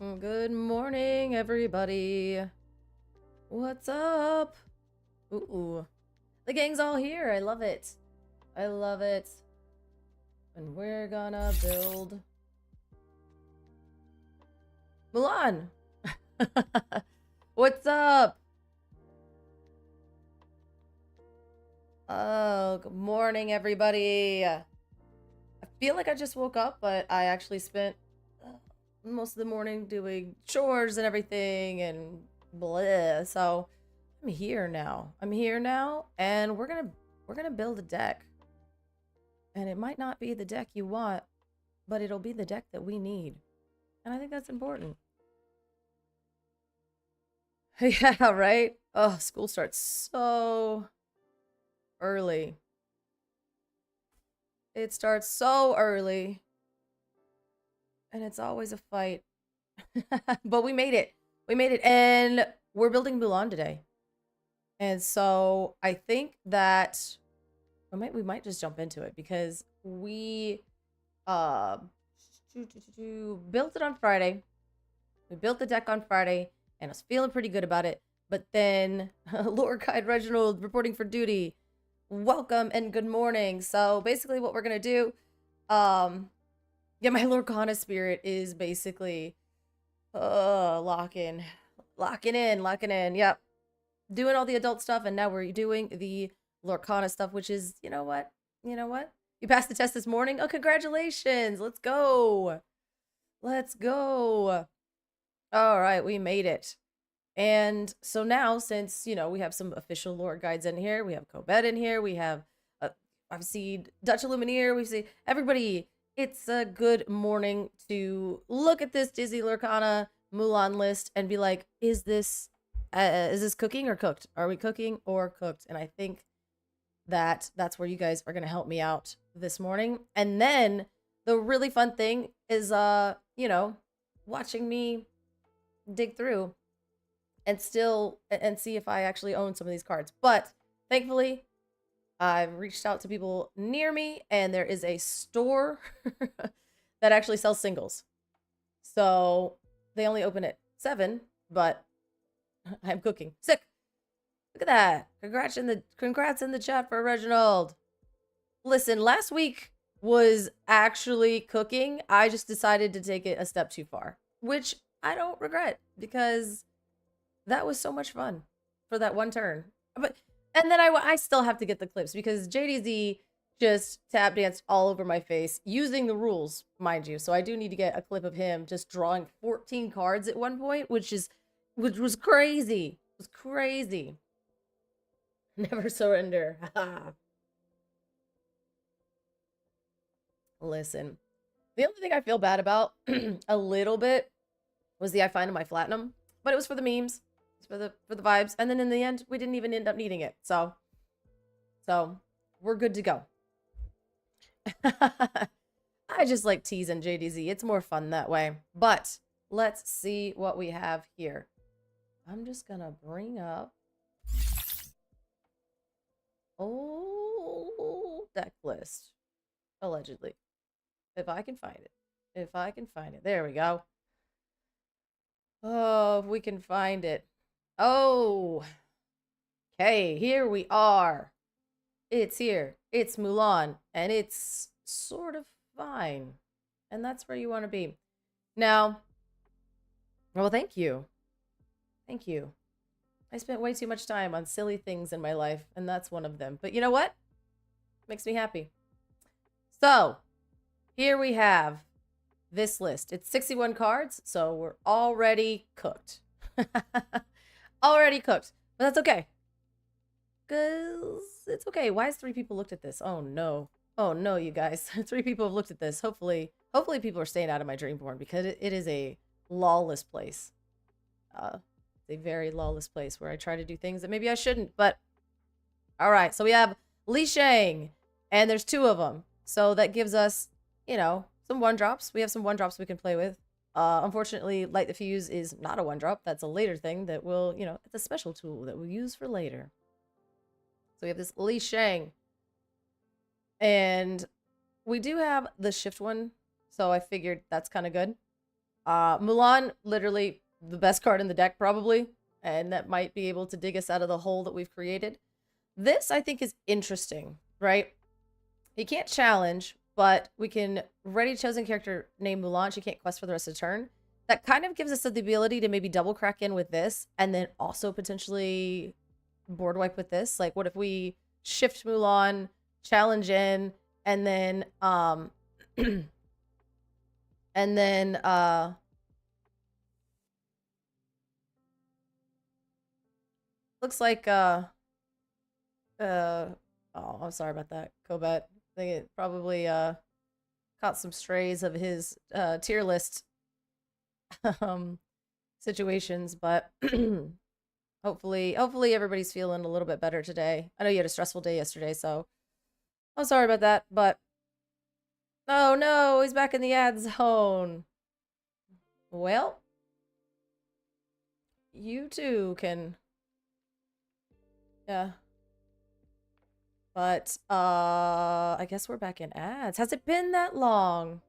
Good morning, everybody. What's up? Ooh. The gang's all here. I love it. I love it. And we're gonna build Mulan. What's up? Oh, good morning, everybody. I feel like I just woke up, but I actually spent most of the morning doing chores and everything and blah. So I'm here now. And we're gonna build a deck. And it might not be the deck you want, but it'll be the deck that we need. And I think that's important. Yeah, right? Oh, school starts so early. It starts so early. And it's always a fight. But we made it. We made it. And we're building Mulan today. And so I think that we might just jump into it because we built it on Friday. We built the deck on Friday and I was feeling pretty good about it. But then Lore Guide Reginald reporting for duty. Welcome and good morning. So basically what we're gonna do, yeah, my Lorcana spirit is basically locking in. Yep. Doing all the adult stuff, and now we're doing the Lorcana stuff, which is, you know what? You passed the test this morning? Oh, congratulations. Let's go. All right, we made it. And so now, since, we have some official lore guides in here, we have Kobet in here, we have, I've seen Dutch Illumineer, we've seen everybody. It's a good morning to look at this Disney Lorcana Mulan list and be like, is this cooking or cooked? Are we cooking or cooked? And I think that's where you guys are going to help me out this morning. And then the really fun thing is, watching me dig through and see if I actually own some of these cards. But thankfully, I've reached out to people near me, and there is a store that actually sells singles. So they only open at 7, but I'm cooking. Sick. Look at that. Congrats in the chat for Reginald. Listen, last week was actually cooking. I just decided to take it a step too far, which I don't regret because that was so much fun for that one turn. And then I still have to get the clips because JDZ just tap danced all over my face using the rules, mind you. So I do need to get a clip of him just drawing 14 cards at one point, which was crazy. It was crazy. Never surrender. Listen, the only thing I feel bad about a little bit was the I find my platinum, but it was for the memes, it's for the vibes, and then in the end, we didn't even end up needing it. So we're good to go. I just like teasing JDZ. It's more fun that way. But let's see what we have here. I'm just gonna bring up old deck list, allegedly, if I can find it. There we go. Oh, if we can find it. Oh, okay, here we are. It's here. It's Mulan, and it's sort of fine. And that's where you want to be. Now, well, thank you. Thank you. I spent way too much time on silly things in my life, and that's one of them. But you know what? Makes me happy. So, here we have this list. It's 61 cards, so we're already cooked. Already cooked. But that's okay. Because it's okay. Why has 3 people looked at this? Oh, no. Oh, no, you guys. 3 people have looked at this. Hopefully people are staying out of my Dreamborn because it is a lawless place. It's a very lawless place where I try to do things that maybe I shouldn't. But, all right. So we have Li Shang, and there's 2 of them. So that gives us, some 1-drops. We have some 1-drops we can play with. Unfortunately, Light the Fuse is not a 1-drop. That's a later thing that will, it's a special tool that we'll use for later. So we have this Li Shang. And we do have the shift one, so I figured that's kind of good. Mulan, literally the best card in the deck, probably. And that might be able to dig us out of the hole that we've created. This, I think, is interesting, right? He can't challenge, but we can ready chosen character named Mulan. She can't quest for the rest of the turn. That kind of gives us the ability to maybe double crack in with this and then also potentially board wipe with this. Like, what if we shift Mulan, challenge in, and then and then looks like oh, I'm sorry about that, Kobet. I think it probably caught some strays of his tier list um situations, but hopefully everybody's feeling a little bit better today. I know you had a stressful day yesterday, so I'm sorry about that, but oh no, he's back in the ad zone. Well, you too can, yeah. But I guess we're back in ads. Has it been that long?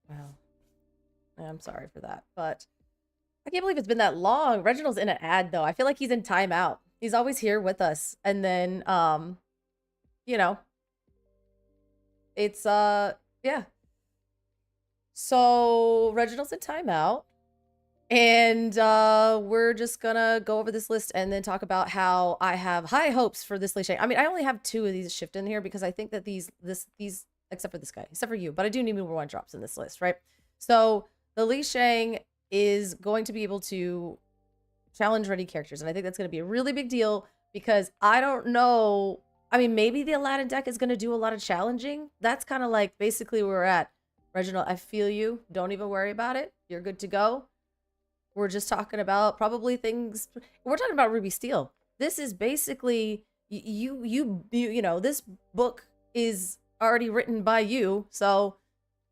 Well, I'm sorry for that, but I can't believe it's been that long. Reginald's in an ad though. I feel like he's in timeout. He's always here with us. And then you know, it's yeah. So Reginald's in timeout. And we're just gonna go over this list and then talk about how I have high hopes for this Li Shang. I mean, I only have 2 of these shift in here because I think that these except for this guy, except for you, but I do need more 1-drops in this list, right? So the Li Shang is going to be able to challenge ready characters, and I think that's going to be a really big deal because I don't know. I mean, maybe the Aladdin deck is going to do a lot of challenging. That's kind of like basically where we're at. Reginald, I feel you. Don't even worry about it. You're good to go. We're just talking about probably things. We're talking about Ruby Steel. This is basically you know, this book is already written by you, so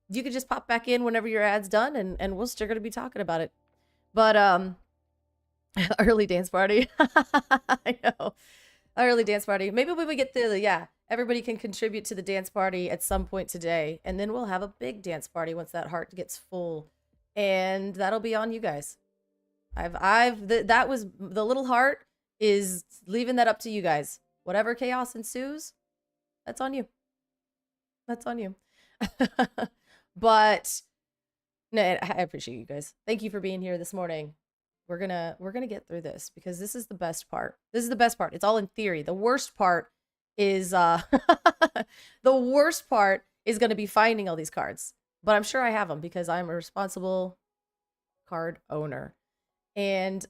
you could just pop back in whenever your ad's done, and we're still gonna be talking about it. But early dance party. I know, early dance party. Maybe when we get the everybody can contribute to the dance party at some point today, and then we'll have a big dance party once that heart gets full, and that'll be on you guys. That was the little heart is leaving that up to you guys. Whatever chaos ensues, that's on you. That's on you. But no, I appreciate you guys. Thank you for being here this morning. We're gonna get through this because this is the best part. This is the best part. It's all in theory. The worst part is the worst part is gonna be finding all these cards. But I'm sure I have them because I'm a responsible card owner. And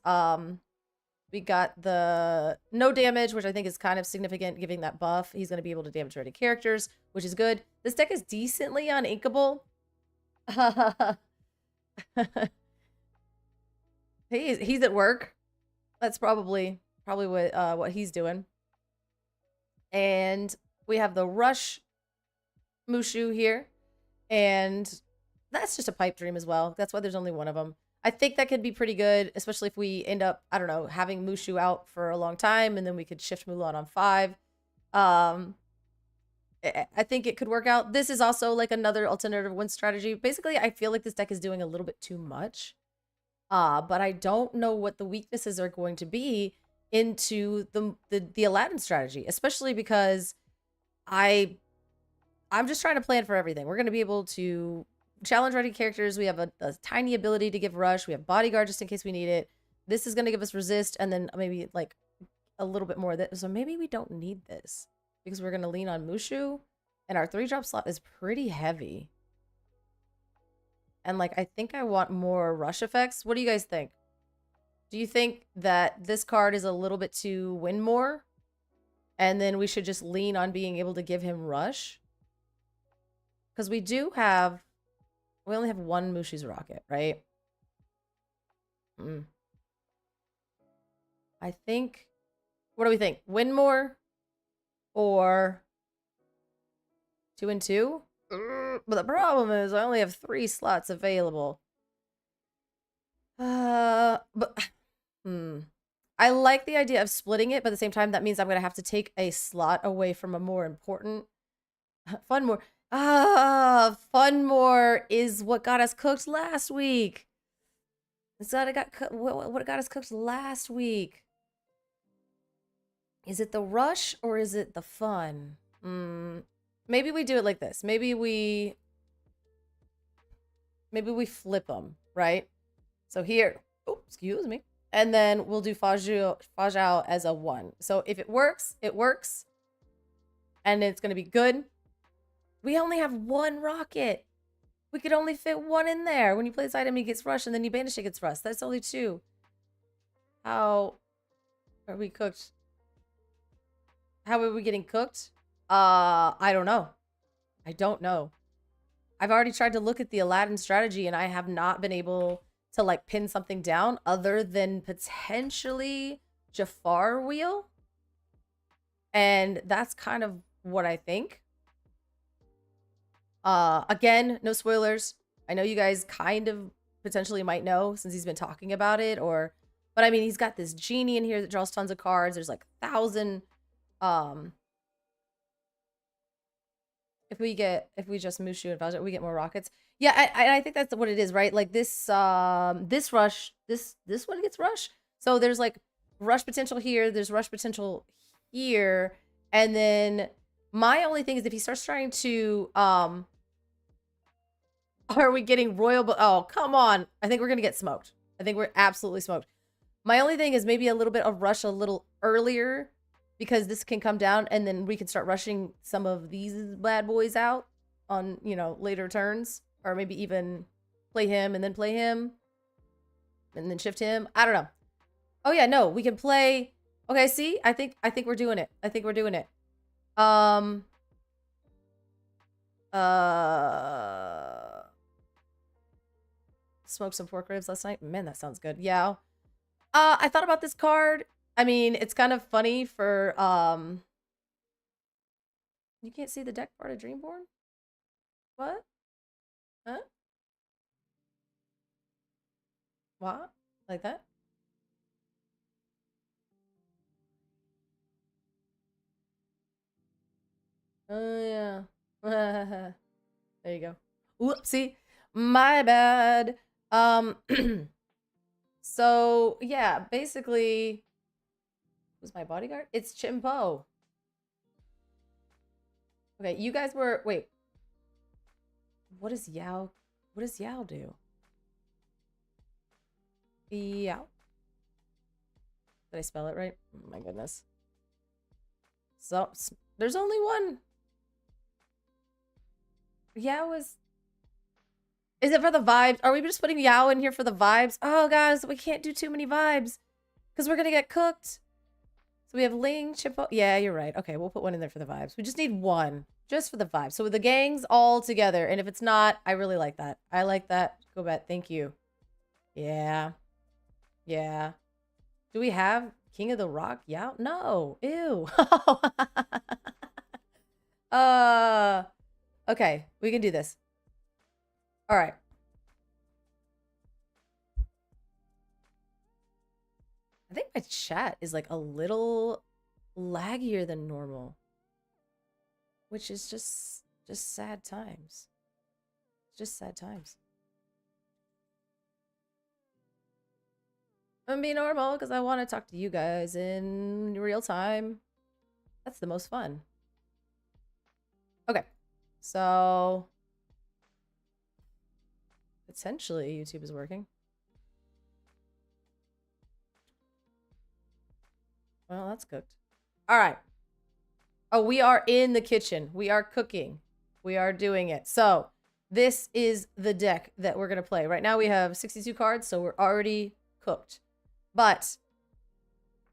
we got the no damage, which I think is kind of significant, giving that buff. He's going to be able to damage ready characters, which is good. This deck is decently uninkable. He's at work. That's probably what he's doing. And we have the Rush Mushu here, and that's just a pipe dream as well. That's why there's only one of them. I think that could be pretty good, especially if we end up, I don't know, having Mushu out for a long time, and then we could shift Mulan on 5. I think it could work out. This is also like another alternative win strategy. Basically, I feel like this deck is doing a little bit too much. But I don't know what the weaknesses are going to be into the Aladdin strategy, especially because I'm just trying to plan for everything. We're going to be able to challenge ready characters. We have a tiny ability to give rush. We have bodyguard just in case we need it. This is going to give us resist, and then maybe like a little bit more of that. So maybe we don't need this because we're going to lean on Mushu, and our 3-drop slot is pretty heavy. And like, I think I want more rush effects. What do you guys think? Do you think that this card is a little bit to win more, and then we should just lean on being able to give him rush? Because we only have 1 Mushu's Rocket, right? I think, what do we think? Win more or 2 and 2? But the problem is I only have 3 slots available. I like the idea of splitting it, but at the same time, that means I'm going to have to take a slot away from a more important, Ah, Fun More is what got us cooked last week. It's what got us cooked last week. Is it the rush or is it the fun? Maybe we do it like this. Maybe we flip them, right? So here, oh, excuse me. And then we'll do Fajao as a 1. So if it works, it works. And it's going to be good. We only have 1 rocket. We could only fit 1 in there. When you play this item, he gets rushed, and then you banish it gets rushed. That's only 2. How are we cooked? How are we getting cooked? I don't know. I don't know. I've already tried to look at the Aladdin strategy, and I have not been able to, like, pin something down other than potentially Jafar wheel. And that's kind of what I think. Again, no spoilers. I know you guys kind of potentially might know since he's been talking about it, but I mean, he's got this genie in here that draws tons of cards. There's like 1,000, if we just Mushu and Bowser, we get more rockets. Yeah, I think that's what it is, right? Like this rush, this one gets rush. So there's like rush potential here, there's rush potential here, and then my only thing is if he starts trying to, are we getting royal? Oh, come on. I think we're going to get smoked. I think we're absolutely smoked. My only thing is maybe a little bit of rush a little earlier because this can come down and then we can start rushing some of these bad boys out on, you know, later turns, or maybe even play him and then play him and then shift him. I don't know. Oh yeah, no, we can play. Okay, see? I think we're doing it. I think we're doing it. Smoked some pork ribs last night. Man, that sounds good. Yeah. I thought about this card. I mean, it's kind of funny for, you can't see the deck part of Dreamborn? What? Huh? What? Like that? Oh, yeah. There you go. Whoopsie. My bad. So, yeah, basically, who's my bodyguard? It's Chimpo. Okay, you guys were, wait. What does Yao do? Yao. Did I spell it right? Oh my goodness. So, there's only one. Yao is it for the vibes? Are we just putting Yao in here for the vibes? Oh, guys, we can't do too many vibes because we're going to get cooked. So we have Ling, Chippo. Yeah, you're right. Okay, we'll put one in there for the vibes. We just need one just for the vibes. So with the gangs all together. And if it's not, I really like that. I like that. Go back. Thank you. Yeah. Yeah. Do we have King of the Rock? Yeah. No. Ew. Okay. We can do this. All right. I think my chat is like a little laggier than normal, which is just sad times. Just sad times. I'm gonna be normal because I want to talk to you guys in real time. That's the most fun. Okay, so potentially YouTube is working. Well, that's cooked. All right. Oh, we are in the kitchen. We are cooking. We are doing it. So this is the deck that we're going to play. Right now we have 62 cards, so we're already cooked. But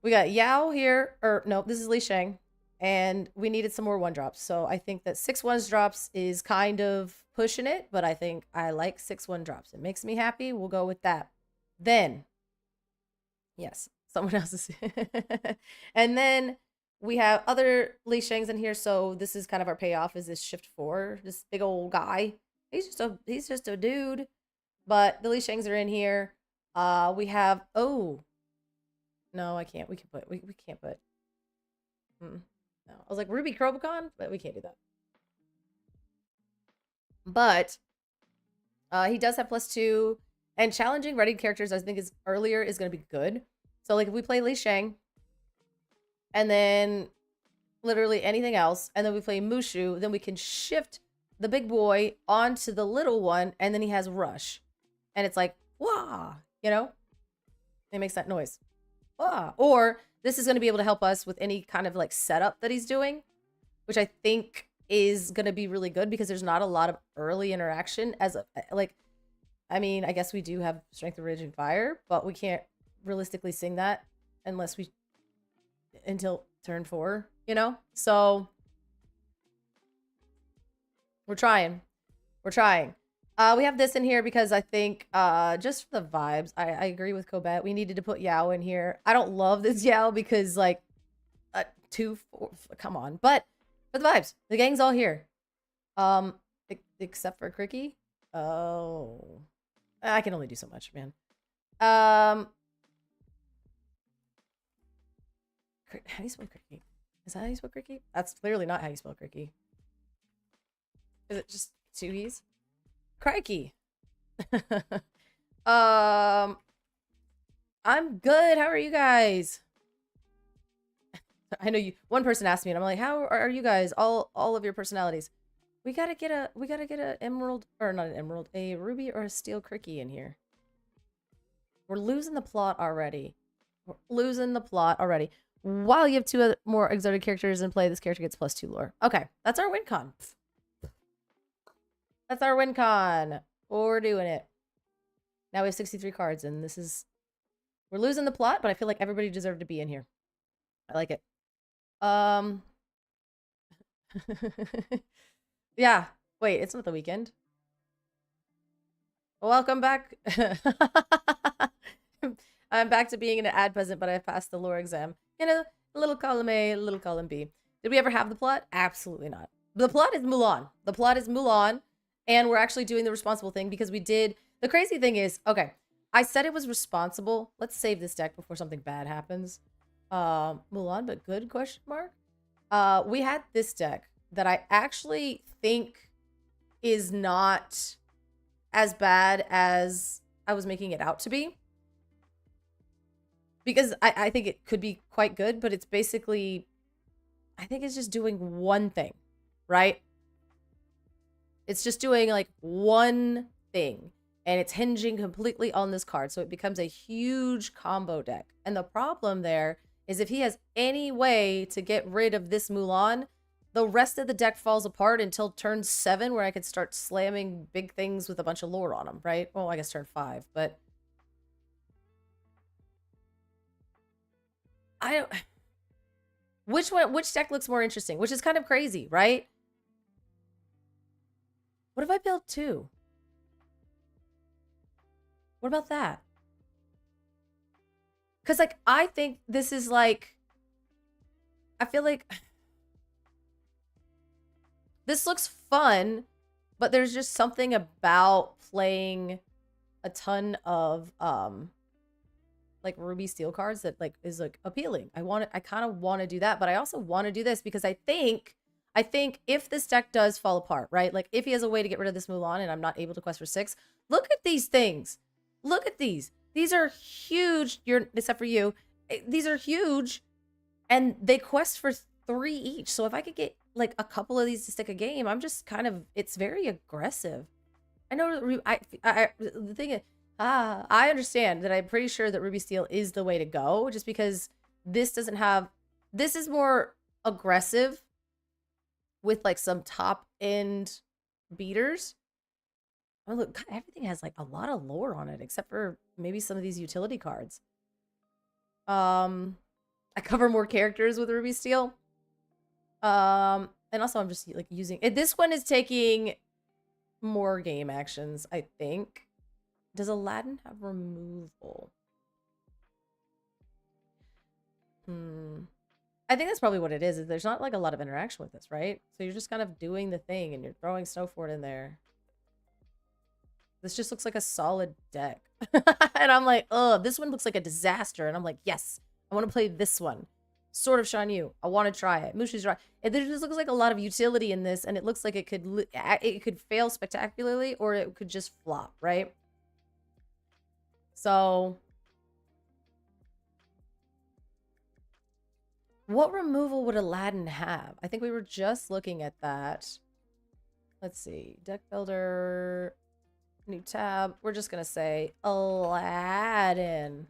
we got Yao here, or no, this is Li Shang, and we needed some more 1-drops. So I think that 6 1-drops is kind of pushing it, but I think I like 6 1-drops. It makes me happy. We'll go with that. Then, yes, someone else is. And then we have other Li Shangs in here, so this is kind of our payoff. Is this shift 4? This big old guy. He's just a dude. But the Li Shangs are in here. We have no, I can't. We can't put. No, I was like Ruby Krobicon, but we can't do that. But he does have +2, and challenging ready characters I think is earlier is going to be good. So like if we play Li Shang and then literally anything else, and then we play Mushu, then we can shift the big boy onto the little one, and then he has Rush. And it's like, wah, you know? It makes that noise. Wah. Or this is going to be able to help us with any kind of like setup that he's doing, which I think is going to be really good because there's not a lot of early interaction as a, like, I mean, I guess we do have Strength of Raging Fire, but we can't realistically sing that unless we, until turn 4, you know? So we're trying. We're trying. We have this in here because I think just for the vibes, I agree with Kobet. We needed to put Yao in here. I don't love this Yao because like 2, 4, come on. But for the vibes, the gang's all here. Except for Cricky. Oh. I can only do so much, man. How do you spell Cricky? Is that how you spell Cricky? That's clearly not how you spell Cricky. Is it just 2 E's? Crikey. I'm good. How are you guys? I know you. One person asked me, and I'm like, "How are you guys? All of your personalities." We gotta get a emerald, or not an emerald, a ruby or a steel Cricky in here. We're losing the plot already. We're losing the plot already. While you have 2 more exotic characters in play, this character gets +2 lore. Okay, that's our win con. That's our win con. We're doing it. Now we have 63 cards, and this is... We're losing the plot, but I feel like everybody deserved to be in here. I like it. Yeah. Wait, it's not the weekend. Welcome back. I'm back to being an ad peasant, but I passed the lore exam. You know, a little column A, a little column B. Did we ever have the plot? Absolutely not. The plot is Mulan. The plot is Mulan. And we're actually doing the responsible thing because we did... The crazy thing is, okay, I said it was responsible. Let's save this deck before something bad happens. Mulan, but good, question mark? We had this deck that I actually think is not as bad as I was making it out to be. Because I think it could be quite good, but it's basically... I think it's just doing one thing, right? It's just doing like one thing, and it's hinging completely on this card. So it becomes a huge combo deck. And the problem there is if he has any way to get rid of this Mulan, the rest of the deck falls apart until turn 7, where I could start slamming big things with a bunch of lore on them, right? Well, I guess turn 5, but I don't... Which deck looks more interesting? Which is kind of crazy, right? What if I build 2? What about that? Because, like, I think this is, like... I feel like... This looks fun, but there's just something about playing a ton of, like, ruby steel cards that, like, is, like, appealing. I kind of want to do that, but I also want to do this because I think if this deck does fall apart, right? Like, if he has a way to get rid of this Mulan and I'm not able to quest for 6, look at these things. Look at these. These are huge. Except for you. These are huge, and they quest for 3 each. So if I could get, like, a couple of these to stick a game, I'm just kind of... It's very aggressive. I know... the thing is... I understand that I'm pretty sure that Ruby Steel is the way to go, just because this doesn't have... This is more aggressive with, like, some top-end beaters. Oh, look, God, everything has, like, a lot of lore on it, except for maybe some of these utility cards. I cover more characters with Ruby Steel. And also I'm just, like, using... This one is taking more game actions, I think. Does Aladdin have removal? I think that's probably what it is there's not, like, a lot of interaction with this, right? So you're just kind of doing the thing, and you're throwing Snowfort in there. This just looks like a solid deck. And I'm like, oh, this one looks like a disaster. And I'm like, yes, I want to play this one. Sort of Shan Yu. I want to try it. Mushi's dry. There just looks like a lot of utility in this, and it looks like it could fail spectacularly, or it could just flop, right? So, what removal would Aladdin have? I think we were just looking at that. Let's see. Deck builder, new tab. We're just gonna say Aladdin.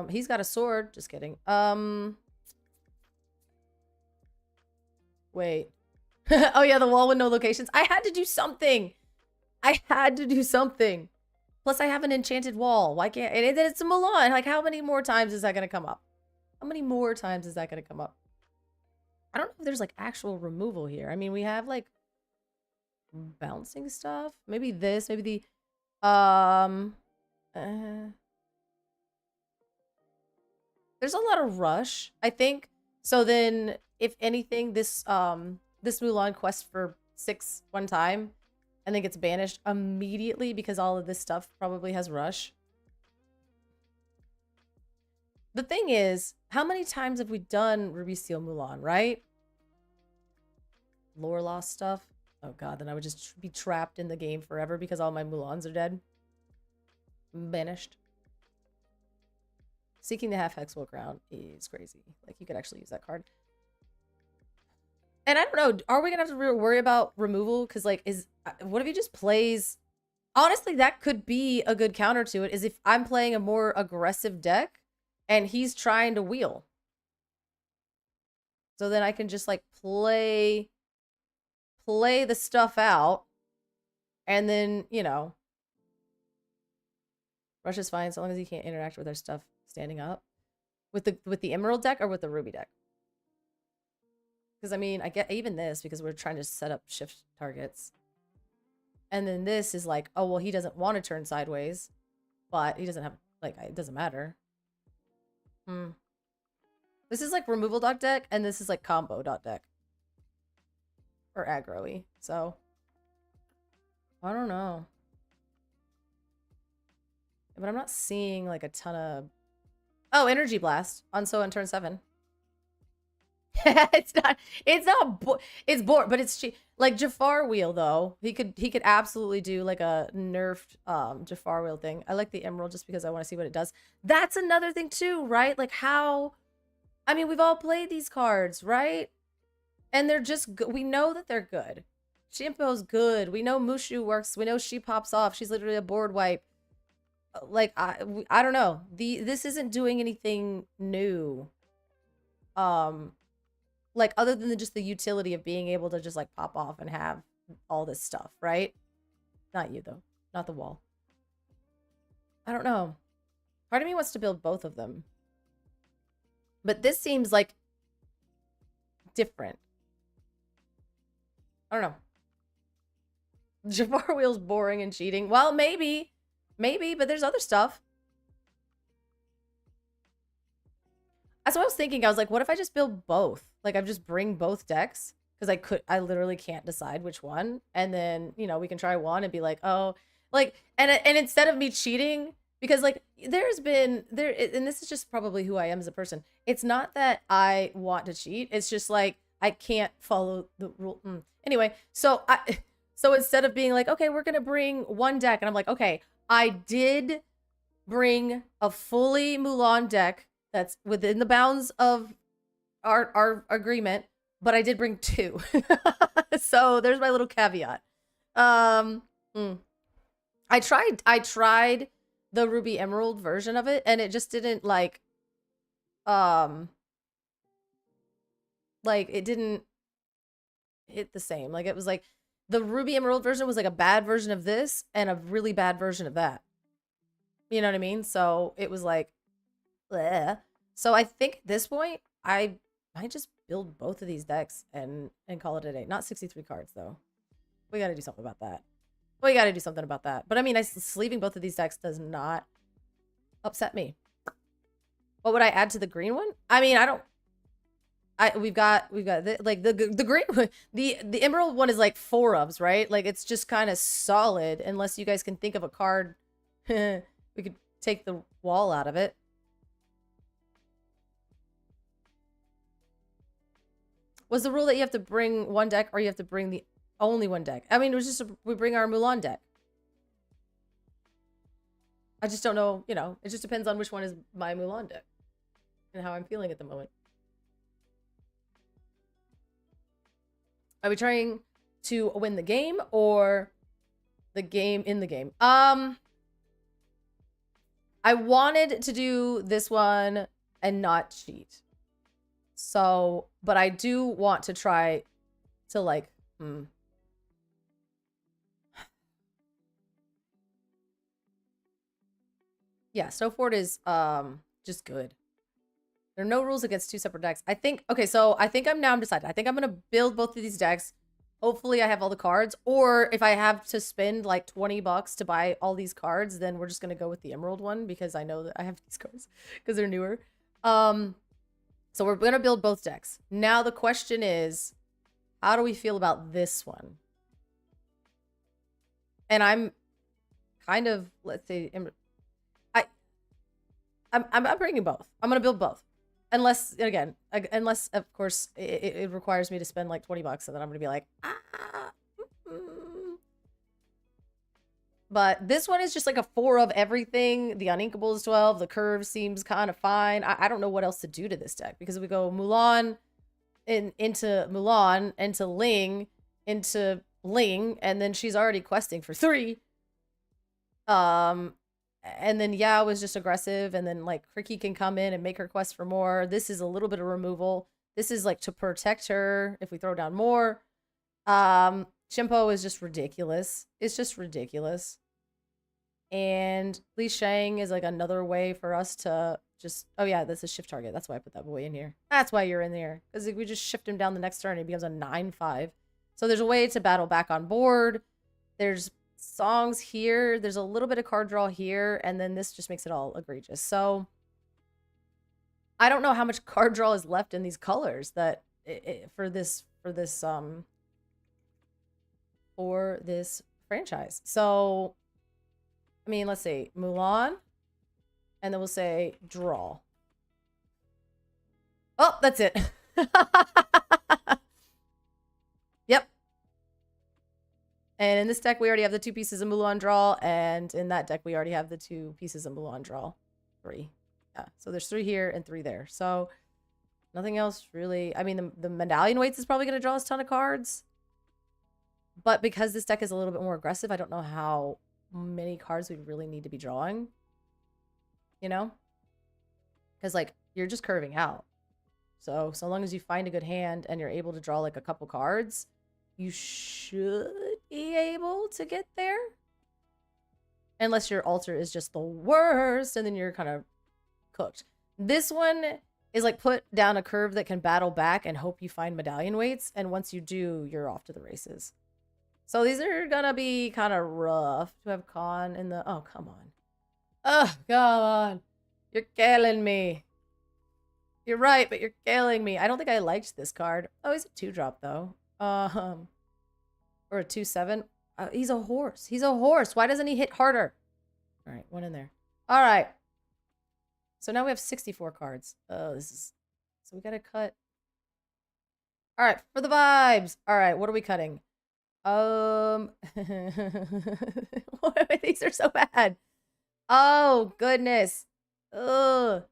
He's got a sword. Just kidding. Wait. Oh yeah, the wall with no locations. I had to do something. I had to do something. Plus, I have an enchanted wall. Why can't... And it's a Mulan. Like, how many more times is that going to come up? How many more times is that going to come up? I don't know if there's, like, actual removal here. I mean, we have, like, bouncing stuff. Maybe this. Maybe the... There's a lot of rush, I think. So then, if anything, this Mulan quests for 6 one time and then gets banished immediately because all of this stuff probably has rush. The thing is, how many times have we done Ruby Seal Mulan, right? Lore loss stuff. Oh god, then I would just be trapped in the game forever because all my Mulans are dead. Banished. Seeking the half-hexable crown is crazy. Like, you could actually use that card. And I don't know, are we gonna have to worry about removal? Because, like, what if he just plays... Honestly, that could be a good counter to it, is if I'm playing a more aggressive deck and he's trying to wheel. So then I can just, like, play the stuff out and then, you know... Rush is fine, so long as he can't interact with our stuff standing up. With the Emerald deck or with the Ruby deck? Because, I mean, I get even this because we're trying to set up shift targets. And then this is like, oh, well, he doesn't want to turn sideways. But he doesn't have, like, it doesn't matter. This is like removal dot deck, and this is like combo dot deck. Or aggro-y. So, I don't know. But I'm not seeing, like, a ton of... Oh, Energy Blast on turn 7. it's bored, but it's cheap. Like Jafar Wheel though, he could absolutely do like a nerfed Jafar Wheel thing. I like the Emerald just because I want to see what it does. That's another thing too, right? Like how, I mean, we've all played these cards, right? And they're just good. We know that they're good. Shimpo's good. We know Mushu works. We know she pops off. She's literally a board wipe. Like I don't know. This isn't doing anything new. Like, other than just the utility of being able to just, like, pop off and have all this stuff, right? Not you, though. Not the wall. I don't know. Part of me wants to build both of them. But this seems, like, different. I don't know. Jafar Wheel's boring and cheating. Well, maybe. Maybe, but there's other stuff. That's what I was thinking. I was like, what if I just build both? Like, I just bring both decks because I literally can't decide which one. And then, you know, we can try one and be like, oh, like, and instead of me cheating, because like and this is just probably who I am as a person. It's not that I want to cheat. It's just like, I can't follow the rule. Anyway, so instead of being like, okay, we're going to bring one deck. And I'm like, okay, I did bring a fully Mulan deck that's within the bounds of our agreement, but I did bring 2. So there's my little caveat. I tried the Ruby Emerald version of it, and it just didn't like it didn't hit the same. Like, it was like the Ruby Emerald version was like a bad version of this and a really bad version of that. You know what I mean? So it was like, bleh. So I think at this point, I might just build both of these decks and call it a day. Not 63 cards, though. We gotta do something about that. We gotta do something about that. But I mean, sleeving both of these decks does not upset me. What would I add to the green one? I mean, we've got the green one. The Emerald one is like 4 ofs, right? Like, it's just kind of solid unless you guys can think of a card. We could take the wall out of it. Was the rule that you have to bring one deck or you have to bring the only one deck? I mean, it was just we bring our Mulan deck. I just don't know, you know, it just depends on which one is my Mulan deck and how I'm feeling at the moment. Are we trying to win the game or the game in the game? I wanted to do this one and not cheat. So, but I do want to try to like, yeah, Snowford is just good. There are no rules against 2 separate decks. I think, okay, so I think I'm decided. I think I'm going to build both of these decks. Hopefully I have all the cards. Or if I have to spend like 20 bucks to buy all these cards, then we're just going to go with the Emerald one because I know that I have these cards because they're newer. So we're going to build both decks. Now the question is, how do we feel about this one? And I'm kind of, let's say, I'm bringing both. I'm going to build both. Unless, again, unless, of course, it requires me to spend like 20 bucks and then I'm going to be like, But this one is just like a 4 of everything. The Uninkable is 12. The curve seems kind of fine. I don't know what else to do to this deck because we go Mulan into Mulan, into Ling, into Ling, and then she's already questing for 3. And then Yao is just aggressive, and then like Cricky can come in and make her quest for more. This is a little bit of removal. This is like to protect her if we throw down more. Chimpo is just ridiculous. It's just ridiculous. And Li Shang is like another way for us to just, oh yeah, that's a shift target. That's why I put that boy in here. That's why you're in there. Because if we just shift him down the next turn, he becomes a 9/5. So there's a way to battle back on board. There's songs here. There's a little bit of card draw here. And then this just makes it all egregious. So I don't know how much card draw is left in these colors that for this franchise. So, I mean, let's see, Mulan, and then we'll say draw. Oh, that's it. Yep. And in this deck, we already have the 2 pieces of Mulan draw, and in that deck, we already have the 2 pieces of Mulan draw. 3. Yeah, so there's 3 here and 3 there. So nothing else really. I mean, the medallion weights is probably going to draw us a ton of cards. But because this deck is a little bit more aggressive, I don't know how many cards we really need to be drawing. You know? Because, like, you're just curving out. So long as you find a good hand and you're able to draw, like, a couple cards, you should be able to get there. Unless your altar is just the worst, and then you're kind of cooked. This one is, like, put down a curve that can battle back and hope you find medallion weights. And once you do, you're off to the races. So these are gonna be kind of rough to have Khan in the... Oh, come on. Oh, come on. You're killing me. You're right, but you're killing me. I don't think I liked this card. Oh, he's a 2-drop, though. Or a 2/7. He's a horse. He's a horse. Why doesn't he hit harder? All right, 1 in there. All right. So now we have 64 cards. Oh, this is... So we gotta cut... All right, for the vibes. All right, what are we cutting? These are so bad. Oh, goodness. Ugh.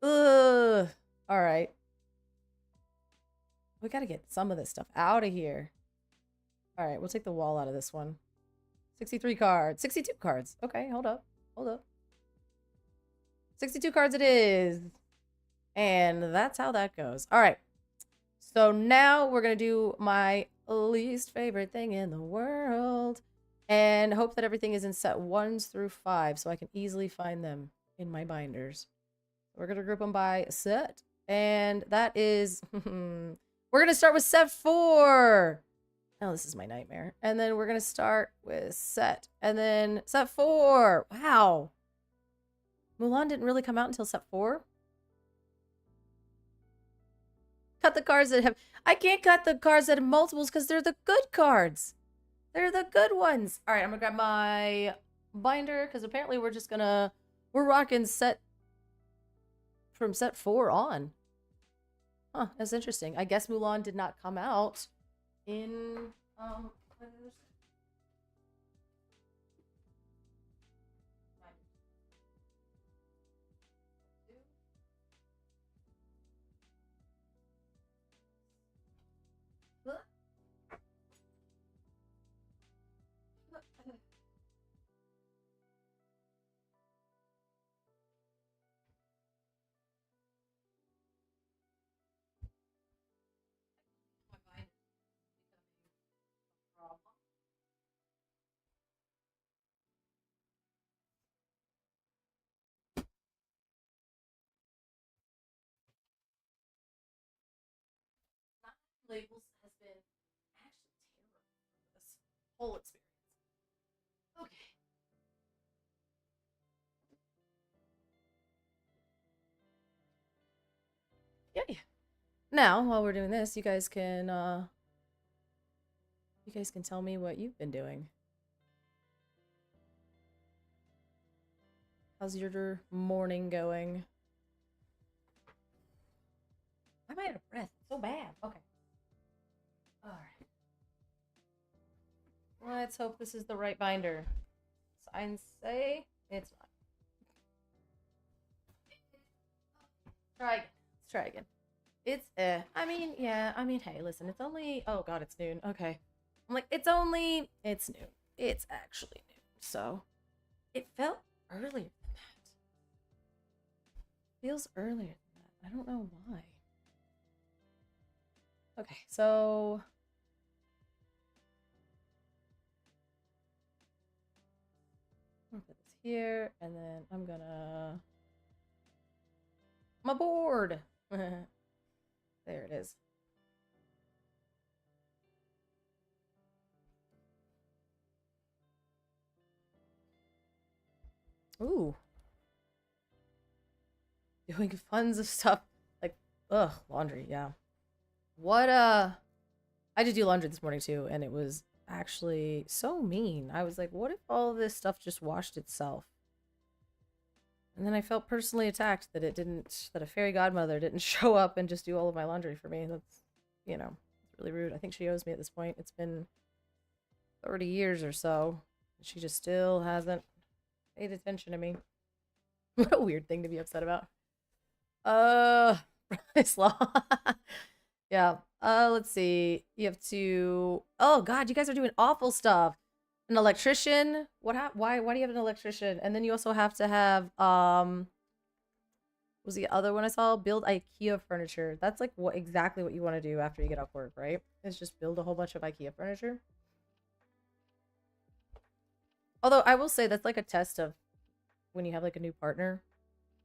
Ugh. All right. We gotta get some of this stuff out of here. All right, we'll take the wall out of this one. 63 cards. 62 cards. Okay, hold up. Hold up. 62 cards it is. And that's how that goes. All right. So now we're going to do my least favorite thing in the world. And hope that everything is in set 1s through 5 so I can easily find them in my binders. We're going to group them by set. And that is... we're going to start with set 4. Oh, this is my nightmare. And then we're going to start with set. And then set 4. Wow. Mulan didn't really come out until set 4. Cut the cards that have... I can't cut the cards that have multiples because they're the good cards. They're the good ones. All right, I'm going to grab my binder because apparently we're just going to... We're rocking set from set 4 on. Huh, that's interesting. I guess Mulan did not come out in labels has been actually terrible for this whole experience. Okay. Yay. Now, while we're doing this, you guys can tell me what you've been doing. How's your morning going? I'm out of breath. So bad. Okay. Alright. Let's hope this is the right binder. Signs say it's not. Try again. Let's try again. It's I mean, yeah, I mean, hey, listen, it's only, oh god, it's noon. Okay. I'm like, it's noon. It's actually noon. So it felt earlier than that. Feels earlier than that. I don't know why. Okay, so I'm gonna put this here, and then I'm gonna my board. There it is. Ooh. Doing tons of stuff. Like, ugh, laundry, yeah. What, I did do laundry this morning too, and it was actually so mean. I was like, what if all this stuff just washed itself? And then I felt personally attacked that that a fairy godmother didn't show up and just do all of my laundry for me. That's, you know, it's really rude. I think she owes me at this point. It's been 30 years or so. She just still hasn't paid attention to me. What a weird thing to be upset about. Price law. Yeah. Let's see. You have to. Oh God, you guys are doing awful stuff. An electrician. Why? Why do you have an electrician? And then you also have to have what was the other one I saw? Build IKEA furniture. That's like exactly what you want to do after you get off work, right? Is just build a whole bunch of IKEA furniture. Although I will say that's like a test of when you have like a new partner.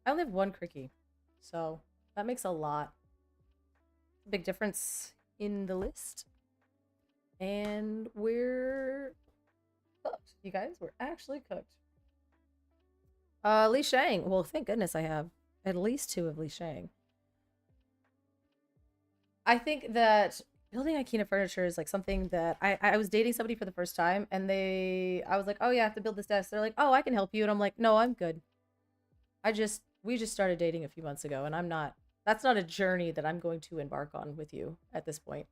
I only have one Cricky, so that makes a lot. Big difference in the list. And we're cooked, you guys. We're actually cooked. Li Shang. Well, thank goodness I have at least 2 of Li Shang. I think that building IKEA furniture is like something that I was dating somebody for the first time, and I was like, oh yeah, I have to build this desk. They're like, oh, I can help you, and I'm like, no, I'm good. We just started dating a few months ago, and that's not a journey that I'm going to embark on with you at this point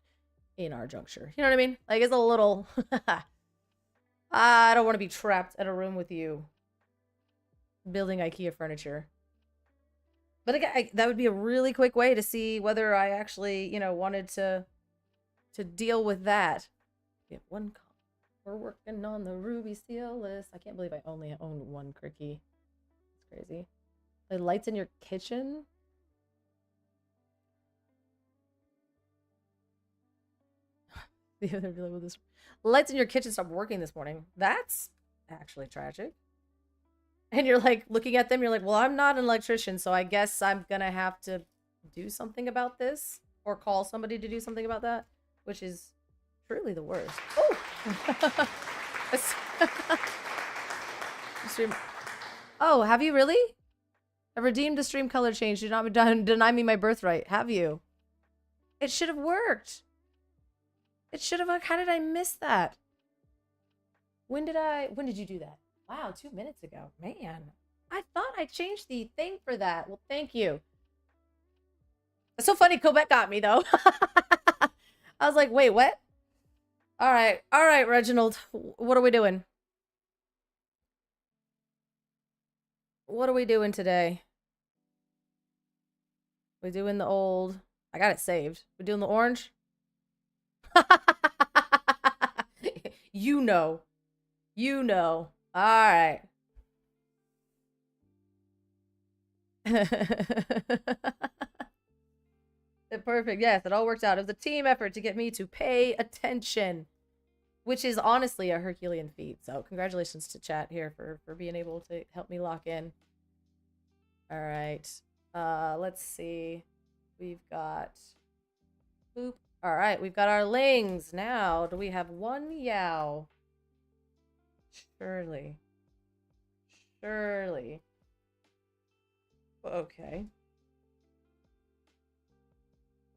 in our juncture. You know what I mean? Like, it's a little, I don't want to be trapped in a room with you building IKEA furniture. But again, that would be a really quick way to see whether I actually, you know, wanted to deal with that. We have 1 call. We're working on the Ruby seal list. I can't believe I only own 1 Cricky. It's crazy. The lights in your kitchen? The lights in your kitchen stopped working this morning. That's actually tragic. And you're like looking at them, you're like, well, I'm not an electrician, so I guess I'm gonna have to do something about this or call somebody to do something about that, which is truly the worst. Oh! Oh, have you really? I redeemed the stream color change. Do not deny me my birthright. Have you? It should have worked. It should have. How did I miss that? When did you do that? Wow, 2 minutes ago. Man, I thought I changed the thing for that. Well, thank you. It's so funny. Quebec got me though. I was like, wait, what? All right, Reginald. What are we doing? What are we doing today? We doing the old. I got it saved. We doing the orange? You know. You know. All right. Perfect. Yes, it all worked out. It was a team effort to get me to pay attention, which is honestly a Herculean feat. So congratulations to chat here for being able to help me lock in. All right. Let's see. We've got boop. All right, we've got our lings. Now, do we have one Yao? Surely. Surely. Okay.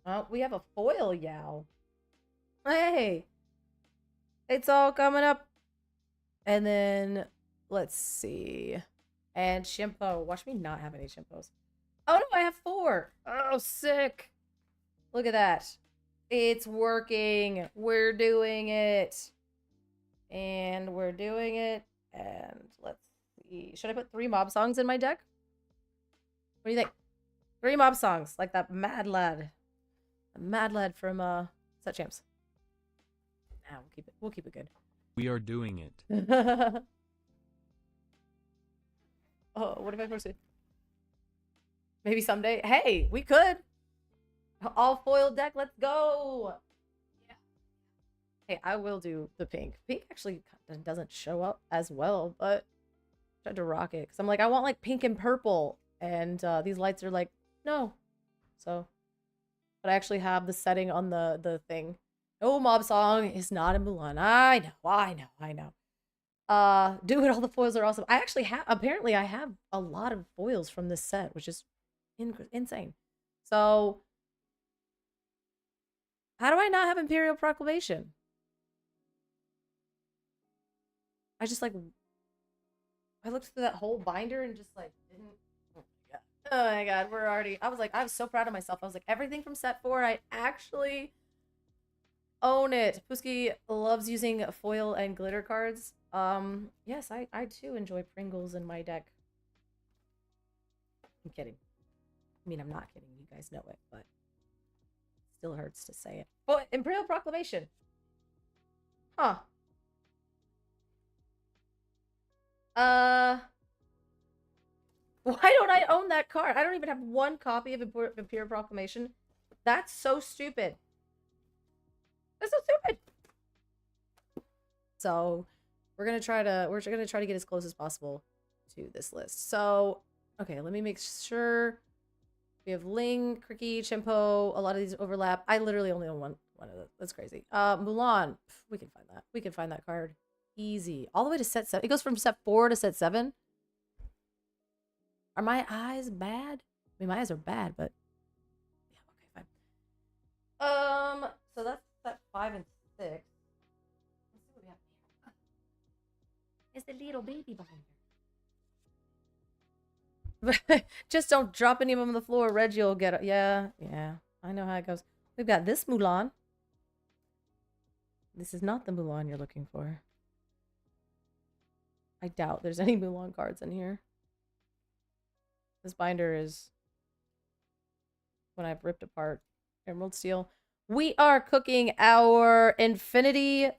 Oh, we have a foil Yao. Hey! It's all coming up. And then, let's see. And Shimpo. Watch me not have any Shimpos. Oh no, I have 4. Oh, sick. Look at that. It's working. We're doing it. And we're doing it. And let's see. Should I put 3 mob songs in my deck? What do you think? 3 mob songs, like that mad lad. A mad lad from Set Champs. Nah, we'll keep it good. We are doing it. Oh, what if I posted? Maybe someday. Hey, we could. All foil deck, let's go. Yeah. Hey, I will do the pink. Pink actually doesn't show up as well, but I tried to rock it because I'm like, I want like pink and purple, and these lights are like, no. So, but I actually have the setting on the thing. No mob song is not in Mulan. I know. Dude, all the foils are awesome. I actually have, apparently I have a lot of foils from this set, which is insane. So, how do I not have Imperial Proclamation? I just like, I looked through that whole binder and just like didn't. Oh my god, we're already. I was so proud of myself. I was like, everything from set 4, I actually own it. Pusky loves using foil and glitter cards. Yes, I too enjoy Pringles in my deck. I'm kidding. I mean, I'm not kidding. You guys know it, but it still hurts to say it. Oh, Imperial Proclamation. Huh. Why don't I own that card? I don't even have 1 copy of Imperial Proclamation. That's so stupid. That's so stupid. So, we're gonna try to get as close as possible to this list. So, okay, let me make sure. We have Ling, Cricky, Chimpo. A lot of these overlap. I literally only own one of them. That's crazy. Mulan. We can find that. We can find that card. Easy. All the way to set 7. It goes from set 4 to set 7. Are my eyes bad? I mean, my eyes are bad, but yeah, okay, fine. So that's set 5 and 6. Let's see what we have here. It's the little baby binder. Just don't drop any of them on the floor. Reggie will get it. Yeah, I know how it goes. We've got this Mulan. This is not the Mulan you're looking for. I doubt there's any Mulan cards in here. This binder is when I've ripped apart Emerald Steel. We are cooking our Infinity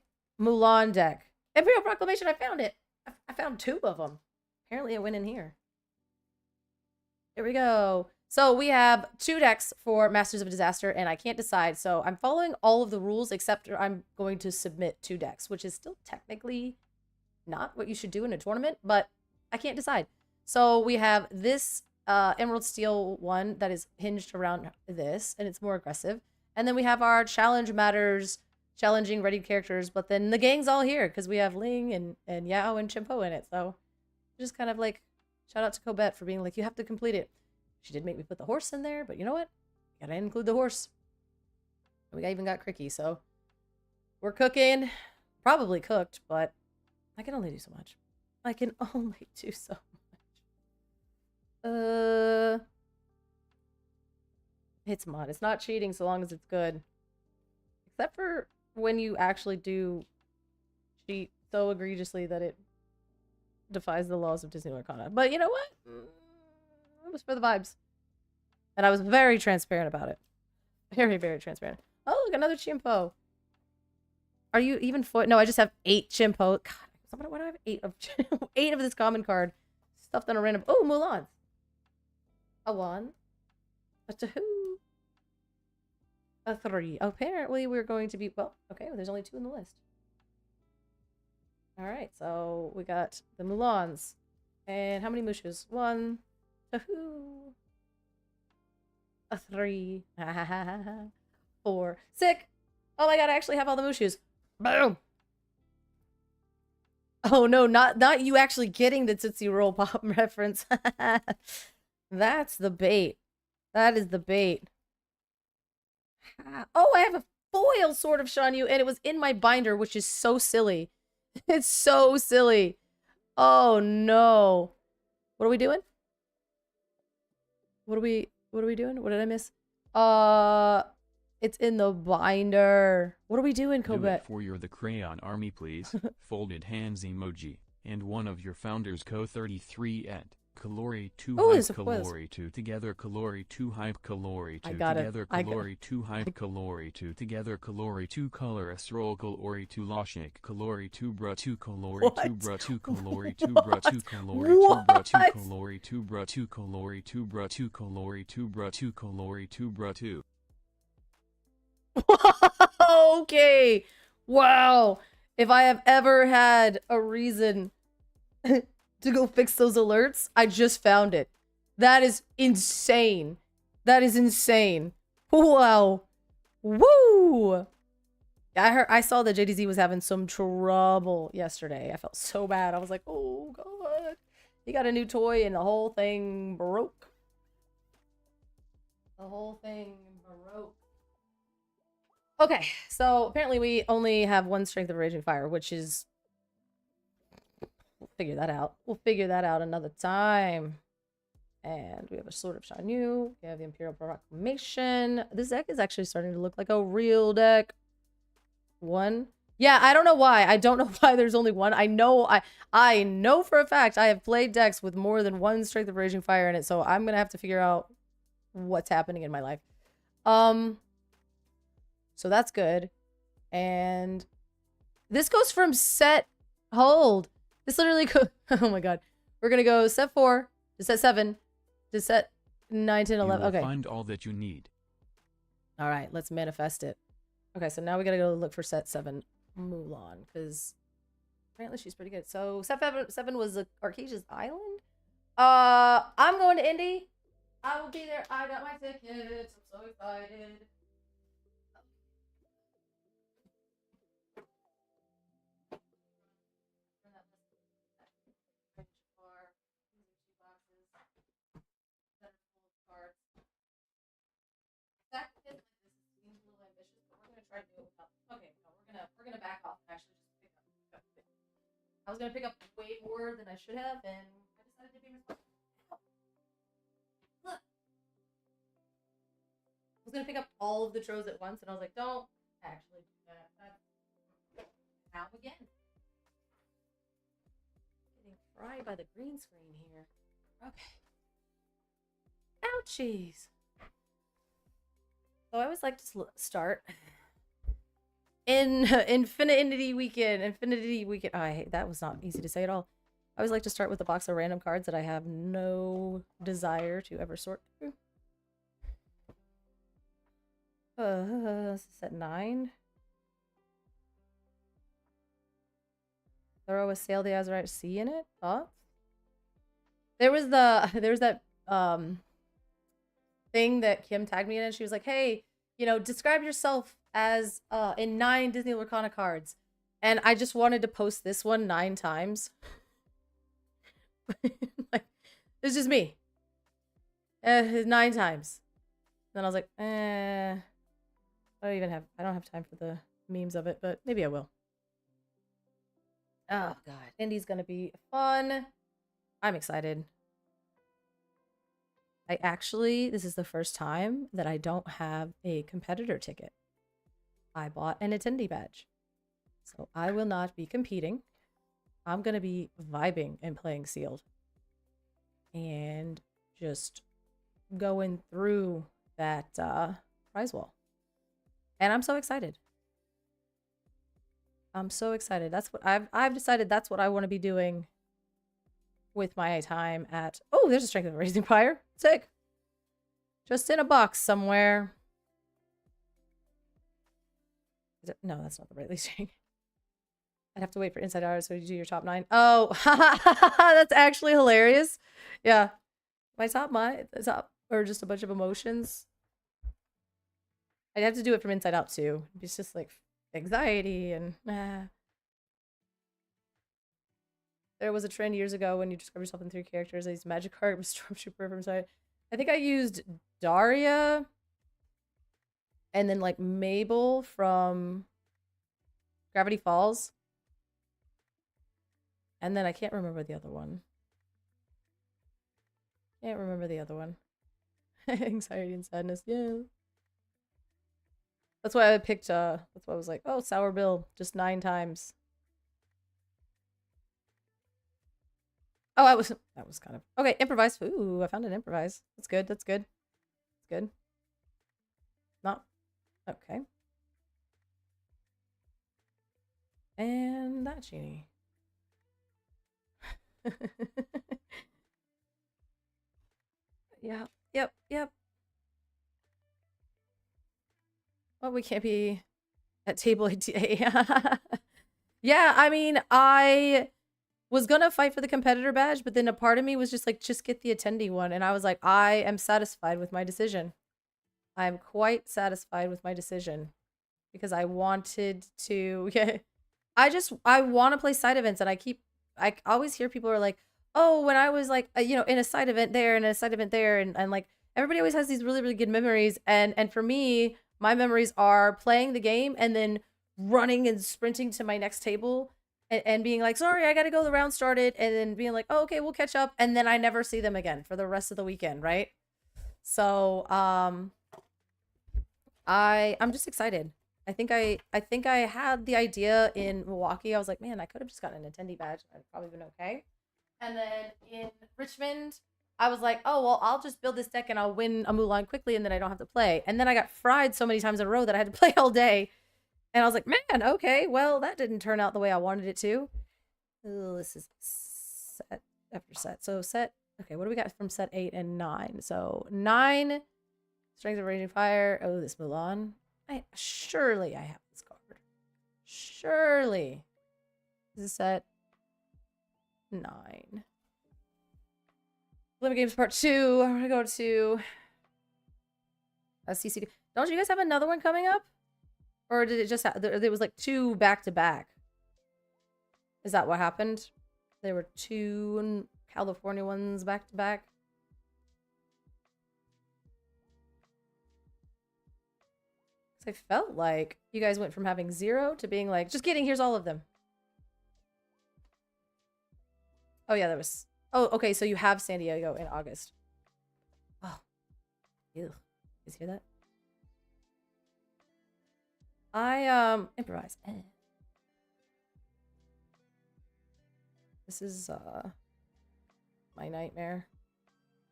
Mulan deck. Imperial Proclamation, I found it. I found 2 of them. Apparently it went in here. Here we go. So we have 2 decks for Masters of Disaster, and I can't decide. So I'm following all of the rules, except I'm going to submit 2 decks, which is still technically not what you should do in a tournament, but I can't decide. So we have this Emerald Steel one that is hinged around this, and it's more aggressive. And then we have our Challenge Matters, challenging ready characters, but then the gang's all here because we have Ling and Yao and Chimpo in it. So just kind of like, shout out to Cobette for being like, you have to complete it. She did make me put the horse in there, but you know what? Gotta include the horse. We even got Cricky, so we're cooking. Probably cooked, but I can only do so much. I can only do so much. It's mod. It's not cheating so long as it's good. Except for when you actually do cheat so egregiously that it defies the laws of Disney Arcana. But you know what? It was for the vibes. And I was very transparent about it. Very, very transparent. Oh, look, another chimpo. Are you even foot? No, I just have 8 chimpo. God, why do I have 8 of 8 of this common card stuffed on a random? Oh, Mulan. A 1. A 2. A 3. Apparently, we're going to be well. Okay, well, there's only 2 in the list. All right, so we got the Mulans, and how many Mushus? 1, 2, a 3, 4. Sick. Oh my god, I actually have all the Mushus. Boom. Oh no, not you actually getting the Tootsie Roll Pop reference. That's the bait. That is the bait. Oh, I have a foil Sword of Shan Yu, and it was in my binder, which is so silly. It's so silly. Oh no. What are we doing? What are we doing? What did I miss? It's in the binder. What are we doing, Kobet? Do it for your The Crayon Army, please. Folded hands emoji. And one of your founders Co33 at Calori 2 hype Calori 2 together Calori 2 hype Calori 2 together Calori 2 hype Calori 2 together Calori 2 color Esrol Calori 2 Loshik Calori 2 bra 2 Calori 2 bra 2 Calori 2 bra 2 Calori 2 bra 2 Calori 2 bra 2 Calori 2 bra 2 Calori 2 bra 2 Calori 2 bra 2. Okay. Wow. If I have ever had a reason to go fix those alerts, I just found it. That is insane. That is insane. Wow. Woo! I saw that JDZ was having some trouble yesterday. I felt so bad. I was like, oh god. He got a new toy and the whole thing broke. The whole thing broke. Okay, so apparently we only have 1 Strength of Raging Fire, which is... We'll figure that out. We'll figure that out another time. And we have a Sword of Shan Yu. We have the Imperial Proclamation. This deck is actually starting to look like a real deck. 1. Yeah, I don't know why. I don't know why there's only 1. I know for a fact I have played decks with more than 1 Strength of Raging Fire in it, so I'm gonna have to figure out what's happening in my life. So that's good. And this goes from set hold. This literally goes, oh my god. We're gonna go set 4 to set 7 to set 9, 10, 11. You will okay. Find all that you need. All right, let's manifest it. Okay, so now we gotta go look for set 7 Mulan, because apparently she's pretty good. So set 7 was Arcasia's Island. I'm going to Indy. I will be there. I got my tickets. I'm so excited. Okay, no, we're gonna back off and actually just pick up. I was gonna pick up way more than I should have, and I decided to be responsible. Look, I was gonna pick up all of the troves at once, and I was like, don't actually do that. That's now again. Getting fried by the green screen here. Okay. Ouchies. So I always like to start in Infinity Weekend. Oh, I hate that. Was not easy to say at all. I always like to start with a box of random cards that I have no desire to ever sort through. Set 9. Throw a Sail the Azurite Sea in it. Thoughts? There was that thing that Kim tagged me in, and she was like, hey, you know, describe yourself as in 9 Disney Lorcana cards. And I just wanted to post this one 9 times. Like, it's just me. 9 times. Then I was like, I don't have time for the memes of it, but maybe I will. Oh god, Indy's gonna be fun. I'm excited. This is the first time that I don't have a competitor ticket. I bought an attendee badge. So I will not be competing. I'm going to be vibing and playing sealed. And just going through that prize wall. And I'm so excited. I'm so excited. That's what I've decided that's what I want to be doing with my time at... Oh, there's a Strength of a Raising Fire. Sick. Just in a box somewhere. No, that's not the right listing. I'd have to wait for inside hours so you do your top 9. Oh, that's actually hilarious. Yeah. My top, or just a bunch of emotions. I'd have to do it from inside out too. It's just like anxiety and There was a trend years ago when you discover yourself in 3 characters. I used Magic Card with Stormtrooper from side. I think I used Daria and then like Mabel from Gravity Falls. And then I can't remember the other one. Can't remember the other one. Anxiety and sadness. Yeah. That's why I picked, that's why I was like, oh, Sour Bill, just 9 times. Oh, that was kind of, okay, improvise. Ooh, I found an improvise. That's good, that's good. That's good. Not, okay. And that genie. Yeah, yep. Well, we can't be at table ATA. Yeah, I mean, I was gonna fight for the competitor badge, but then a part of me was just like, just get the attendee one. And I was like, I am satisfied with my decision. I am quite satisfied with my decision because I wanted to, yeah. I want to play side events, and I always hear people are like, oh, when I was like, you know, in a side event there and a side event there, and like everybody always has these really, really good memories. And for me, my memories are playing the game and then running and sprinting to my next table and being like, sorry, I gotta go, the round started, and then being like, oh, okay, we'll catch up, and then I never see them again for the rest of the weekend, right? So I'm just excited. I think I had the idea in Milwaukee. I was like, man, I could have just gotten an attendee badge. I'd probably been okay. And then in Richmond, I was like, oh, well, I'll just build this deck and I'll win a Mulan quickly and then I don't have to play. And then I got fried so many times in a row that I had to play all day. And I was like, man, okay, well, that didn't turn out the way I wanted it to. Ooh, this is set after set. So set, okay, what do we got from set 8 and 9? So 9, Strength of Raging Fire. Oh, this Mulan. Surely I have this card. Surely. This is set 9. Limit Games Part 2. I'm gonna go to CCD. Don't you guys have another one coming up? Or did it just there was like 2 back-to-back? Is that what happened? There were 2 California ones back-to-back? I felt like you guys went from having 0 to being like, just kidding, here's all of them. Oh, yeah, there was... Oh, okay, so you have San Diego in August. Oh. Ew. Did you hear that? I, improvise. This is, my nightmare.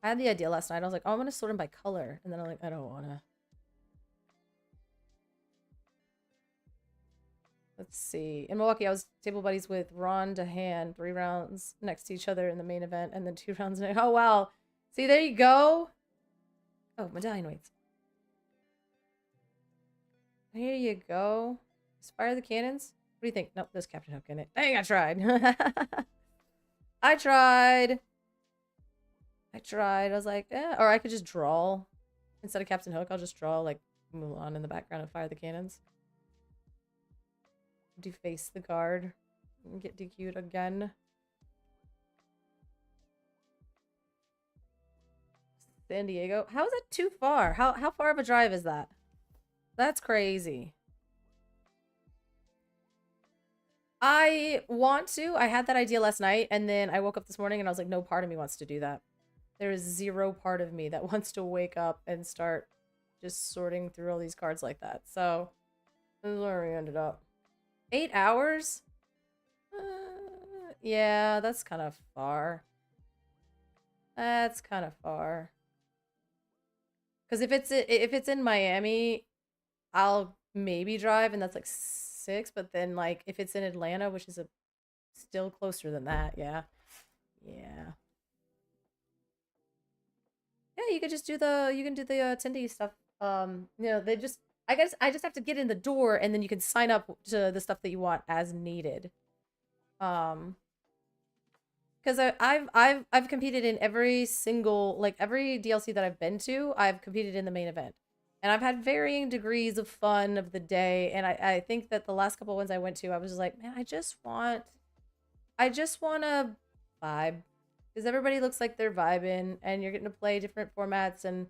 I had the idea last night. I was like, oh, I'm gonna sort them by color. And then I'm like, I don't wanna. Let's see. In Milwaukee, I was table buddies with Ron DeHaan, 3 rounds next to each other in the main event, and then 2 rounds. Oh, wow. See, there you go. Oh, medallion weights. Here you go. Just fire the cannons. What do you think? Nope, there's Captain Hook in it. Dang, I tried. I tried. I was like, eh. Or I could just draw. Instead of Captain Hook, I'll just draw, like, Mulan in the background and fire the cannons. Deface the guard and get DQ'd again. San Diego. How is that too far? How far of a drive is that? That's crazy. I want to. I had that idea last night, and then I woke up this morning and I was like, no part of me wants to do that. There is zero part of me that wants to wake up and start just sorting through all these cards like that. So, this is where we ended up. 8 hours? Yeah, that's kind of far. That's kind of far. Because if it's in Miami, I'll maybe drive, and that's like 6. But then, like, if it's in Atlanta, which is still closer than that, yeah. Yeah, you could just do the Tindy stuff. They just I guess I just have to get in the door, and then you can sign up to the stuff that you want as needed. Because I've competed in every single, like, every DLC that I've been to, I've competed in the main event. And I've had varying degrees of fun of the day, and I think that the last couple ones I went to, I was just like, man, I just want to vibe. Because everybody looks like they're vibing, and you're getting to play different formats, and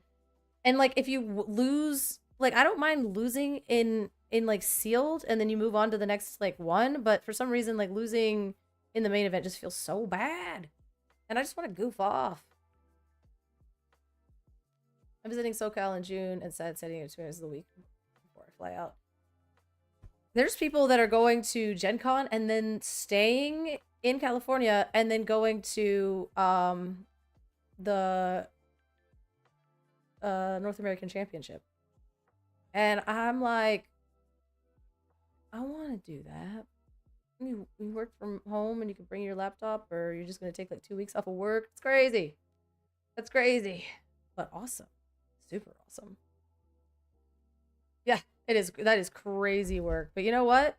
like, if you lose, like, I don't mind losing in like sealed, and then you move on to the next like one, but for some reason, like, losing in the main event just feels so bad, and I just want to goof off. I'm visiting SoCal in June and setting experience the week before I fly out. There's people that are going to Gen Con and then staying in California and then going to the North American Championship. And I'm like, I want to do that. You work from home and you can bring your laptop, or you're just going to take like 2 weeks off of work. It's crazy. That's crazy. But awesome. Super awesome. Yeah, it is. That is crazy work. But you know what?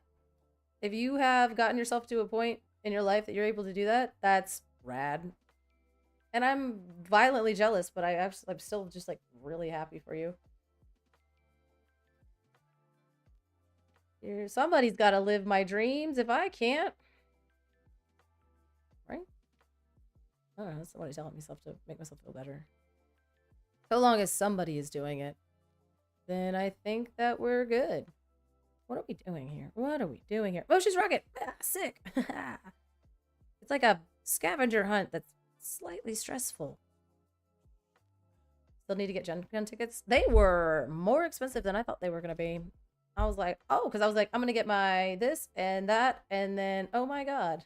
If you have gotten yourself to a point in your life that you're able to do that, that's rad. And I'm violently jealous, but I'm still just like really happy for you. Somebody's got to live my dreams if I can't. Right? I don't know. Somebody telling myself to make myself feel better. So long as somebody is doing it, then I think that we're good. What are we doing here? What are we doing here? Motion's rocket! Ah, sick! It's like a scavenger hunt that's slightly stressful. Still need to get Gen Con tickets. They were more expensive than I thought they were going to be. I was like, oh, because I was like, I'm going to get my this and that, and then, oh my god.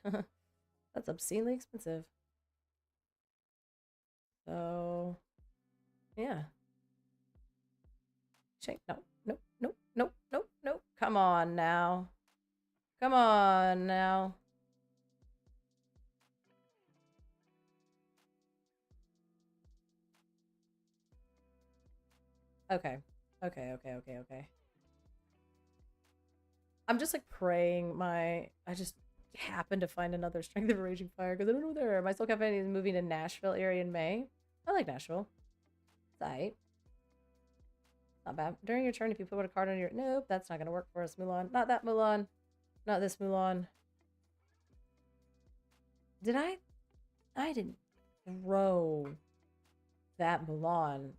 That's obscenely expensive. So, yeah. Nope. Come on now. Come on now. Okay. I'm just like praying I just happened to find another Strength of a Raging Fire because I don't know where. My Soul Cafe is moving to Nashville area in May. I like Nashville. It's aight. Not bad. During your turn, if you put a card on your... Nope, that's not going to work for us, Mulan. Not that Mulan. Not this Mulan. Did I didn't throw that Mulan.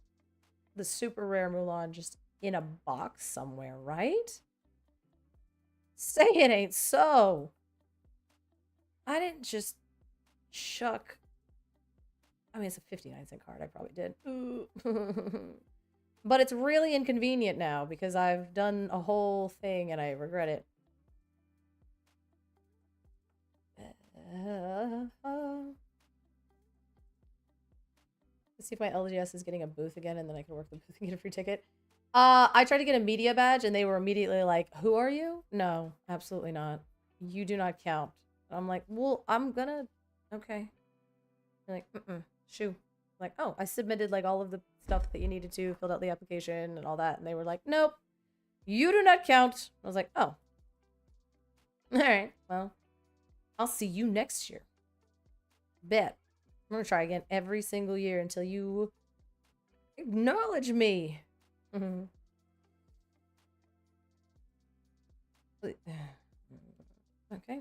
The super rare Mulan just in a box somewhere, right? Say it ain't so. I didn't just chuck... I mean, it's a 59-cent card. I probably did. But it's really inconvenient now because I've done a whole thing and I regret it. Let's see if my LGS is getting a booth again, and then I can work the booth and get a free ticket. I tried to get a media badge and they were immediately like, who are you? No, absolutely not. You do not count. And I'm like, well, I'm gonna... Okay. You're like, shoo. Like, oh, I submitted like all of the stuff that you needed to, filled out the application and all that, and they were like, nope, you do not count. I was like, oh. Alright, well, I'll see you next year. Bet. I'm gonna try again every single year until you acknowledge me. Okay,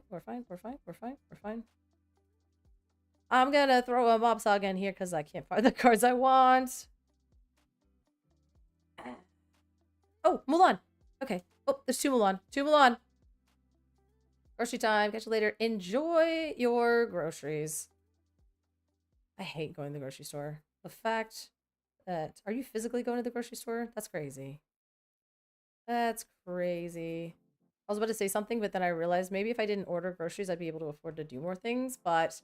we're fine. I'm gonna throw a mob saga in here because I can't find the cards I want. Oh, Mulan. Okay. Oh, there's 2 Mulan. 2 Mulan. Grocery time. Catch you later. Enjoy your groceries. I hate going to the grocery store. The fact that... Are you physically going to the grocery store? That's crazy. That's crazy. I was about to say something, but then I realized maybe if I didn't order groceries, I'd be able to afford to do more things, but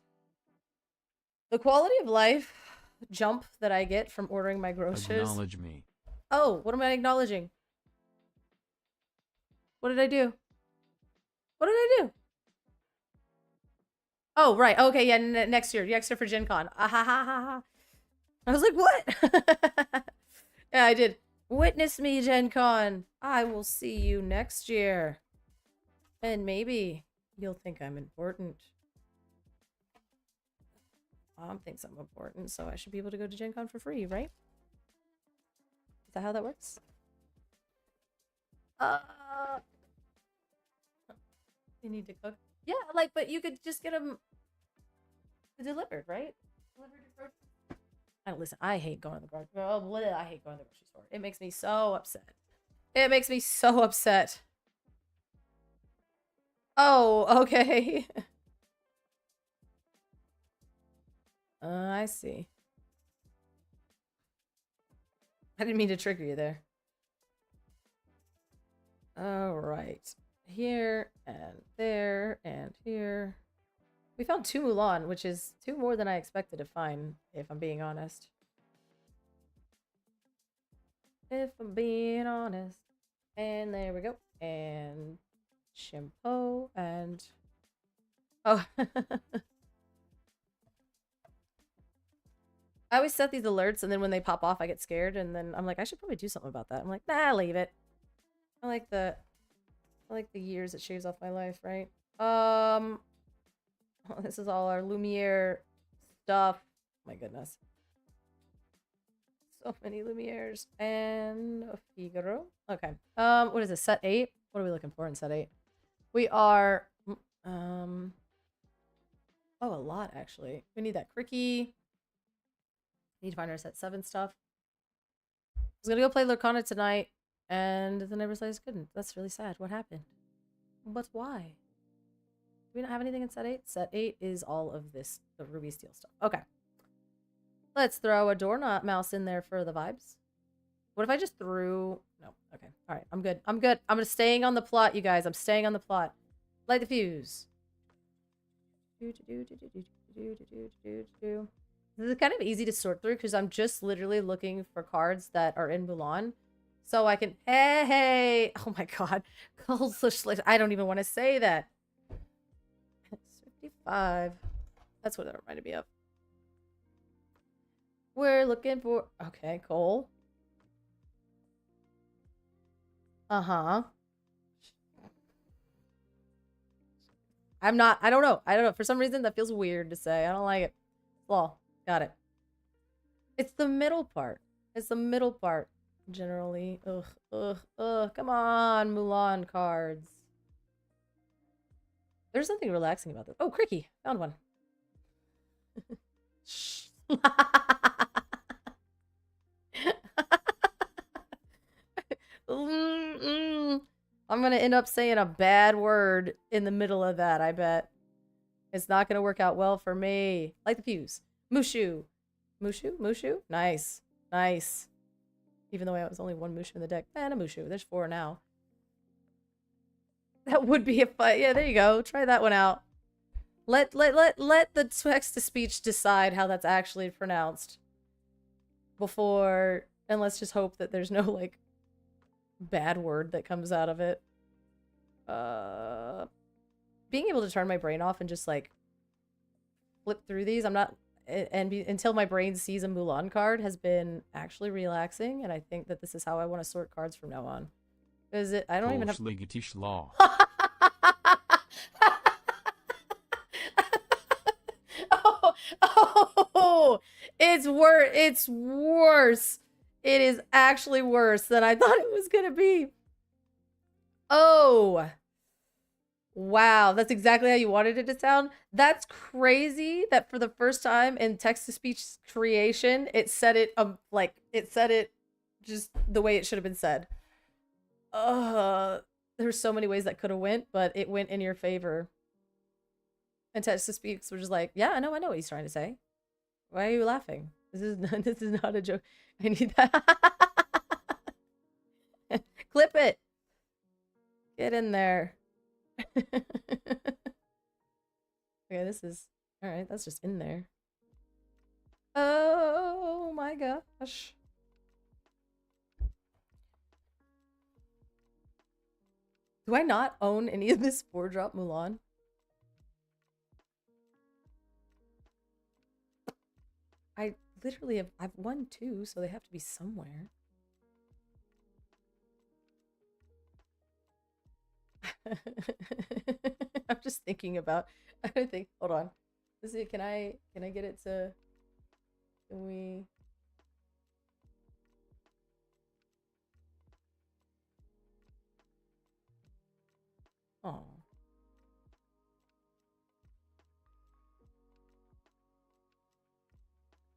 the quality of life jump that I get from ordering my groceries... Acknowledge me. Oh, what am I acknowledging? What did I do? What did I do? Oh, right. Okay, yeah, next year. Next year for Gen Con. Ah, ha, ha, ha, ha. I was like, what? Yeah, I did. Witness me, Gen Con. I will see you next year. And maybe you'll think I'm important. Mom thinks I'm important, so I should be able to go to Gen Con for free, right? Is that how that works? You need to cook? Yeah, like, but you could just get them delivered, right? Delivered to grocery. I don't listen. I hate going to the grocery store. Oh, I hate going to the grocery store. It makes me so upset. It makes me so upset. Oh, okay. I see. I didn't mean to trigger you there. All right. Here and there and here. We found 2 Mulan, which is 2 more than I expected to find, if I'm being honest. If I'm being honest. And there we go. And shampoo and... Oh. I always set these alerts, and then when they pop off, I get scared, and then I'm like, I should probably do something about that. I'm like, nah, leave it. I like the years it shaves off my life, right? Oh, this is all our Lumiere stuff. My goodness. So many Lumieres. And a Figaro. Okay. What is this? Set 8? What are we looking for in set 8? We are oh, a lot actually. We need that Cricky. Need to find our set 7 stuff. I was gonna go play Lorcana tonight, and then I realized I couldn't. That's really sad. What happened? But why? Do we not have anything in set 8? Set 8 is all of this, the Ruby Steel stuff. Okay. Let's throw a doorknob mouse in there for the vibes. What if I just threw... No. Okay. All right. I'm good. I'm good. I'm staying on the plot, you guys. I'm staying on the plot. Light the fuse. This is kind of easy to sort through because I'm just literally looking for cards that are in Mulan. So I can... Hey! Oh my god. I don't even want to say that. 55. That's what that reminded me of. We're looking for... Okay, Cole. Uh-huh. I don't know. I don't know. For some reason, that feels weird to say. I don't like it. Law. Got it. It's the middle part. It's the middle part, generally. Ugh, ugh, ugh. Come on, Mulan cards. There's something relaxing about this. Oh, Cricky. Found one. I'm gonna end up saying a bad word in the middle of that, I bet. It's not gonna work out well for me. Like the fuse. Mushu. Mushu? Mushu? Nice. Nice. Even though I was only 1 Mushu in the deck. And a Mushu. There's 4 now. That would be a fight. Yeah, there you go. Try that one out. Let the text-to-speech decide how that's actually pronounced. Before... And let's just hope that there's no, like, bad word that comes out of it. Being able to turn my brain off and just, like, flip through these, I'm not... until my brain sees a Mulan card has been actually relaxing, and I think that this is how I want to sort cards from now on. Because I don't even have... Law. Oh, it's worse. It's worse. It is actually worse than I thought it was gonna be. Oh. Wow, that's exactly how you wanted it to sound. That's crazy that for the first time in text-to-speech creation, it said it just the way it should have been said. There's so many ways that could have went, but it went in your favor. And text-to-speech was just like, yeah, I know what he's trying to say. Why are you laughing? This is not a joke. I need that. Clip it. Get in there. Okay, this is all right. That's just in there. Oh my gosh. Do I not own any of this 4-drop Mulan? I literally have, I've won 2, so they have to be somewhere. I'm just thinking about, I think, hold on. Let's see, can I get it to, can we? Oh.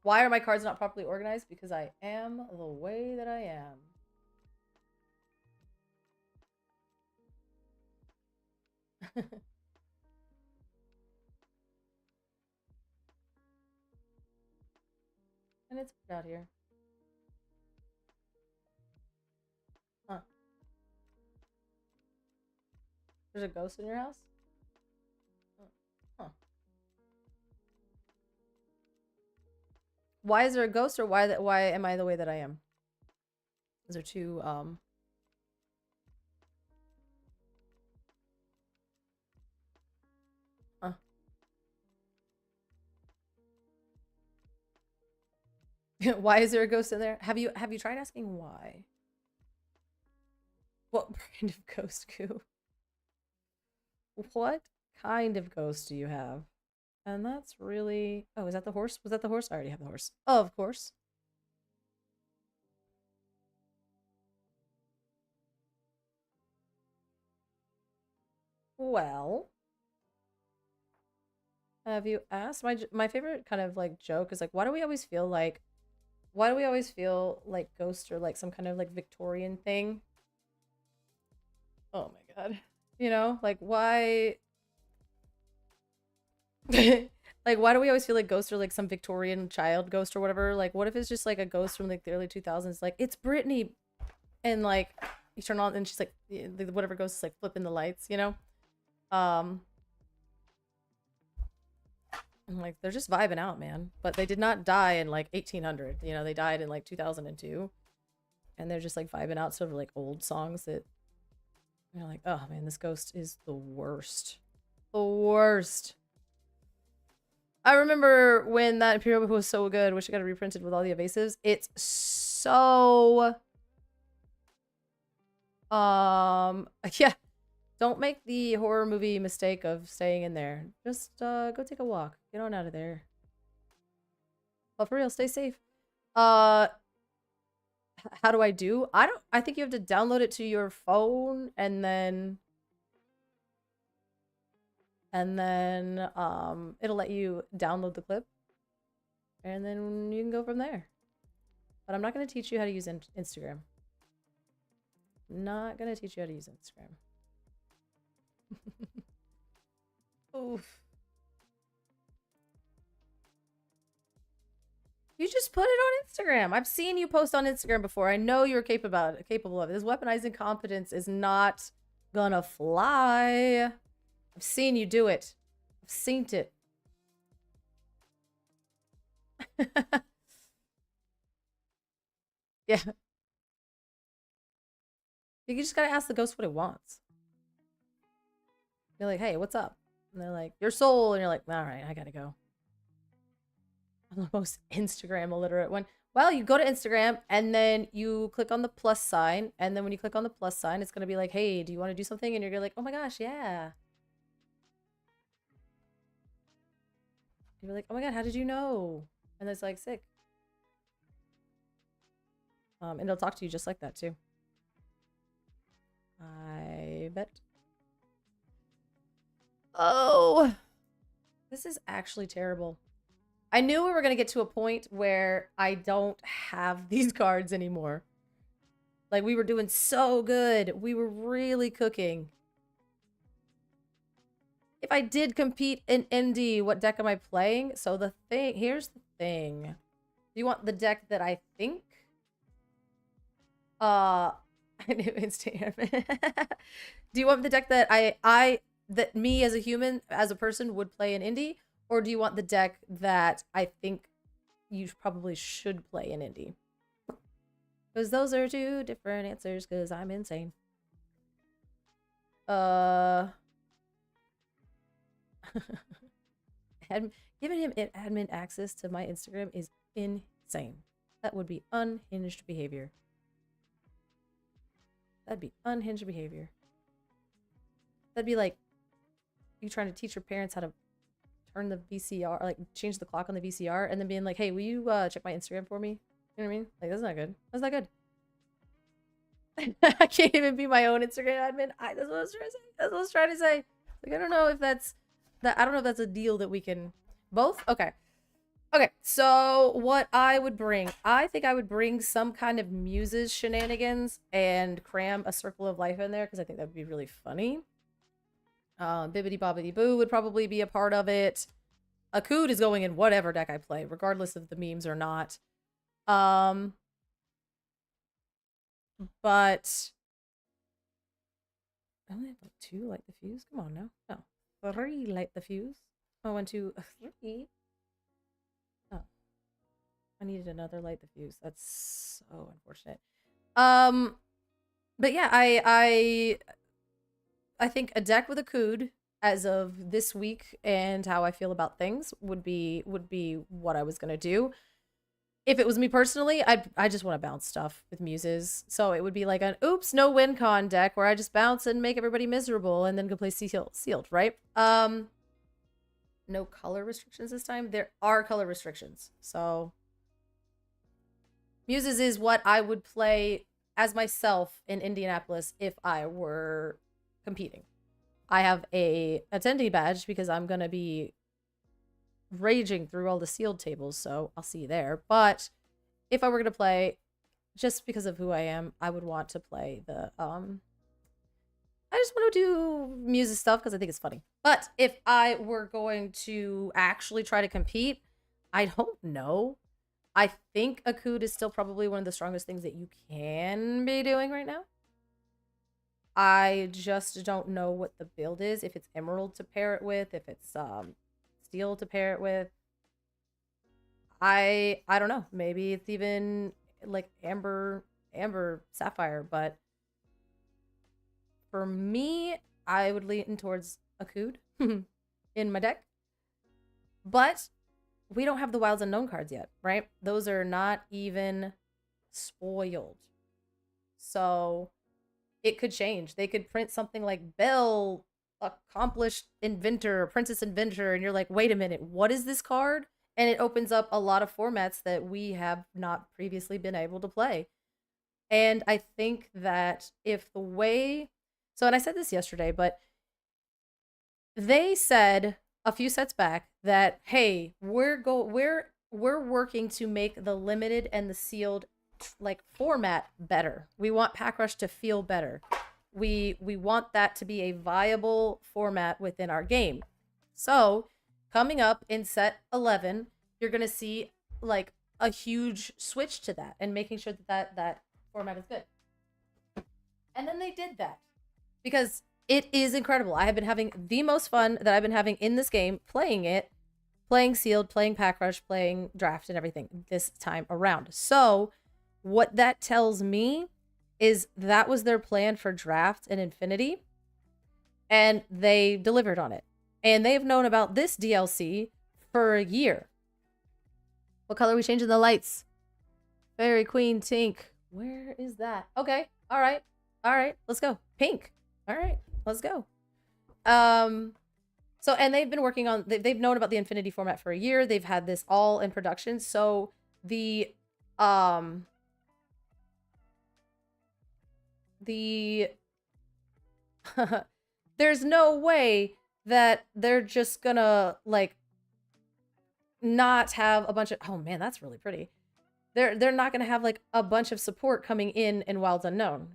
Why are my cards not properly organized? Because I am the way that I am. And it's put out here. Huh. There's a ghost in your house? Huh. Why is there a ghost, or why am I the way that I am? Those are two huh. Why is there a ghost in there? Have you tried asking why? What brand of ghost goo? What kind of ghost do you have? And that's really... Oh, is that the horse? Was that the horse? I already have the horse. Oh, of course. Well... Have you asked? My favorite kind of like joke is like, why do we always feel like... Why do we always feel like ghosts are like some kind of like Victorian thing? Oh my god. You know? Like, why... Like, why do we always feel like ghosts are like some Victorian child ghost or whatever? Like, what if it's just like a ghost from like the early 2000s? Like, it's Britney, and like you turn on and she's like, whatever ghost is like flipping the lights, you know? And like they're just vibing out, man. But they did not die in like 1800. You know, they died in like 2002, and they're just like vibing out sort of like old songs that you're like, oh man, this ghost is the worst, the worst. I remember when that Imperial book was so good. Wish I got it reprinted with all the evasives. It's so... Yeah. Don't make the horror movie mistake of staying in there. Just go take a walk. Get on out of there. But for real, stay safe. How do I do? I think you have to download it to your phone and then it'll let you download the clip, and then you can go from there. But I'm not going to teach you how to use Instagram. Not going to teach you how to use Instagram. Oof. You just put it on Instagram. I've seen you post on Instagram before. I know you're capable of it. This weaponized incompetence is not gonna fly. I've seen you do it. I've seen it. Yeah. You just gotta ask the ghost what it wants. You're like, hey, what's up? And they're like, your soul. And you're like, all right, I gotta go. I'm the most Instagram illiterate one. Well, you go to Instagram and then you click on the plus sign. And then when you click on the plus sign, it's going to be like, hey, do you want to do something? And you're like, oh my gosh, yeah. You're like, oh my god, how did you know? And it's like, sick. And it'll talk to you just like that too. I bet. Oh, this is actually terrible. I knew we were going to get to a point where I don't have these cards anymore. Like, we were doing so good. We were really cooking. If I did compete in INDY, what deck am I playing? So the thing, here's the thing. Do you want the deck that I think? Instant. Do you want the deck that that me as a human, as a person, would play in Indy, or do you want the deck that I think you probably should play in Indy? Because those are two different answers. Because I'm insane. Giving him admin access to my Instagram is insane. That would be unhinged behavior. That'd be unhinged behavior. That'd be like you trying to teach your parents how to turn the VCR, like change the clock on the VCR, and then being like, hey, will you check my Instagram for me? You know what I mean? Like, that's not good. That's not good. I can't even be my own Instagram admin. That's what I was trying to say. That's what I was trying to say. Like, I don't know if that's that. I don't know if that's a deal that we can both. Okay. Okay. So what I would bring, I think I would bring some kind of Muses shenanigans and cram a Circle of Life in there because I think that would be really funny. Bibbidi Bobbidi Boo would probably be a part of it. Akud is going in whatever deck I play, regardless of the memes or not. But I only have like 2 light the fuse. Come on now. No. 3 light the fuse. Oh, 1, 2, 3. Oh. I needed another light the fuse. That's so unfortunate. But yeah, I think a deck with a Akud as of this week and how I feel about things would be what I was gonna do. If it was me personally, I just want to bounce stuff with Muses. So it would be like an oops, no win con deck where I just bounce and make everybody miserable and then go play sealed, right? No color restrictions this time. There are color restrictions. So Muses is what I would play as myself in Indianapolis if I were competing. I have a attendee badge because I'm going to be raging through all the sealed tables, so I'll see you there. But if I were going to play, just because of who I am, I would want to play the I just want to do Muses stuff because I think it's funny. But if I were going to actually try to compete, I don't know. I think Akud is still probably one of the strongest things that you can be doing right now. I just don't know what the build is. If it's Emerald to pair it with, if it's Steel to pair it with. I don't know. Maybe it's even like Amber Sapphire, but for me, I would lean towards Akud in my deck. But we don't have the Wilds Unknown cards yet, right? Those are not even spoiled. So it could change. They could print something like Belle, Accomplished Inventor, Princess Inventor, and you're like, wait a minute, what is this card? And it opens up a lot of formats that we have not previously been able to play. And I think that if the way... So, and I said this yesterday, but they said a few sets back that, hey, we're working to make the limited and the sealed like format better. We want Pack Rush to feel better. We want that to be a viable format within our game. So coming up in set 11, you're going to see like a huge switch to that and making sure that format is good. And then they did that because it is incredible. I have been having the most fun that I've been having in this game, playing it, playing sealed, playing Pack Rush, playing draft and everything this time around. So what that tells me is that was their plan for draft and Infinity, and they delivered on it. And they've known about this DLC for a year. What color are we changing the lights? Fairy Queen Tink. Where is that? Okay. All right. Let's go. Pink. All right. Let's go. So, and they've been working on, they've known about the Infinity format for a year. They've had this all in production. So there's no way that they're just gonna like not have a bunch of, oh man, that's really pretty. They're not gonna have like a bunch of support coming in Wilds Unknown.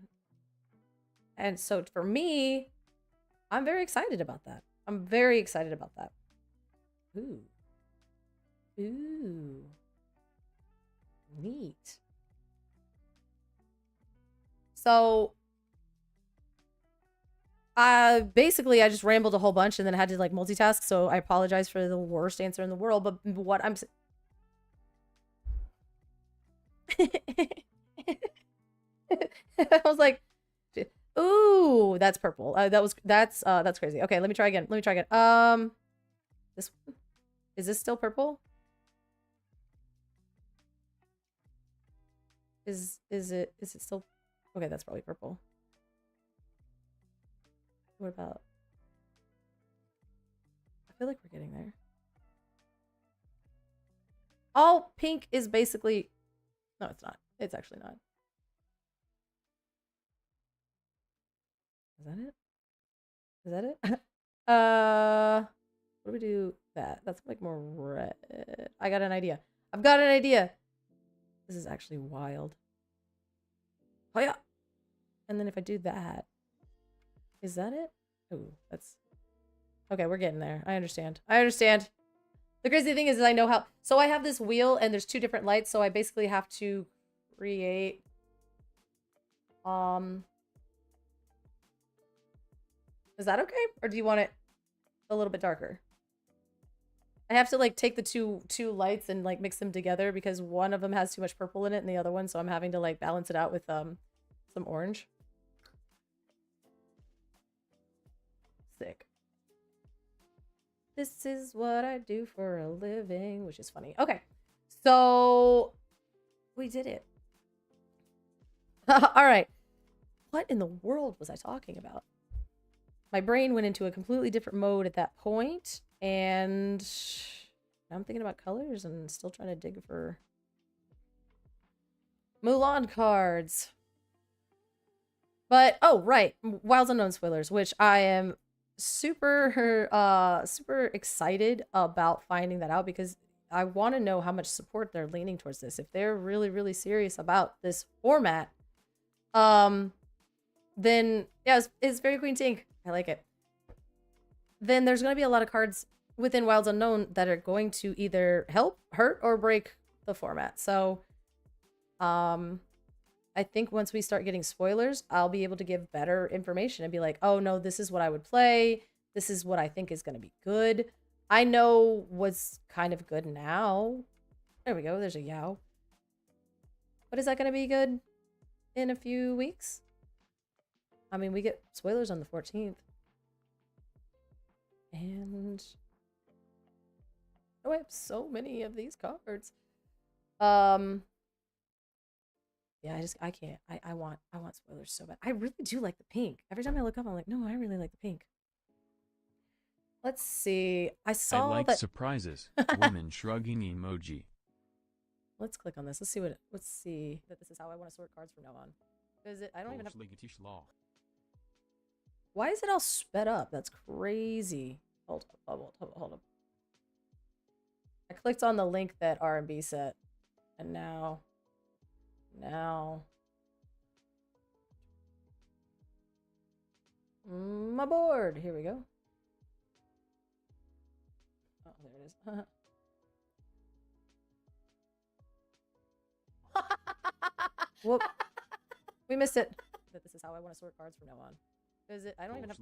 And so for me, I'm very excited about that. I'm very excited about that. Ooh. neat. So basically I just rambled a whole bunch and then I had to like multitask, so I apologize for the worst answer in the world, but what I'm I was like, ooh, that's purple. That's crazy. Okay, let me try again. This one? Is this still purple? Is it still? Okay, that's probably purple. What about? I feel like we're getting there. All pink is basically, no, it's not. It's actually not. Is that it? Is that it? What do we do that? That's like more red. I got an idea. I've got an idea. This is actually wild. Oh yeah. And then if I do that, is that it? Oh, that's okay. We're getting there. I understand. I understand. The crazy thing is I know how. So I have this wheel and there's two different lights. So I basically have to create. Is that okay? Or do you want it a little bit darker? I have to like take the two lights and like mix them together because one of them has too much purple in it and the other one, so I'm having to like balance it out with some orange. Sick. This is what I do for a living, which is funny. Okay. So we did it. All right. What in the world was I talking about? My brain went into a completely different mode at that point, and now I'm thinking about colors and still trying to dig for Mulan cards. But, oh, right, Wilds Unknown spoilers, which I am super excited about finding that out because I want to know how much support they're leaning towards this. If they're really serious about this format, then, yeah, it's Fairy Queen Tink. I like it. Then there's going to be a lot of cards within Wilds Unknown that are going to either help, hurt, or break the format. So, I think once we start getting spoilers, I'll be able to give better information and be like, oh no, this is what I would play. This is what I think is going to be good. I know what's kind of good now. There we go. There's a Yao. But is that going to be good in a few weeks? I mean, we get spoilers on the 14th. And oh, I have so many of these cards. Yeah, I can't. I want spoilers so bad. I really do like the pink. Every time I look up, I'm like, no, I really like the pink. Let's see. I like that surprises. Women shrugging emoji. Let's click on this. Let's see that this is how I want to sort cards from now on. Is it? I don't even have. Why is it all sped up? That's crazy. Hold up. I clicked on the link that R&B set, and now, my board. Here we go. Oh, there it is. Whoop. We missed it. That this is how I want to sort cards from now on. Is it? I don't even have.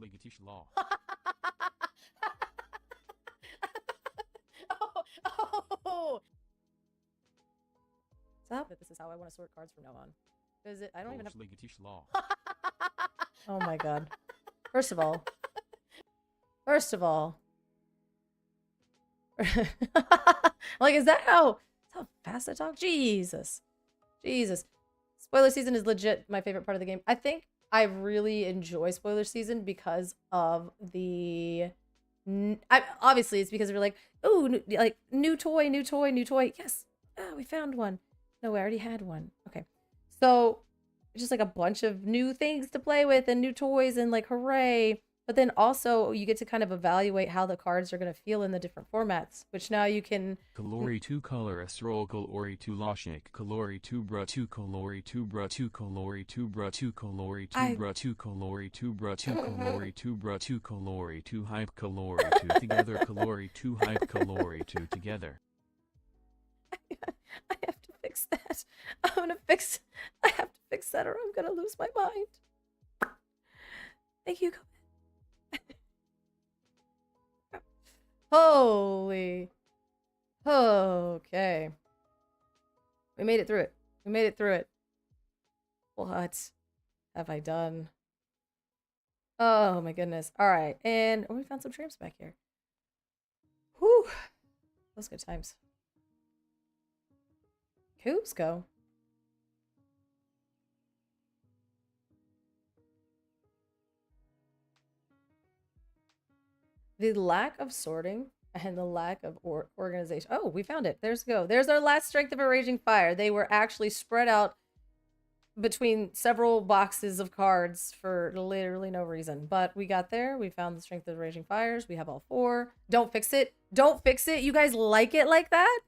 Oh. Stop. That this is how I want to sort cards from now on. Is it? I don't even have. Oh my god. First of all. Like, is that how fast I talk? Jesus. Spoiler season is legit my favorite part of the game. I think I really enjoy spoiler season because of the obviously it's because we're like, oh, like new toy. Yes. Oh, we found one. No, we already had one. Okay. So just like a bunch of new things to play with and new toys and like hooray. But then also you get to kind of evaluate how the cards are going to feel in the different formats, which now you can. Kalori 2 color Esrol Kalori 2 Loshnik Kalori 2 Bra 2 Kalori 2 Bra 2 Kalori 2 Bra 2 Kalori 2 Bra 2 Kalori 2 Bra 2 Kalori 2 Bra 2 Kalori 2 Hype Kalori 2 together Kalori 2 Hype Kalori 2 together. I have to fix that. gonna fix. I have to fix that, or I'm gonna lose my mind. Thank you. Holy. Okay. We made it through it. We made it through it. What have I done? Oh my goodness. All right. And we found some tramps back here. Whew. Those good times. Cusco. The lack of sorting and the lack of organization. Oh, we found it. There's go. There's our last strength of a raging fire. They were actually spread out between several boxes of cards for literally no reason. But we got there. We found the strength of the raging fires. We have all 4. Don't fix it. Don't fix it. You guys like it like that?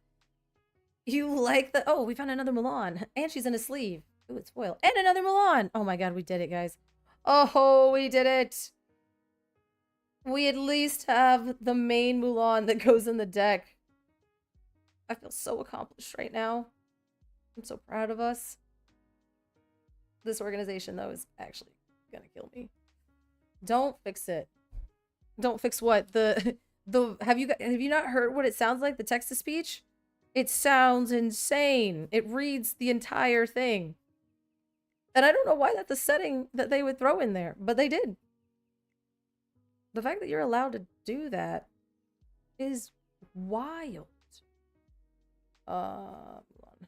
You like the... Oh, we found another Milan. And she's in a sleeve. Ooh, it's foil. And another Milan. Oh my god, we did it, guys. Oh, we did it. We at least have the main Mulan that goes in the deck. I feel so accomplished right now. I'm so proud of us. This organization, though, is actually gonna kill me. Don't fix it. Don't fix what? Have you not heard what it sounds like? The text-to-speech? It sounds insane. It reads the entire thing. And I don't know why that's a setting that they would throw in there, but they did. The fact that you're allowed to do that is wild. Hold on.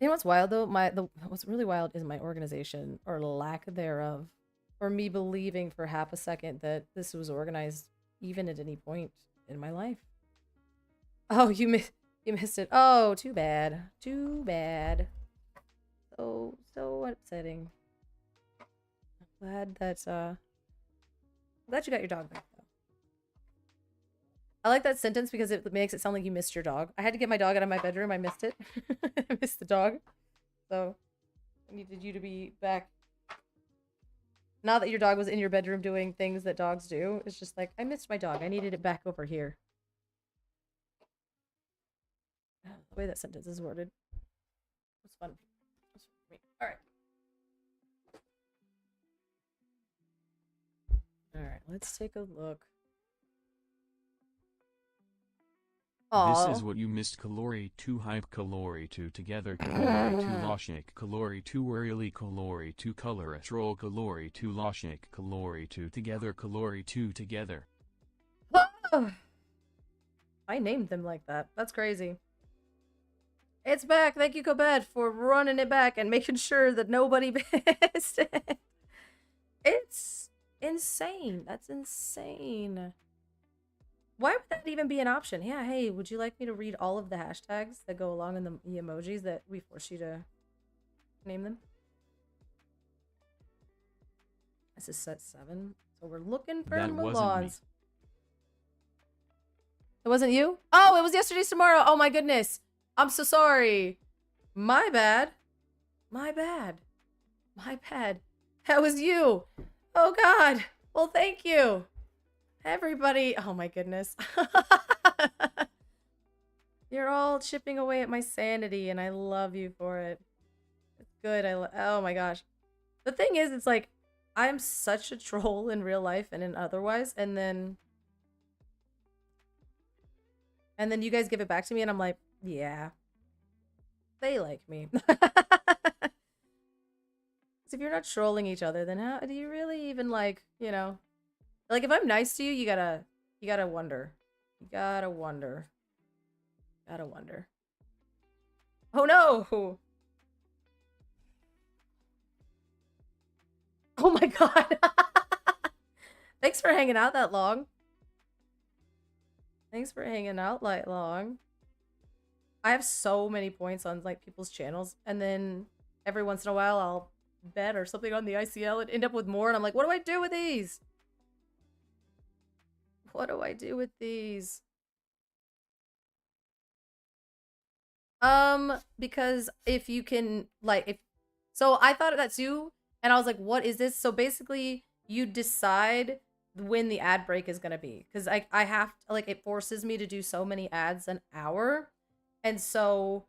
You know what's wild though? What's really wild is my organization, or lack thereof, or me believing for half a second that this was organized even at any point in my life. Oh, you missed it. Oh, too bad. Too bad. So upsetting. I'm glad that glad you got your dog back though. I like that sentence because it makes it sound like you missed your dog. I had to get my dog out of my bedroom. I missed it. I missed the dog. So I needed you to be back. Not that your dog was in your bedroom doing things that dogs do. It's just like, I missed my dog. I needed it back over here. The way that sentence is worded. It's fun. It's fun for me. Alright. Alright, let's take a look. Aww. This is what you missed. Calori 2 hype, Calori 2 together, Calori 2 logic, Calori 2 whirly, Calori 2 color roll, Calori 2 logic, Calori 2 together, Calori 2 together. I named them like that. That's crazy. It's back. Thank you, Cobed, for running it back and making sure that nobody missed it. It's insane. That's insane. Why would that even be an option? Yeah, hey, would you like me to read all of the hashtags that go along in the emojis that we force you to name them? This is set 7. So we're looking for Mulans. It wasn't you? Oh, it was yesterday's tomorrow. Oh my goodness. I'm so sorry. My bad. My bad. My bad. That was you. Oh god. Well, thank you. Everybody. Oh my goodness. You're all chipping away at my sanity and I love you for it. It's good. Oh my gosh. The thing is, it's like, I'm such a troll in real life and in otherwise, and then you guys give it back to me and I'm like, yeah, they like me. If you're not trolling each other, then how do you really even, like, you know, like, if I'm nice to you, you gotta wonder. You gotta wonder. Gotta wonder. Oh no! Oh my god! Thanks for hanging out that long. Thanks for hanging out that long. I have so many points on, like, people's channels, and then every once in a while I'll bet or something on the ICL and end up with more, and I'm like, what do I do with these? What do I do with these? Because if you can, like, so I thought that's you, and I was like, what is this? So basically, you decide when the ad break is going to be, because I have to, like, it forces me to do so many ads an hour. And so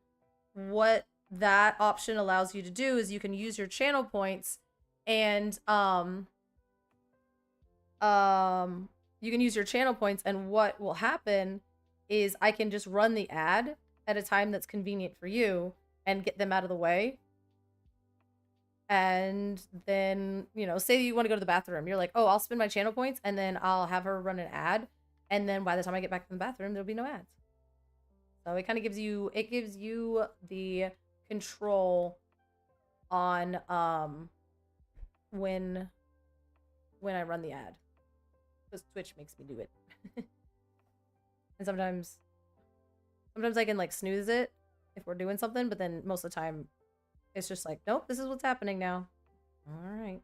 what that option allows you to do is you can use your channel points, and you can use your channel points, and what will happen is I can just run the ad at a time that's convenient for you and get them out of the way. And then, you know, say you want to go to the bathroom. You're like, oh, I'll spend my channel points, and then I'll have her run an ad. And then by the time I get back from the bathroom, there'll be no ads. So it kind of gives you, the control on when I run the ad. Because Twitch makes me do it. And sometimes I can like snooze it if we're doing something, but then most of the time it's just like, nope, this is what's happening now. All right.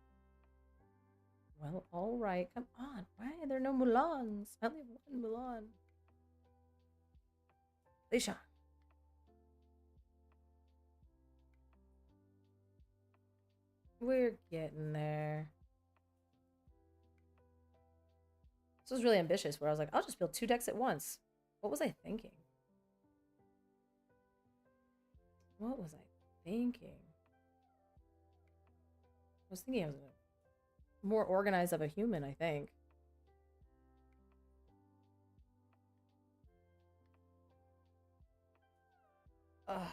Well, all right. Come on. Why are there no Mulans? I only have one Mulan. Leisha. We're getting there. This was really ambitious, where I was like, I'll just build 2 decks at once. What was I thinking? What was I thinking? I was thinking I was more organized of a human, I think. Ugh, okay.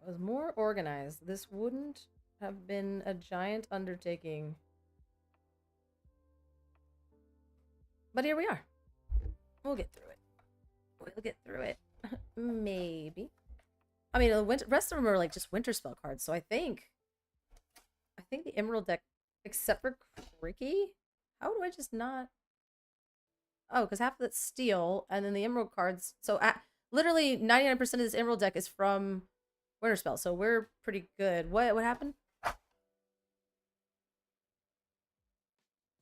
I was more organized. This wouldn't have been a giant undertaking. But here we are. We'll get through it. We'll get through it. Maybe. I mean, the rest of them are like just winter spell cards. So I think the Emerald deck, except for Cricky, how do I just not? Oh, because half of it's steel, and then the Emerald cards. So literally 99% of this Emerald deck is from winter spell. So we're pretty good. What happened?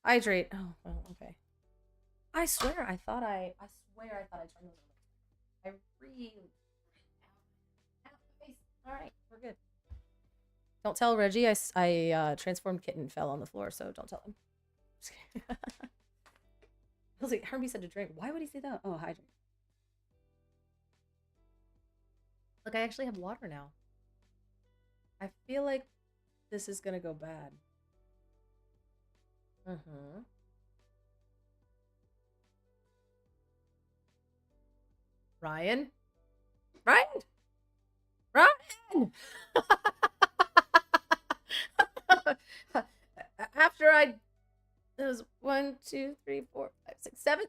Hydrate. Oh, well, okay. I swear I thought I turned those on. I really. All right, we're good. Don't tell Reggie I transformed kitten fell on the floor, so don't tell him. I was like, Hermie said to drink. Why would he say that? Oh, hydrate. Look, I actually have water now. I feel like this is gonna go bad. Mm-hmm. Ryan? After it was 1, 2, 3, 4, 5, 6, 7.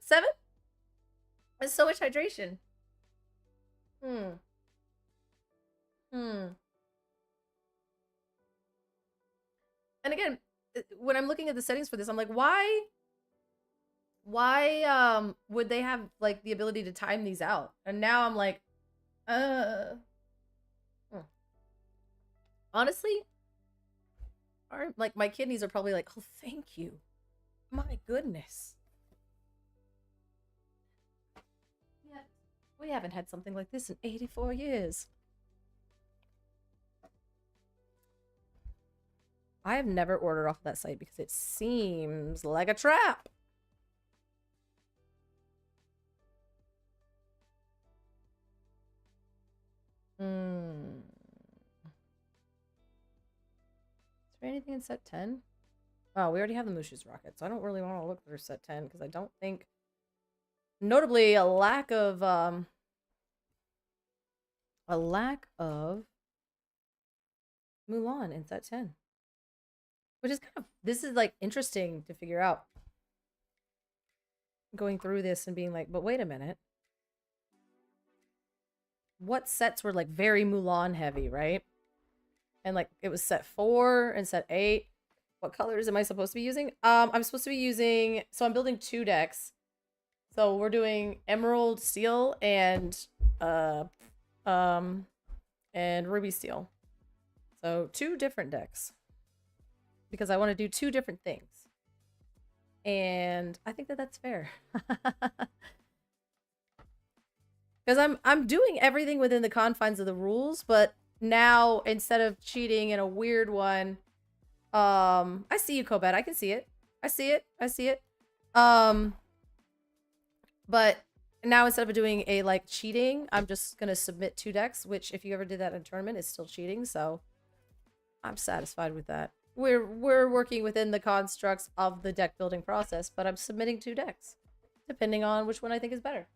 That's so much hydration. And again, when I'm looking at the settings for this, I'm like, why would they have like the ability to time these out? And now I'm like, honestly, like my kidneys are probably like, oh, thank you. My goodness. Yeah, we haven't had something like this in 84 years. I have never ordered off of that site because it seems like a trap. Is there anything in set 10? Oh, we already have the Mushu's rocket, so I don't really want to look for set 10 because I don't think, notably, a lack of Mulan in set 10. Which is kind of, this is like interesting to figure out. Going through this and being like, but wait a minute. What sets were like very Mulan heavy, right? And like it was set 4 and set 8. What colors am I supposed to be using? I'm supposed to be using, so I'm building 2 decks. So we're doing Emerald Steel and Ruby Steel. So 2 different decks. Because I want to do 2 different things. And I think that that's fair. Because I'm doing everything within the confines of the rules, but now instead of cheating in a weird one, I see you, Kobet. I can see it. I see it. I see it. But now instead of doing a like cheating, I'm just gonna submit 2 decks, which if you ever did that in a tournament is still cheating, so I'm satisfied with that. We're working within the constructs of the deck building process, but I'm submitting 2 decks, depending on which one I think is better.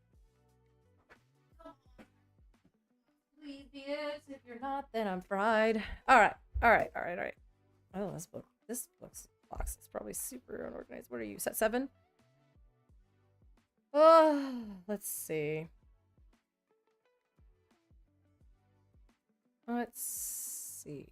Please be it. If you're not, then I'm fried. Alright. Oh, this box is probably super unorganized. What are you? Set 7? Oh, let's see. Let's see.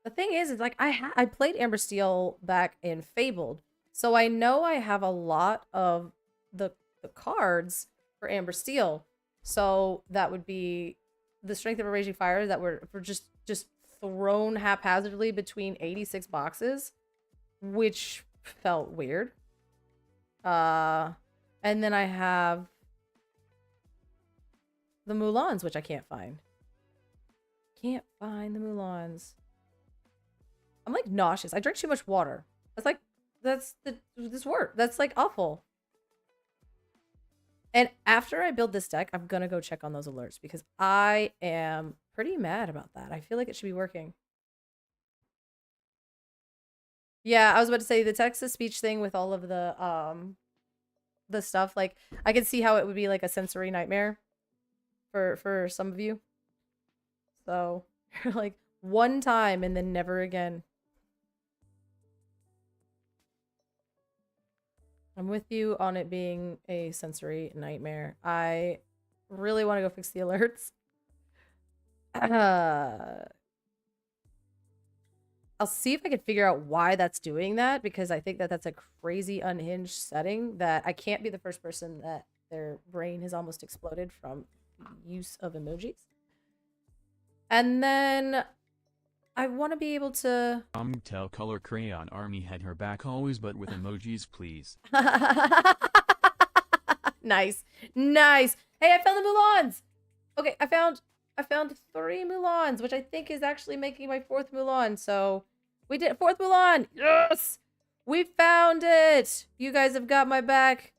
The thing is like I played Amber Steel back in Fabled, so I know I have a lot of the cards for Amber Steel. So that would be the Strength of a Raging Fire that were just thrown haphazardly between 86 boxes, which felt weird. And then I have the Mulans, which I can't find. Can't find the Mulans. I'm like nauseous. I drink too much water. That's like, this work. That's like awful. And after I build this deck, I'm gonna go check on those alerts because I am pretty mad about that. I feel like it should be working. Yeah, I was about to say the text-to-speech thing with all of the stuff, like I can see how it would be like a sensory nightmare for some of you. So like one time and then never again. I'm with you on it being a sensory nightmare. I really want to go fix the alerts. I'll see if I can figure out why that's doing that, because I think that that's a crazy unhinged setting that I can't be the first person that their brain has almost exploded from use of emojis. And then I want to be able to... Tell Color Crayon Army had her back always, but with emojis, please. Nice. Nice. Hey, I found the Mulans! Okay, I found 3 Mulans, which I think is actually making my 4th Mulan, so... We did 4th Mulan! Yes! We found it! You guys have got my back.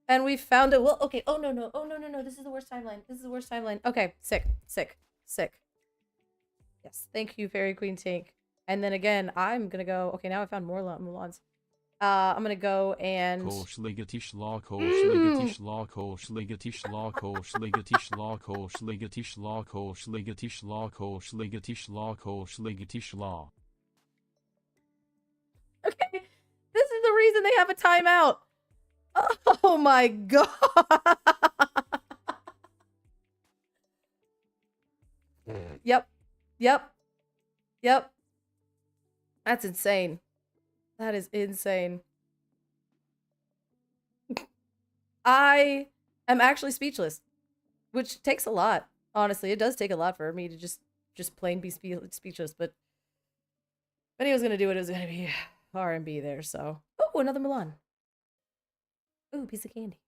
And we found it. Well, okay. Oh, no. Oh, no. This is the worst timeline. This is the worst timeline. Okay. Sick. Yes. Thank you, Fairy Queen Tink. And then again, I'm gonna go... Okay, now I found more Mulans. I'm gonna go and... Kol shligatish law, kol shligatish law, kol shligatish law, kol shligatish law, kol shligatish law, kol shligatish law, kol shligatish law, kol shligatish law. Okay, this is the reason they have a timeout. Oh my god. Yep. That's insane. That is insane. I am actually speechless, which takes a lot. Honestly, it does take a lot for me to just plain be speechless, but if anyone's gonna do it, it was gonna be R&B there, so. Oh, another Milan. Ooh, piece of candy.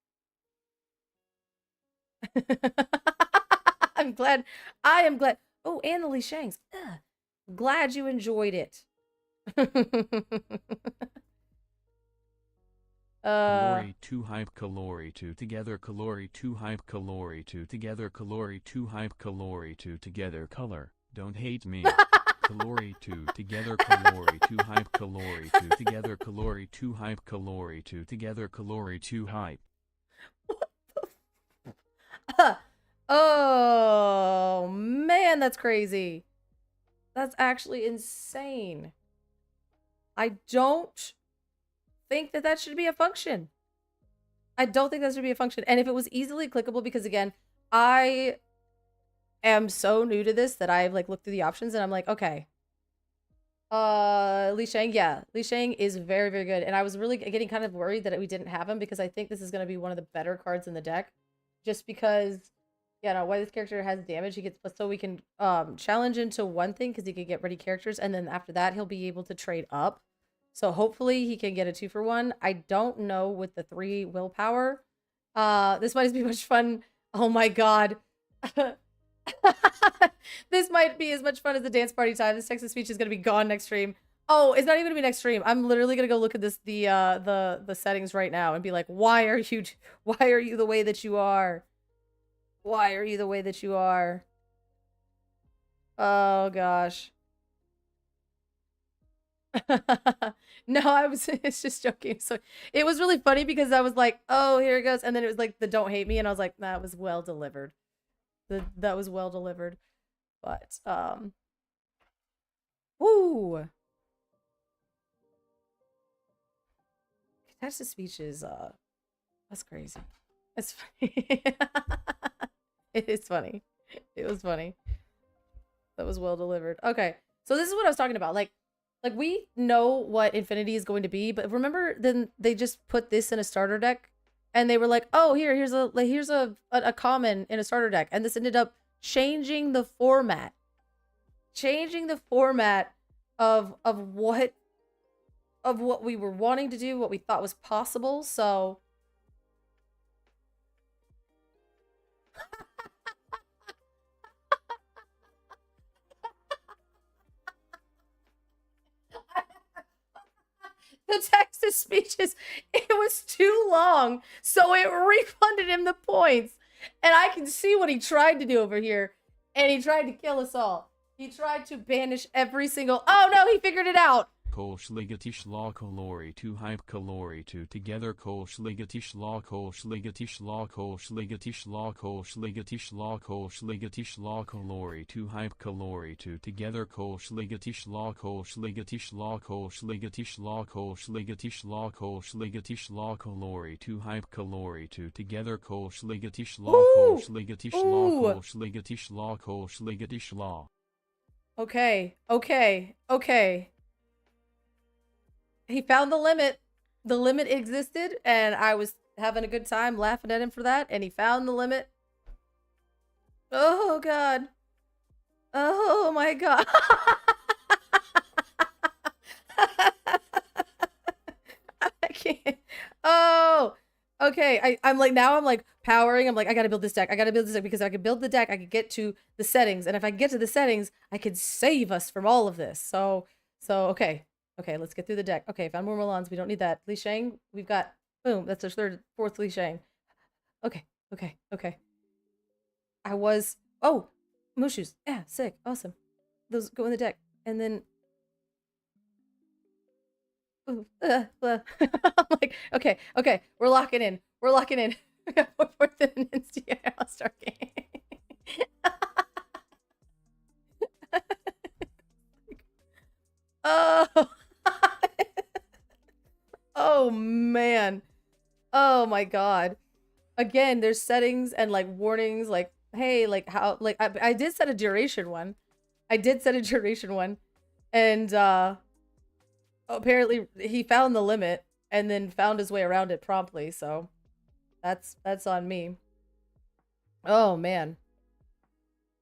I am glad. Oh, and the Li Shangs. Glad you enjoyed it. Calori 2 hype calori 2 together calori 2 hype calori 2 together calori 2 hype calori 2 together color. Don't hate me. Calori 2 together calori 2 hype calori 2 together calori 2 hype calori 2 together calori 2 hype. What the oh man, that's crazy. That's actually insane. I don't think that should be a function. I don't think that should be a function. And if it was easily clickable, because again, I am so new to this that I've like looked through the options and I'm like, okay. Li Shang, yeah. Li Shang is very, very good. And I was really getting kind of worried that we didn't have him, because I think this is going to be one of the better cards in the deck. Just because, yeah, no, why this character has damage, he gets plus, so we can challenge into one thing because he can get ready characters, and then after that he'll be able to trade up. So hopefully he can get a 2-for-1. I don't know with the 3 willpower. This might be much fun Oh my god. This might be as much fun as the dance party time. This text-to-speech is gonna be gone next stream. Oh, it's not even gonna be next stream. I'm literally gonna go look at this the settings right now and be like, why are you the way that you are? Why are you the way that you are? Oh gosh. No, it's just joking. So it was really funny because I was like, oh, here it goes. And then it was like the don't hate me. And I was like, that was well delivered. That was well delivered. But, woo. Text to speech is, that's crazy. It's funny. It is funny. It was funny. That was well delivered. Okay. So this is what I was talking about. Like we know what Infinity is going to be, but remember then they just put this in a starter deck and they were like, oh, here's a common in a starter deck. And this ended up changing the format. Changing the format of what we were wanting to do, what we thought was possible. So the text to speeches, it was too long, so it refunded him the points. And I can see what he tried to do over here. And he tried to kill us all. He tried to banish every single... Oh no, he figured it out! Kol shligatish law kalori 2 hype kalori 2 together kol shligatish law kol shligatish law kol shligatish law kol shligatish law kol shligatish law kalori 2 hype kalori 2 together kol shligatish law kol shligatish law kol shligatish law kol shligatish law kol shligatish law kalori 2 hype kalori 2 together kol shligatish law kol shligatish law kol shligatish law kol shligatish law. Okay. He found the limit. The limit existed, and I was having a good time laughing at him for that, and he found the limit. Oh, God. Oh, my God. I can't. Oh, okay. I'm like, now I'm like powering. I'm like, I gotta build this deck. I gotta build this deck because I could build the deck. I could get to the settings. And if I get to the settings, I could save us from all of this. So okay. Okay, let's get through the deck. Okay, found more Milans. We don't need that. Li Shang, we've got, boom, that's our fourth Li Shang. Okay. Oh, Mushus. Yeah, sick, awesome. Those go in the deck. And then, ooh, I'm like, okay, we're locking in. We got more than an instant. I'll start game. Oh. Oh man. Oh my god. Again, there's settings and like warnings like, hey, like how, like I did set a duration one. And apparently he found the limit and then found his way around it promptly, so that's on me. Oh man.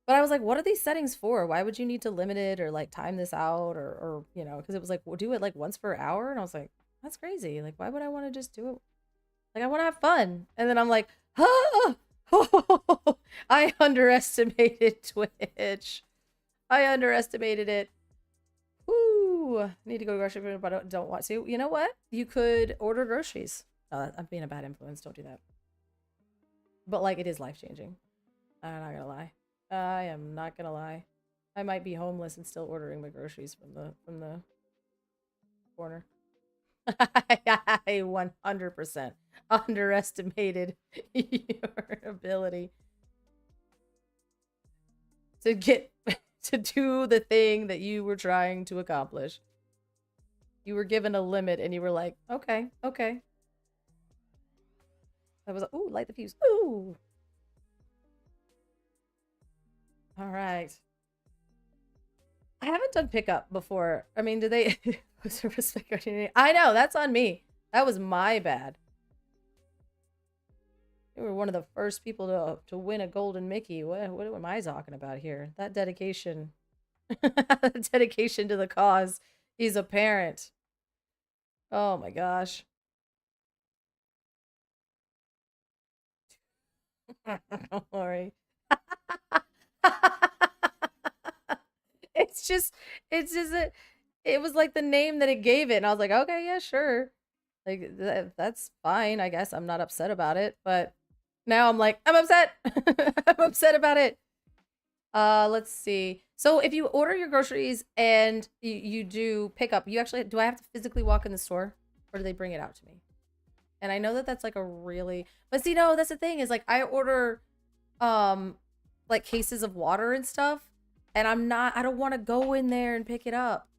But I was like, what are these settings for? Why would you need to limit it or like time this out or you know, because it was like, we'll do it like once per hour. And I was like, that's crazy. Like, why would I want to just do it? Like, I want to have fun. And then I'm like, oh, I underestimated Twitch. I underestimated it. Ooh, need to go to grocery store, but I don't want to. You know what? You could order groceries. Oh, I'm being a bad influence. Don't do that. But like, it is life-changing. I'm not gonna lie. I am not gonna lie. I might be homeless and still ordering my groceries from the corner. I 100% underestimated your ability to get to do the thing that you were trying to accomplish. You were given a limit and you were like, okay. I was like, ooh, light the fuse. Ooh. All right. I haven't done pickup before. I mean, do they I know, that's on me. That was my bad. You were one of the first people to win a golden Mickey. What am I talking about here? That dedication. Dedication to the cause is apparent. Oh my gosh. Don't worry. It's just, it was like the name that it gave it. And I was like, okay, yeah, sure. Like, that's fine. I guess I'm not upset about it. But now I'm like, I'm upset. I'm upset about it. Let's see. So if you order your groceries and you do pickup, you actually, do I have to physically walk in the store or do they bring it out to me? And I know that that's like a really, but see, no, that's the thing is like I order, like cases of water and stuff, and I don't want to go in there and pick it up.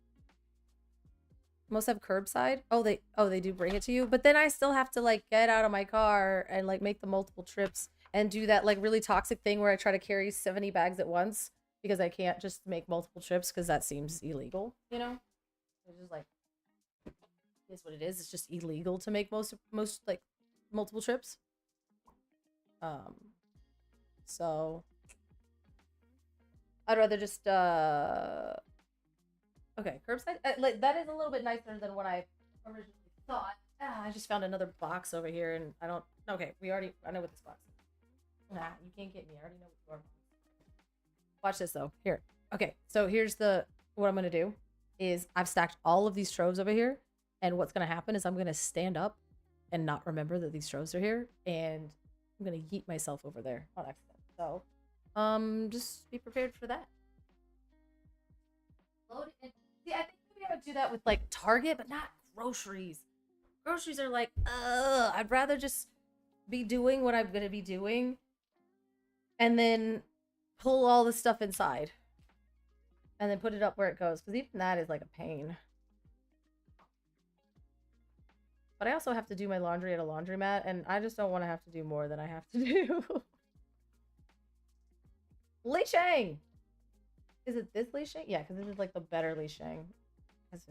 Most have curbside. Oh, they do bring it to you, but then I still have to like get out of my car and like make the multiple trips and do that like really toxic thing where I try to carry 70 bags at once because I can't just make multiple trips because that seems illegal, you know? It's just like, is what it is. It's just illegal to make most like multiple trips. So I'd rather just okay, curbside. Like that is a little bit nicer than what I originally thought. I just found another box over here, and I don't. Okay, I know what this box is. Nah, you can't get me. I already know what you are. Watch this though. Here. Okay, so here's what I'm gonna do is I've stacked all of these troves over here, and what's gonna happen is I'm gonna stand up and not remember that these troves are here, and I'm gonna yeet myself over there on accident. So, just be prepared for that. Load it in. See, I think maybe I would do that with like Target, but not groceries. Groceries are like, I'd rather just be doing what I'm gonna be doing and then pull all the stuff inside and then put it up where it goes, because even that is like a pain. But I also have to do my laundry at a laundromat, and I just don't want to have to do more than I have to do. Li Shang! Is it this Li Shang? Yeah, because this is like the better Li Shang. As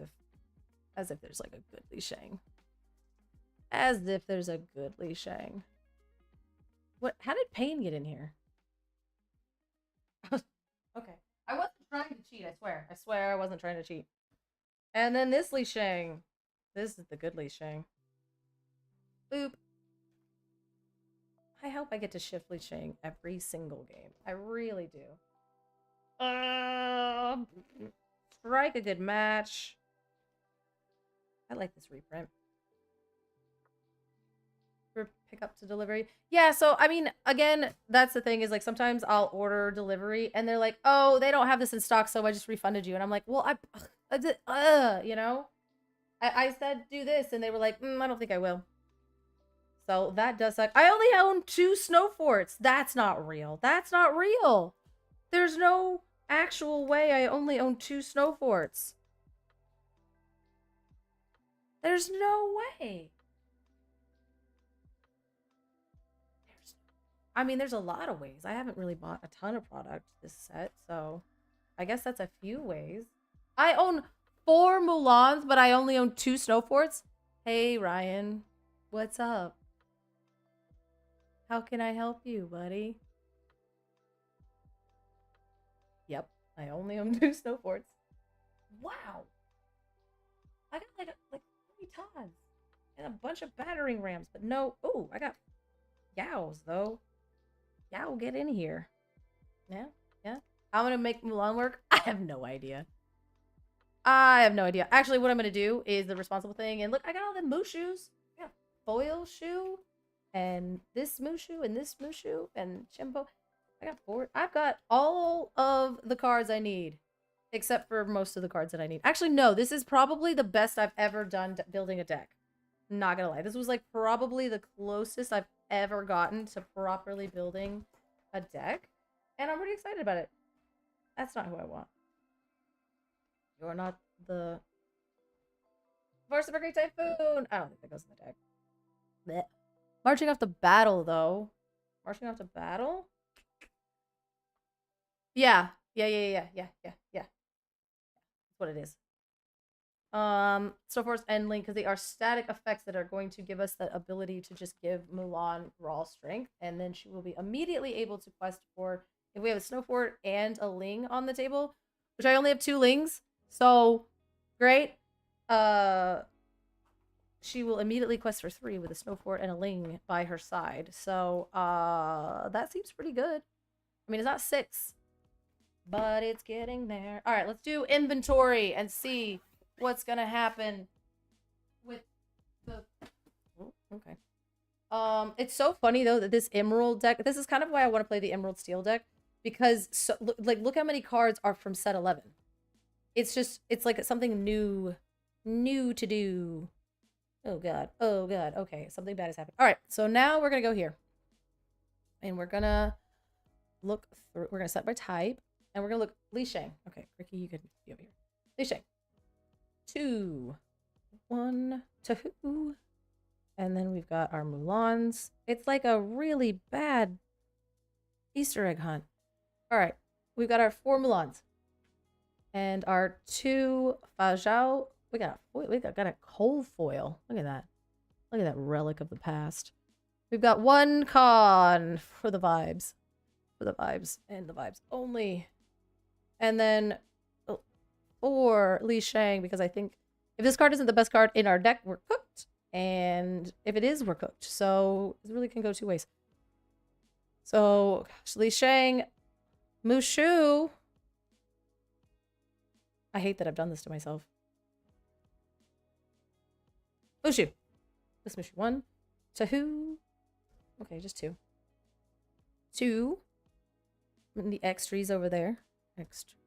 if there's like a good Li Shang. As if there's a good Li Shang. What? How did Pain get in here? Okay. I wasn't trying to cheat, I swear. I swear I wasn't trying to cheat. And then this Li Shang. This is the good Li Shang. Boop. I hope I get to shift Li Shang every single game. I really do. Strike a good match. I like this reprint. For pickup to delivery. Yeah, so I mean, again, that's the thing is like sometimes I'll order delivery and they're like, oh, they don't have this in stock, so I just refunded you. And I'm like, well, I did, you know? I said do this, and they were like, I don't think I will. So that does suck. I only own 2 snow forts. That's not real. That's not real. There's no actual way I only own 2 snow forts. There's no way. I mean, there's a lot of ways. I haven't really bought a ton of product this set, so I guess that's a few ways. I own 4 Mulans, but I only own 2 snow forts. Hey, Ryan. What's up? How can I help you, buddy? Yep, I only own 2 snow forts. Wow. I got like 3 tons and a bunch of battering rams, but no. Oh, I got Yows, though. Yow, get in here. Yeah, yeah. I'm gonna make Mulan work. I have no idea. I have no idea. Actually, what I'm gonna do is the responsible thing. And look, I got all the Mushoos. I got foil shoe, and this Mushu, and this Mushu, and Chimbo. I got 4. I've got all of the cards I need, except for most of the cards that I need. Actually, no. This is probably the best I've ever done building a deck. Not gonna lie. This was like probably the closest I've ever gotten to properly building a deck. And I'm really excited about it. That's not who I want. You're not the Force of a Great Typhoon. I don't think that goes in the deck. Blech. Marching off to battle, though. Marching off to battle? Yeah. Yeah. That's what it is. So Force and Link, because they are static effects that are going to give us the ability to just give Mulan raw strength, and then she will be immediately able to quest for, if we have a Snow Fort and a Ling on the table, which I only have 2 Lings, so great. she will immediately quest for 3 with a snow fort and a ling by her side. So, that seems pretty good. I mean, it's not 6, but it's getting there. All right, let's do inventory and see what's gonna happen with the. Oh, okay. It's so funny though that this emerald deck. This is kind of why I want to play the emerald steel deck, because look how many cards are from set 11. It's like something new to do. Oh god. Oh god. Okay, something bad has happened. All right, so now we're gonna go here, and we're gonna look through. We're gonna set by type, and we're gonna look Li Shang. Okay, Ricky, you can be over here. Li Shang. 2, 1, 2. And then we've got our Mulans. It's like a really bad Easter egg hunt. All right, we've got our 4 Mulans and our 2 Fajao. We got a coal foil. Look at that. Look at that relic of the past. We've got 1 Con for the vibes. For the vibes and the vibes only. And then 4 Li Shang, because I think if this card isn't the best card in our deck, we're cooked. And if it is, we're cooked. So it really can go 2 ways. So, gosh, Li Shang, Mushu. I hate that I've done this to myself. Mushu. This Mushu. 1, 2. Okay, just 2. 2. And the extras over there. Extra.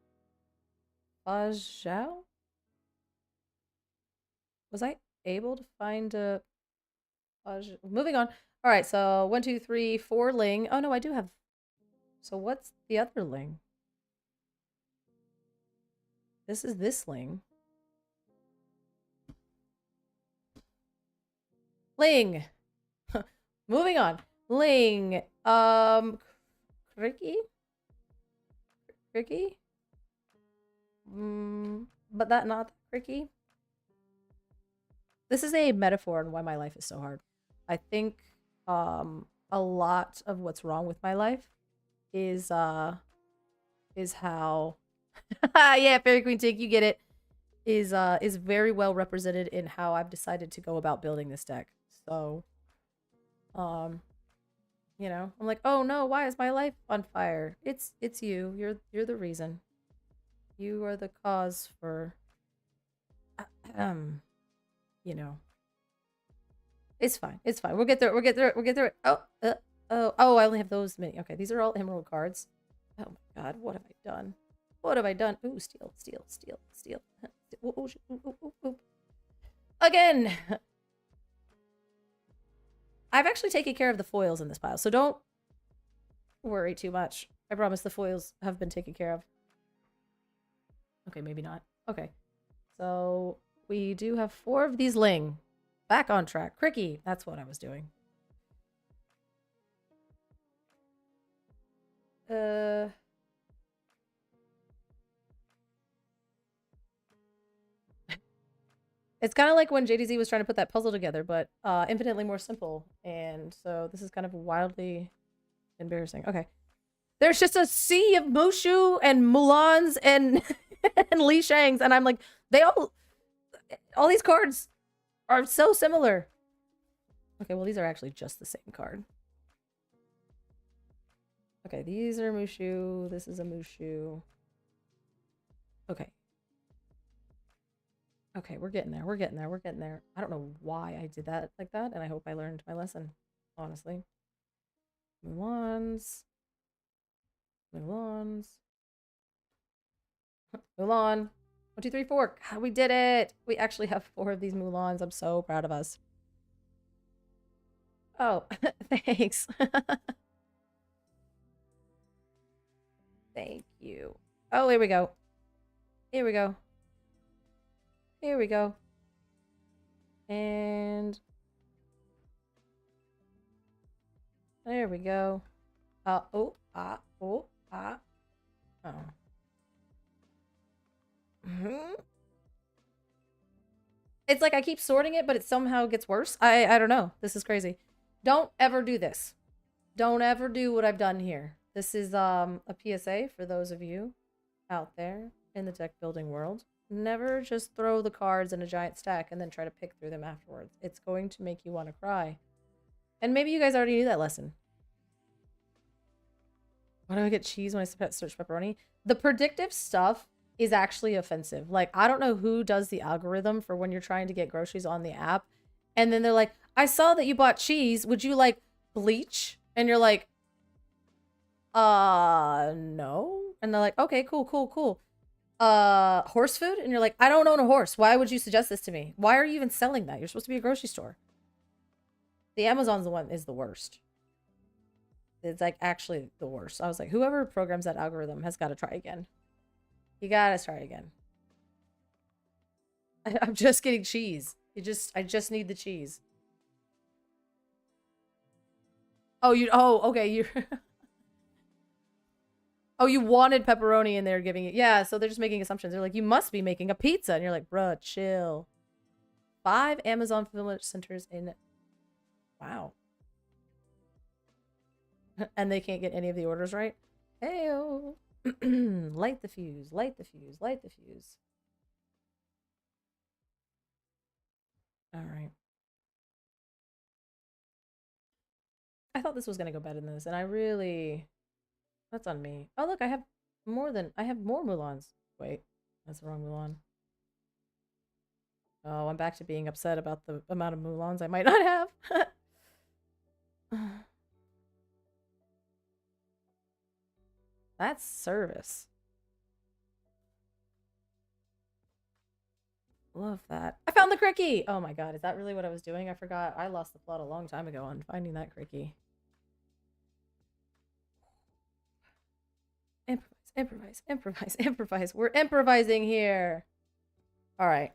Fajao? Was I able to find a moving on. All right, so 1, 2, 3, 4 ling. Oh no, I do have. So what's the other ling? This is this ling. Ling. Moving on. Ling. Cricky. Cricky. But that not Cricky. This is a metaphor on why my life is so hard. I think a lot of what's wrong with my life is how yeah, Fairy Queen Tink, you get it. Is very well represented in how I've decided to go about building this deck. So you know, I'm like, oh no, why is my life on fire? It's you. You're the reason. You are the cause for you know. It's fine. It's fine. We'll get through it. We'll get through it. We'll get through it. Oh, I only have those many. Okay, these are all emerald cards. Oh my god, what have I done? What have I done? Ooh, steel. Ooh. Again! I've actually taken care of the foils in this pile, so don't worry too much. I promise the foils have been taken care of. Okay, maybe not. Okay. So, we do have 4 of these ling. Back on track. Cricky. That's what I was doing. It's kind of like when JDZ was trying to put that puzzle together, but infinitely more simple. And so this is kind of wildly embarrassing. Okay. There's just a sea of Mushu and Mulans and, and Li Shangs. And I'm like, all these cards are so similar. Okay, well, these are actually just the same card. Okay, these are Mushu. This is a Mushu. Okay. Okay, we're getting there. We're getting there. We're getting there. I don't know why I did that like that, and I hope I learned my lesson, honestly. Mulans. Mulans. Mulan. 1, 2, 3, 4. God, we did it. We actually have 4 of these Mulans. I'm so proud of us. Oh, thanks. Thank you. Oh, here we go. Here we go. Here we go. And there we go. Oh. It's like I keep sorting it, but it somehow gets worse. I don't know. This is crazy. Don't ever do this. Don't ever do what I've done here. This is a PSA for those of you out there in the deck building world. Never just throw the cards in a giant stack and then try to pick through them afterwards. It's going to make you want to cry. And maybe you guys already knew that lesson. Why do I get cheese when I search pepperoni? The predictive stuff is actually offensive. Like, I don't know who does the algorithm for when you're trying to get groceries on the app. And then they're like, I saw that you bought cheese. Would you like bleach? And you're like, no. And they're like, okay, cool, cool, cool. Horse food? And you're like, I don't own a horse. Why would you suggest this to me? Why are you even selling that? You're supposed to be a grocery store. The Amazon's the one is the worst. It's like actually the worst. I was like, whoever programs that algorithm has got to try again. You gotta try again. I'm just getting cheese. I just need the cheese. Oh, okay, you're oh, you wanted pepperoni and they're giving it. Yeah, so they're just making assumptions. They're like, you must be making a pizza. And you're like, bruh, chill. 5 Amazon fulfillment centers in... Wow. And they can't get any of the orders right? Heyo. Light the fuse, light the fuse, light the fuse. All right. I thought this was going to go better than this, and I really... That's on me. Oh, look, I have more Mulans. Wait, that's the wrong Mulan. Oh, I'm back to being upset about the amount of Mulans I might not have. That's service. Love that. I found the cricky! Oh my god, is that really what I was doing? I forgot. I lost the plot a long time ago on finding that cricky. Improvise, improvise, improvise, improvise. We're improvising here. All right.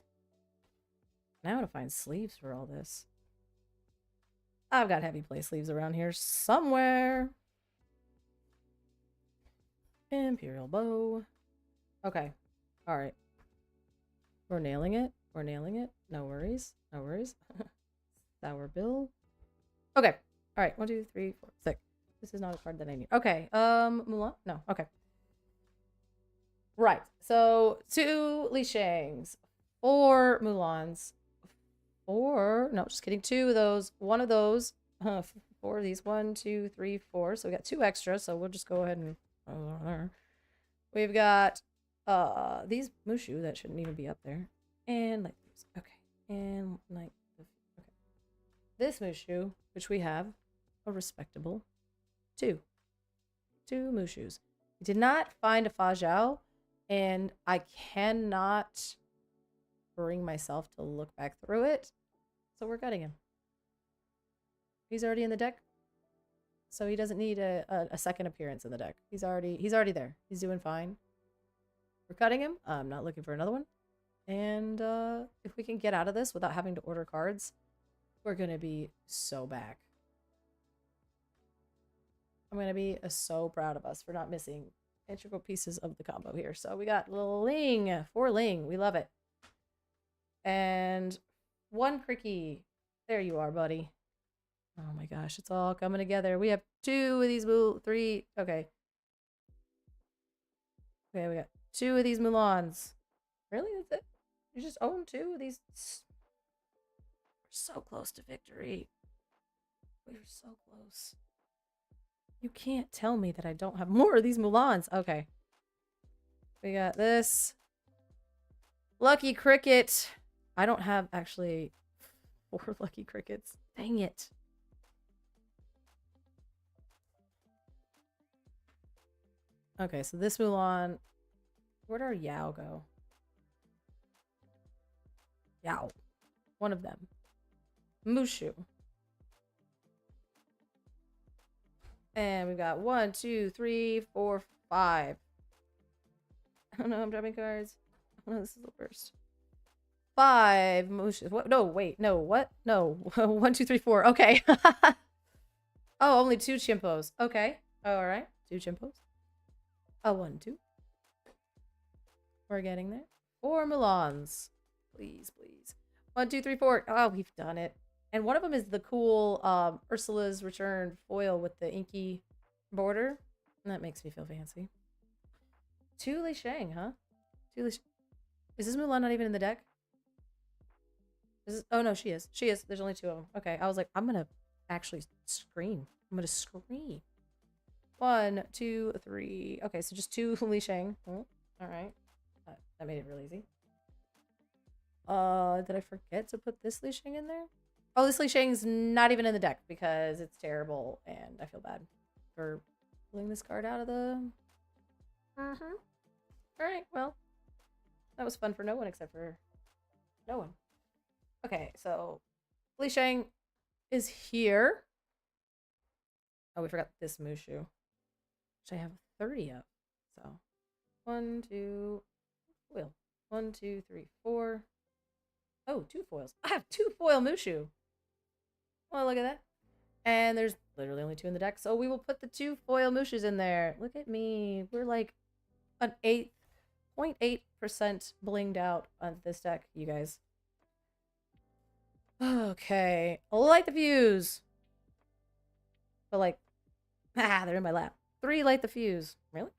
Now to find sleeves for all this. I've got heavy play sleeves around here somewhere. Imperial bow. Okay. All right. We're nailing it. We're nailing it. No worries. No worries. Sour bill. Okay. All right. 1, 2, 3, 4, 6. This is not a card that I need. Okay. Mulan? No. Okay. Right. So 2 Li Shangs, 4 Mulans, 4. No, just kidding. 2 of those. 1 of those. 4 of these. 1, 2, 3, 4. So we got 2 extra. So we'll just go ahead and there. We've got these Mushu that shouldn't even be up there, and like these. Okay, and like okay. This Mushu, which we have a respectable 2 Mushus. We did not find a Fa Zhao, and I cannot bring myself to look back through it, so we're gutting him. He's already in the deck, so he doesn't need a second appearance in the deck. He's already there. He's doing fine. We're cutting him. I'm not looking for another one. And if we can get out of this without having to order cards, we're gonna be so back. I'm gonna be so proud of us for not missing integral pieces of the combo here. So we got Ling, 4 Ling. We love it. And 1 Cricky. There you are, buddy. Oh my gosh, it's all coming together. We have 2 of these 3. Okay. Okay, we got 2 of these Mulans. Really? That's it? You just own 2 of these? We're so close to victory. We're so close. You can't tell me that I don't have more of these Mulans. Okay. We got this. Lucky Cricket. I don't have actually 4 Lucky Crickets. Dang it. Okay, so this Mulan. Where'd our Yao go? Yao. One of them. Mushu. And we've got 1, 2, 3, 4, 5. I don't know, I'm dropping cards. Oh, this is the worst. 5 Mushu. What? No, wait. No, what? No. 1, 2, 3, 4. Okay. Oh, only 2 Chimpos. Okay. Oh, all right. 2 Chimpos. 1, 2. We're getting there. 4 Mulans. Please, please. 1, 2, 3, 4. Oh, we've done it. And one of them is the cool Ursula's Return foil with the inky border. And that makes me feel fancy. 2 Li Shang, huh? 2 Li Shang. Is this Mulan not even in the deck? Oh no, she is. She is. There's only 2 of them. Okay, I was like, I'm gonna actually scream. I'm gonna scream. 1, 2, 3. Okay, so just 2 Li Shang. Oh, all right. That made it real easy. Did I forget to put this Li Shang in there? Oh, this Li Shang's not even in the deck because it's terrible, and I feel bad for pulling this card out of the. All right. Well, that was fun for no one except for no one. Okay, so Li Shang is here. Oh, we forgot this Mushu, which I have 30 of. So 1, 2, foil. 1, 2, 3, 4. Oh, 2 foils. I have 2 foil Mushu. Oh, look at that. And there's literally only 2 in the deck, so we will put the 2 foil Mushus in there. Look at me. We're like an 0.8% blinged out on this deck, you guys. Okay. Light the fuse. But like, they're in my lap. 3 light the fuse. Really?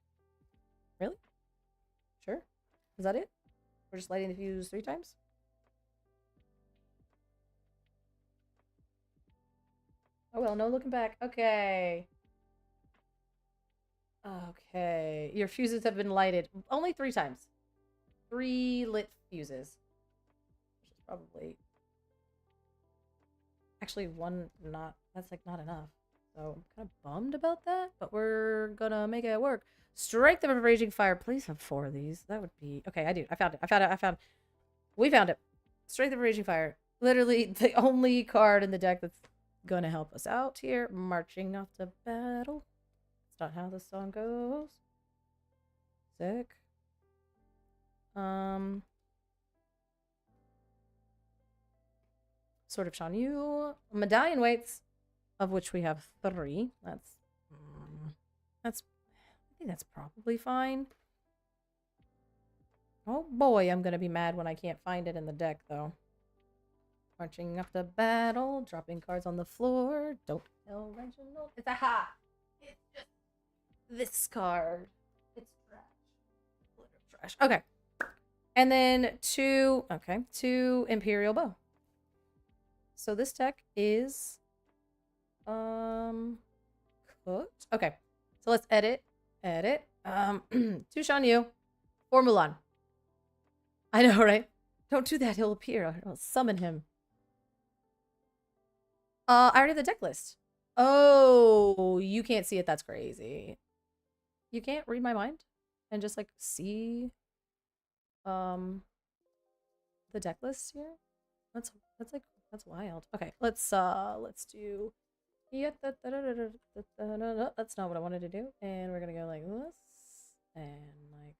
Really? Sure? Is that it? We're just lighting the fuse 3 times? Oh well, no looking back. Okay. Okay. Your fuses have been lighted. Only 3 times. 3 lit fuses. Which is probably... Actually, 1 not... That's like not enough. So I'm kind of bummed about that. But we're gonna make it work. Strike the Raging Fire. Please have 4 of these. That would be... Okay, I do. I found it. I found it. I found... We found it. Strike the Raging Fire. Literally the only card in the deck that's gonna help us out here. Marching off to battle. That's not how the song goes. Sick. Sword of Shan Yu. Medallion weights, of which we have 3. I think that's probably fine. Oh boy, I'm gonna be mad when I can't find it in the deck, though. Marching up to battle, dropping cards on the floor. Don't tell Reginald. It's a ha! It's just this card. It's trash. Glitter trash. Okay. And then 2 Imperial Bow. So this deck is cooked. Okay. So let's edit. 2 Shan Yu. 4 Mulan. I know, right? Don't do that. He'll appear. I'll summon him. I already have the deck list. Oh, you can't see it. That's crazy. You can't read my mind and just like see the deck list here. That's wild. Okay, let's do. Yeah, that's not what I wanted to do. And we're gonna go like this and like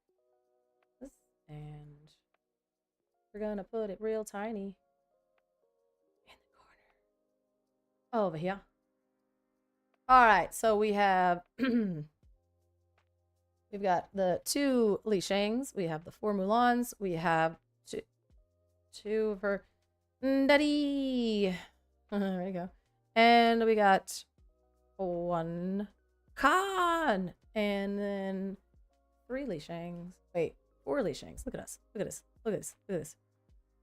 this, and we're gonna put it real tiny in the corner over here. All right, so we have we've got the 2 Li Shangs, we have the 4 Mulans, we have two of her Daddy. There you go. And we got 1 Khan, and then 3 Li Shangs. Wait, 4 Li Shangs. Look at us. Look at this. Look at this. Look at this.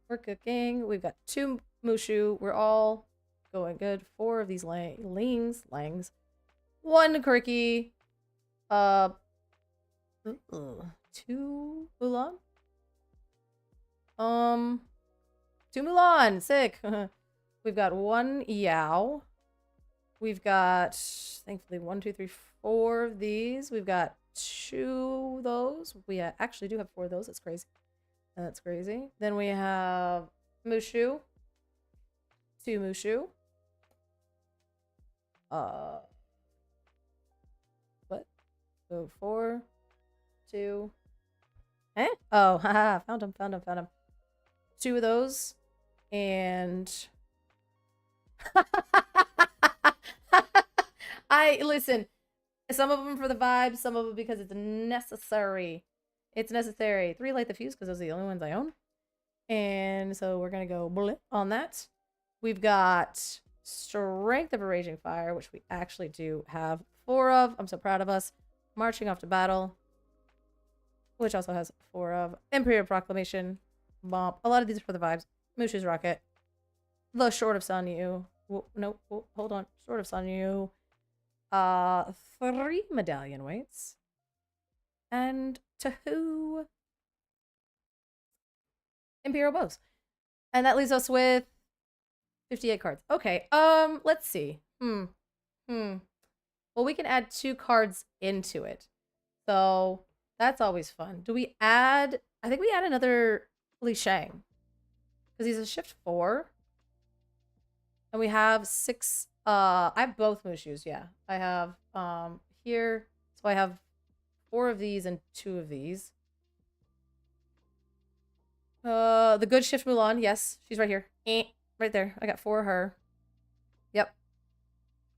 We're cooking. We've got 2 Mushu. We're all going good. 4 of these Langs. 1 Quirky. 2 Mulan. 2 Mulan. Sick. We've got 1 Yao. We've got, thankfully, 1, 2, 3, 4 of these. We've got 2 of those. We actually do have 4 of those. That's crazy. That's crazy. Then we have Mushu. 2 Mushu. What? So 4, 2. Eh? Oh, haha. Found him. 2 of those. And listen, some of them for the vibes, some of them because it's necessary. It's necessary. 3 light the fuse because those are the only ones I own. And so we're going to go blip on that. We've got Strength of a Raging Fire, which we actually do have 4 of. I'm so proud of us. Marching off to battle. which also has 4 of Imperial Proclamation, Bomp. A lot of these are for the vibes. Mushu's Rocket, the Sword of Sanyu. Nope, hold on. Sword of Sanyu. 3 medallion weights. And 2 Imperial Bows. And that leaves us with 58 cards. Okay, let's see. Well, we can add 2 cards into it. So that's always fun. Do we add... I think we add another Li Shang. Because he's a shift 4. And we have 6... I have both Mushus, yeah. I have here. So I have 4 of these and 2 of these. The good shift Mulan, yes. She's right here. Right there. I got 4 of her. Yep.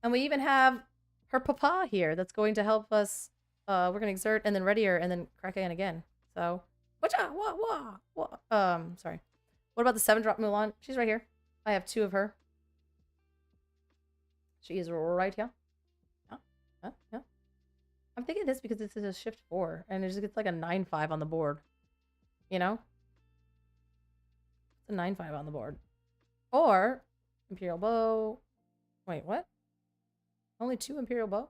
And we even have her papa here that's going to help us. We're going to exert and then readier and then crack again. So, sorry. What about the 7-drop Mulan? She's right here. I have 2 of her. She is right here. Yeah. I'm thinking this because this is a shift 4 and it just gets like a 9/5 on the board. You know? It's a 9/5 on the board. Or Imperial Bow. Wait, what? Only 2 Imperial Bow?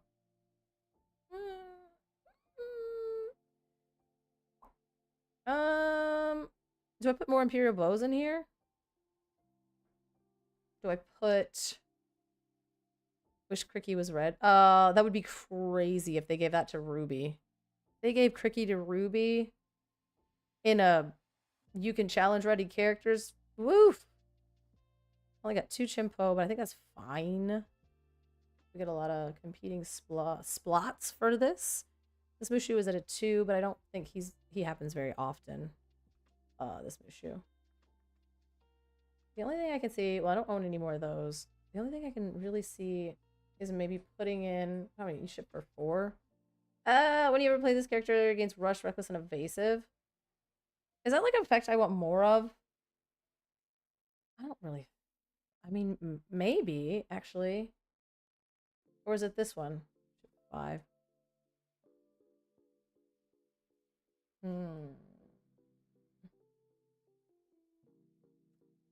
Do I put more Imperial Bows in here? Do I put... Wish Cricky was red. That would be crazy if they gave that to Ruby. They gave Cricky to Ruby in a you can challenge ready characters. Woof! Only got 2 Chimpo, but I think that's fine. We get a lot of competing splots for this. This Mushu is at a 2, but I don't think he happens very often. This Mushu. The only thing I can see, well, I don't own any more of those. The only thing I can really see is maybe putting in, how many you ship for 4? When you ever play this character against Rush, Reckless, and Evasive. Is that like an effect I want more of? I don't really, I mean, maybe, actually. Or is it this one? 5.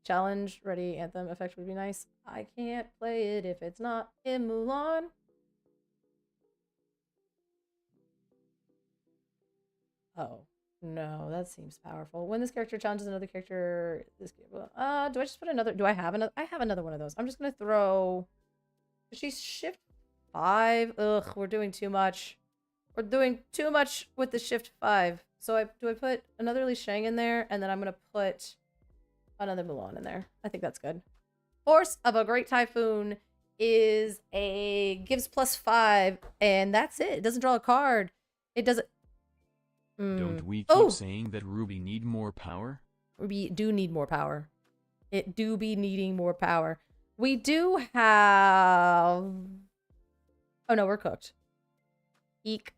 Challenge, ready, anthem effect would be nice. I can't play it if it's not in Mulan. Oh, no, that seems powerful. When this character challenges another character, this do I just put another? Do I have another? I have another one of those. I'm just gonna throw. She's shift 5. Ugh, we're doing too much. We're doing too much with the shift 5. So do I put another Li Shang in there, and then I'm gonna put another Mulan in there. I think that's good. Force of a Great Typhoon is gives +5, and that's it. It doesn't draw a card. It doesn't. Don't we keep saying that Ruby need more power? We do need more power. It do be needing more power. We do have... Oh no, we're cooked. Eek.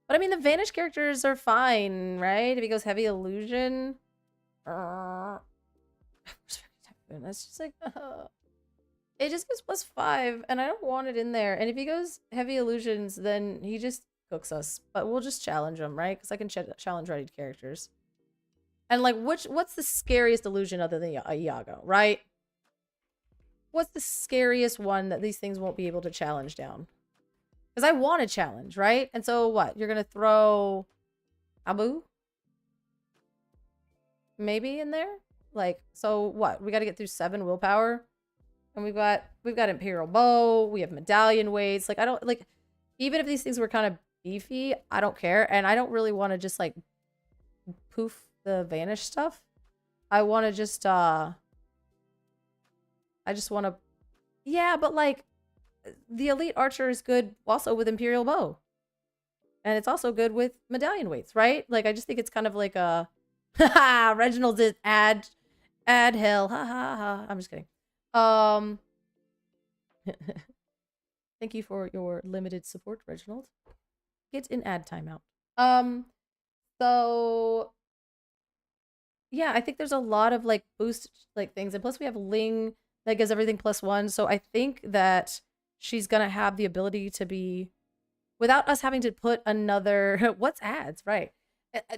But I mean, the Vanish characters are fine, right? If he goes Heavy Illusion... That's just like... It just gives +5, and I don't want it in there. And if he goes Heavy Illusions, then he just cooks us. But we'll just challenge him, right? Because I can challenge ready characters. And like, what's the scariest illusion other than Iago, right? What's the scariest one that these things won't be able to challenge down? Because I want to challenge, right? And so what? You're going to throw Abu? Maybe in there? Like, so what? We got to get through 7 willpower. And we've got Imperial Bow. We have medallion weights. Like, I don't, like, even if these things were kind of beefy, I don't care. And I don't really want to just, like, poof the Vanish stuff. I want to just, I just want to, yeah, but, like, the Elite Archer is good also with Imperial Bow. And it's also good with medallion weights, right? Like, I just think it's kind of like a, haha, Reginald did add hell, ha ha ha. I'm just kidding. Thank you for your limited support, Reginald. Get an ad timeout. So yeah, I think there's a lot of like boost like things, and plus we have Ling that gives everything +1. So I think that she's gonna have the ability to be, without us having to put another what's ads, right?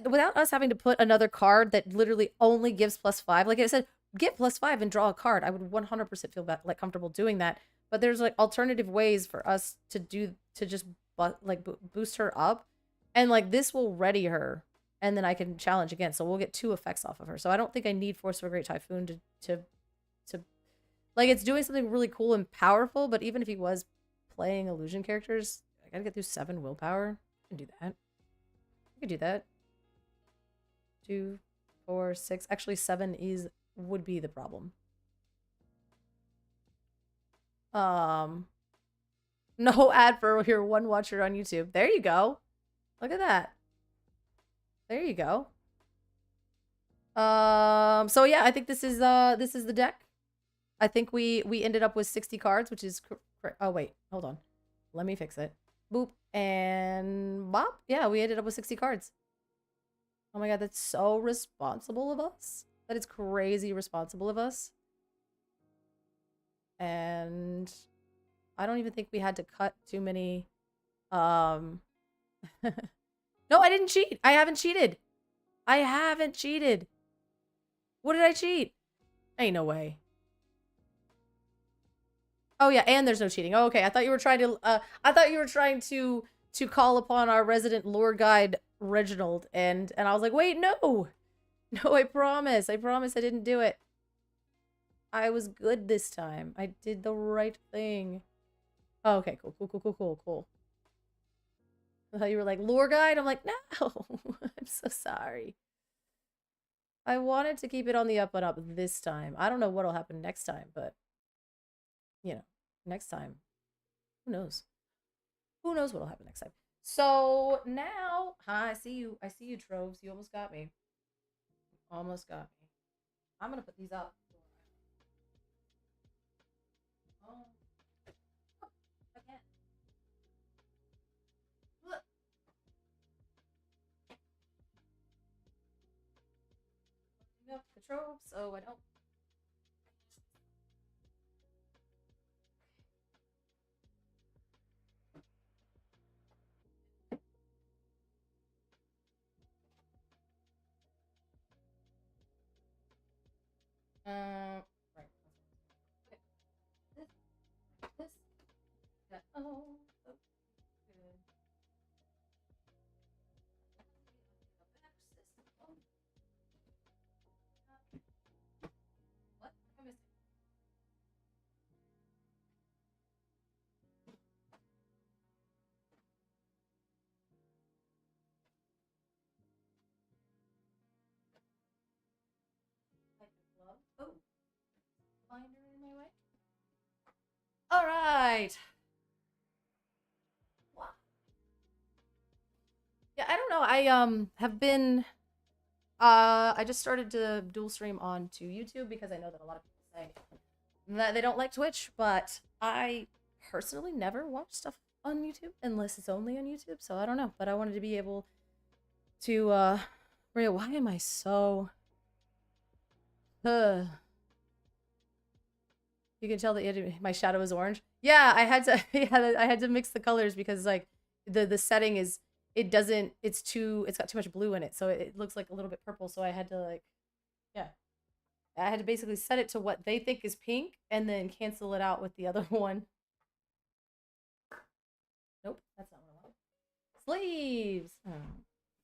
without us having to put another card that literally only gives +5. Like I said, get +5 and draw a card. I would 100% feel like comfortable doing that. But there's like alternative ways for us to just boost her up, and like this will ready her, and then I can challenge again. So we'll get 2 effects off of her. So I don't think I need Force of a Great Typhoon to like, it's doing something really cool and powerful. But even if he was playing illusion characters, I gotta get through 7 willpower. I can do that. I can do that. 2, 4, 6. Actually, 7 would be the problem. No ad for your one watcher on YouTube. There you go. Look at that. There you go. So yeah, I think this is the deck. I think we ended up with 60 cards, which is oh wait, hold on. Let me fix it. Boop and bop. Yeah, we ended up with 60 cards. Oh my god, that's so responsible of us. That is crazy responsible of us. And I don't even think we had to cut too many. No, I didn't cheat. I haven't cheated. I haven't cheated. What did I cheat? Ain't no way. Oh yeah, and there's no cheating. Oh, okay, I thought you were trying to call upon our resident lore guide Reginald, and I was like, wait, no. No, I promise. I promise I didn't do it. I was good this time. I did the right thing. Oh, okay, cool. I thought you were like, lore guide? I'm like, no. I'm so sorry. I wanted to keep it on the up and up this time. I don't know what'll happen next time, but you know, next time, who knows? Who knows what'll happen next time? So now, I see you, Troves. You almost got me. Almost got me. I'm gonna put these up. Oh, again. Look. Up the Troves, so I don't. Right. Okay. This. That. Oh, so good. What? I missed it. Like the glove. Oh, binder in my way. All right. Wow. Yeah, I don't know. I have been I just started to dual stream onto YouTube because I know that a lot of people say that they don't like Twitch, but I personally never watch stuff on YouTube unless it's only on YouTube. So I don't know, but I wanted to be able to Maria, why am I so uh you can tell that my shadow is orange. Yeah, I had to yeah, I had to mix the colors because like the setting is it's got too much blue in it, so it looks like a little bit purple, so I had to like yeah. I had to basically set it to what they think is pink and then cancel it out with the other one. Nope, that's not what I want. Sleeves. Oh.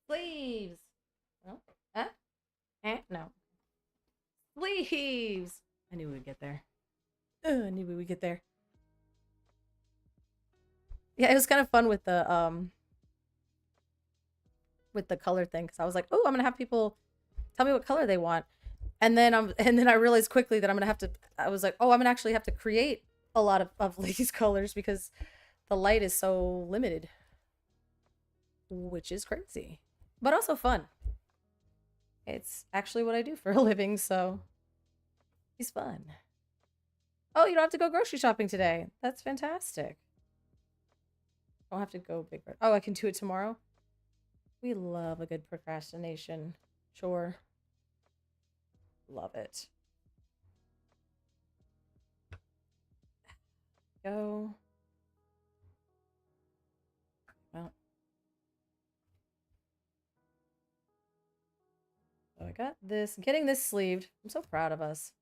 Sleeves. No. Huh? No. Sleeves. I knew we'd get there. I knew we would get there. Yeah, it was kind of fun with the color thing because I was like, oh, I'm gonna have people tell me what color they want, and then I realized quickly that I was like, oh, I'm gonna actually have to create a lot of these colors because the light is so limited, which is crazy, but also fun. It's actually what I do for a living, so it's fun. Oh, you don't have to go grocery shopping today. That's fantastic. I don't have to go big. Oh, I can do it tomorrow. We love a good procrastination. Sure. Love it. Go. Well. I got this. Getting this sleeved. I'm so proud of us.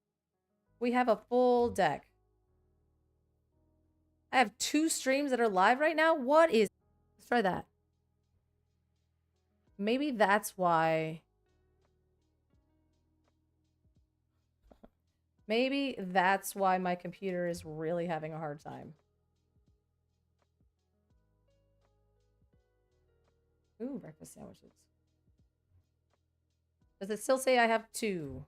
We have a full deck. I have 2 streams that are live right now. What is... Let's try that. Maybe that's why... Maybe that's why my computer is really having a hard time. Ooh, breakfast sandwiches. Does it still say I have 2?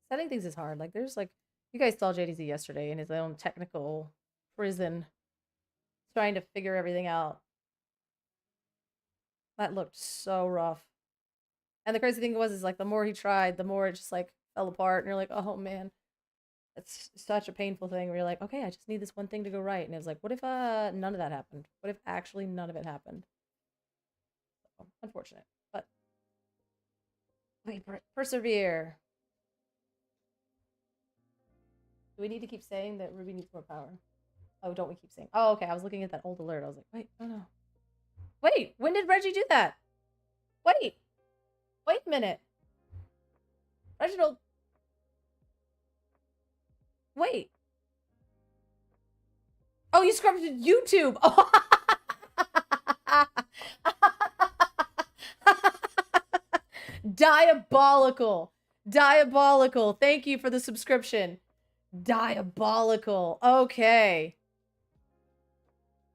Setting things is hard. Like, there's like... You guys saw JDZ yesterday in his own technical prison. Trying to figure everything out. That looked so rough. And the crazy thing was, is like, the more he tried, the more it just like fell apart. And you're like, oh man, it's such a painful thing where you're like, okay, I just need this one thing to go right. And it was like, what if none of that happened? What if actually none of it happened? So, unfortunate, but we persevere. Do we need to keep saying that Ruby needs more power? Oh, don't we keep saying? Oh, okay. I was looking at that old alert. I was like, wait, oh no. Wait, when did Reggie do that? Wait a minute. Reginald. Wait. Oh, you scrubbed YouTube. Oh. Diabolical. Diabolical. Thank you for the subscription. Diabolical. Okay.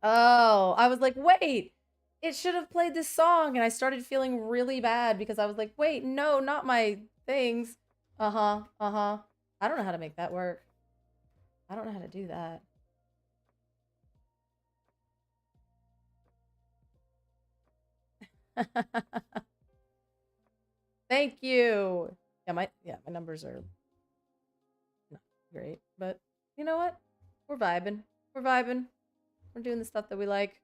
Oh, I was like, wait. It should have played this song. And I started feeling really bad because I was like, wait, no, not my things. Uh-huh. Uh-huh. I don't know how to make that work. I don't know how to do that. Thank you. Yeah, my numbers are not great, but you know what? We're vibing. We're vibing. We're doing the stuff that we like.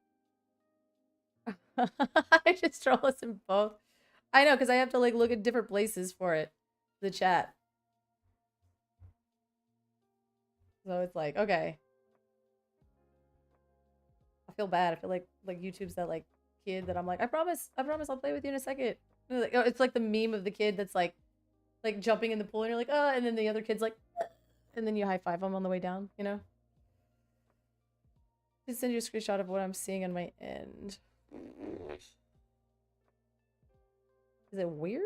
I just troll us in both. I know, because I have to like look at different places for it. The chat. So it's like, okay. I feel bad. I feel like YouTube's that like kid that I'm like, I promise I'll play with you in a second. It's like the meme of the kid that's like jumping in the pool and you're like, oh, and then the other kid's like, and then you high five them on the way down, you know? Just send you a screenshot of what I'm seeing on my end. Is it weird?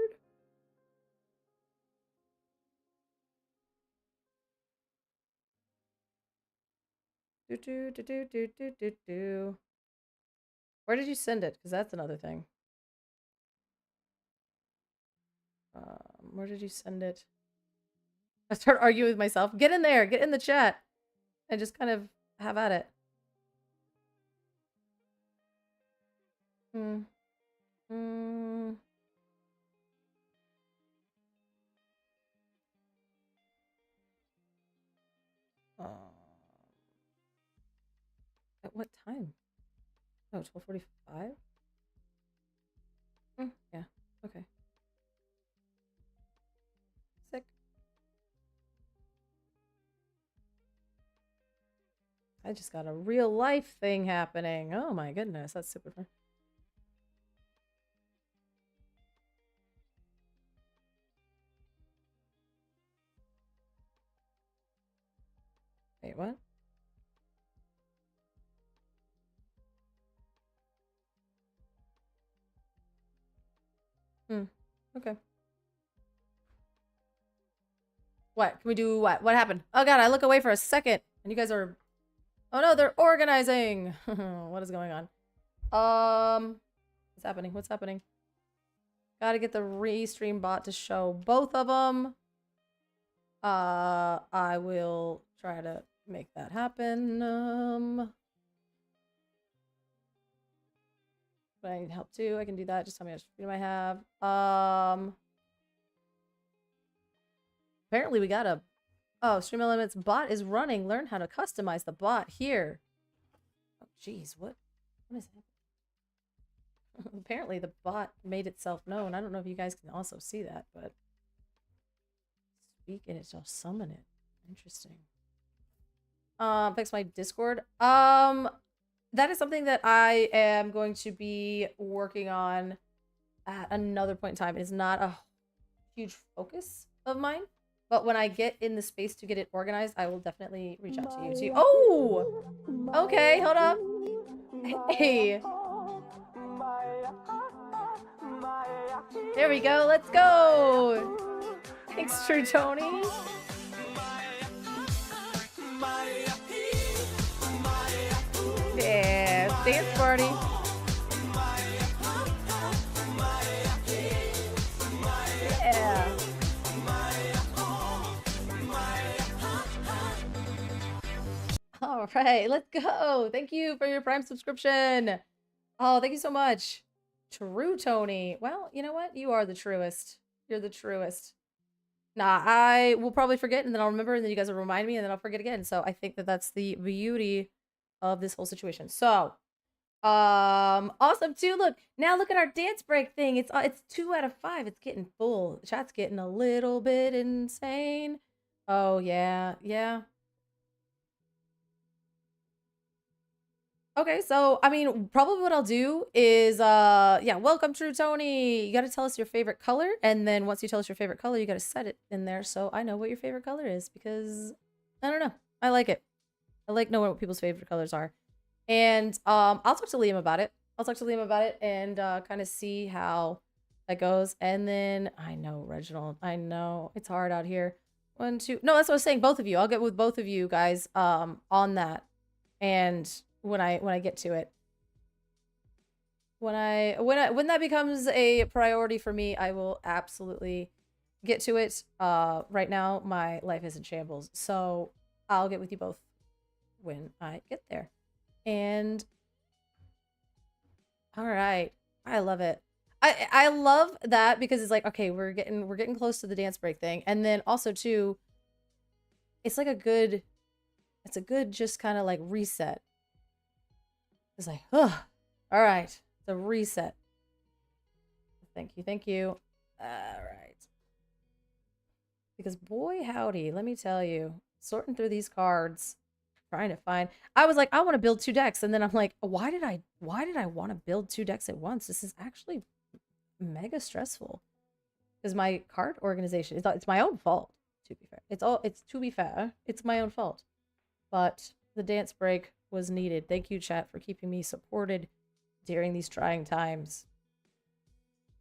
Where did you send it? Because that's another thing. Where did you send it? I start arguing with myself. Get in there. Get in the chat. And just kind of have at it. Hmm. Hmm. At what time? Oh, 12:45? Yeah. Okay. Sick. I just got a real life thing happening. Oh my goodness. That's super fun. Wait, what? Okay. What? Can we do what? What happened? Oh god, I look away for a second. And you guys are... Oh no, they're organizing! What is going on? What's happening? What's happening? Gotta get the restream bot to show both of them. I will try to make that happen. But I need help too. I can do that. Just tell me how much freedom I have. Apparently we got a... Oh, Stream Elements bot is running. Learn how to customize the bot here. Oh, jeez. What is that? Apparently the bot made itself known. I don't know if you guys can also see that, but... Speak and it shall summon it. Interesting. Fix my Discord. that is something that I am going to be working on at another point in time. It is not a huge focus of mine, but when I get in the space to get it organized, I will definitely reach out to you too. Oh, okay, hold up. Hey, there we go. Let's go. Thanks, True Tony. Yeah, dance party. Yeah. All right, let's go. Thank you for your Prime subscription. Oh, thank you so much. True Tony. Well, you know what? You are the truest. You're the truest. Nah, I will probably forget and then I'll remember and then you guys will remind me and then I'll forget again. So I think that that's the beauty of this whole situation. So, awesome too. Look, now look at our dance break thing. It's 2 out of 5. It's getting full. Chat's getting a little bit insane. Oh yeah, yeah. Okay, so I mean, probably what I'll do is yeah, welcome True Tony. You got to tell us your favorite color and then once you tell us your favorite color, you got to set it in there so I know what your favorite color is because I don't know. I like it. I like knowing what people's favorite colors are. And I'll talk to Liam about it. I'll talk to Liam about it and kind of see how that goes. And then I know Reginald. I know it's hard out here. 1, 2. No, that's what I was saying. Both of you. I'll get with both of you guys on that. And when I get to it, when that becomes a priority for me, I will absolutely get to it. Right now, my life is in shambles, so I'll get with you both when I get there. And all right, I love it. I love that because it's like, okay, we're getting close to the dance break thing, and then also too, it's like a good just kind of like reset. It's like, oh, all right, it's a reset. Thank you. All right. Because boy, howdy, let me tell you, sorting through these cards, trying to find, I was like, I want to build 2 decks. And then I'm like, why did I want to build 2 decks at once? This is actually mega stressful because my card organization, it's my own fault, to be fair. It's my own fault. But the dance break was needed. Thank you, chat, for keeping me supported during these trying times.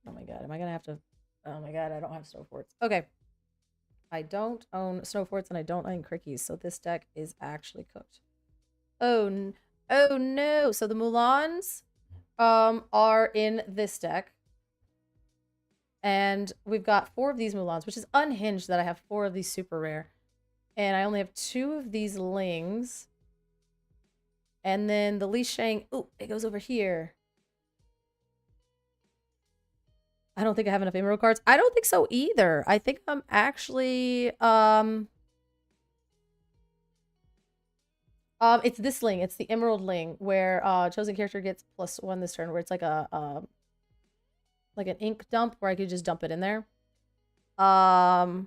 Oh my god, am I gonna have to... Oh my god, I don't have snow forts. Okay. I don't own snow forts and I don't own crickies, so this deck is actually cooked. Oh, oh no! So the Mulans are in this deck. And we've got 4 of these Mulans, which is unhinged that I have 4 of these super rare. And I only have 2 of these Lings. And then the Li Shang, ooh, it goes over here. I don't think I have enough Emerald cards. I don't think so either. I think I'm actually, it's this Ling. It's the Emerald Ling, where chosen character gets +1 this turn, where it's like a, like an ink dump, where I could just dump it in there. We're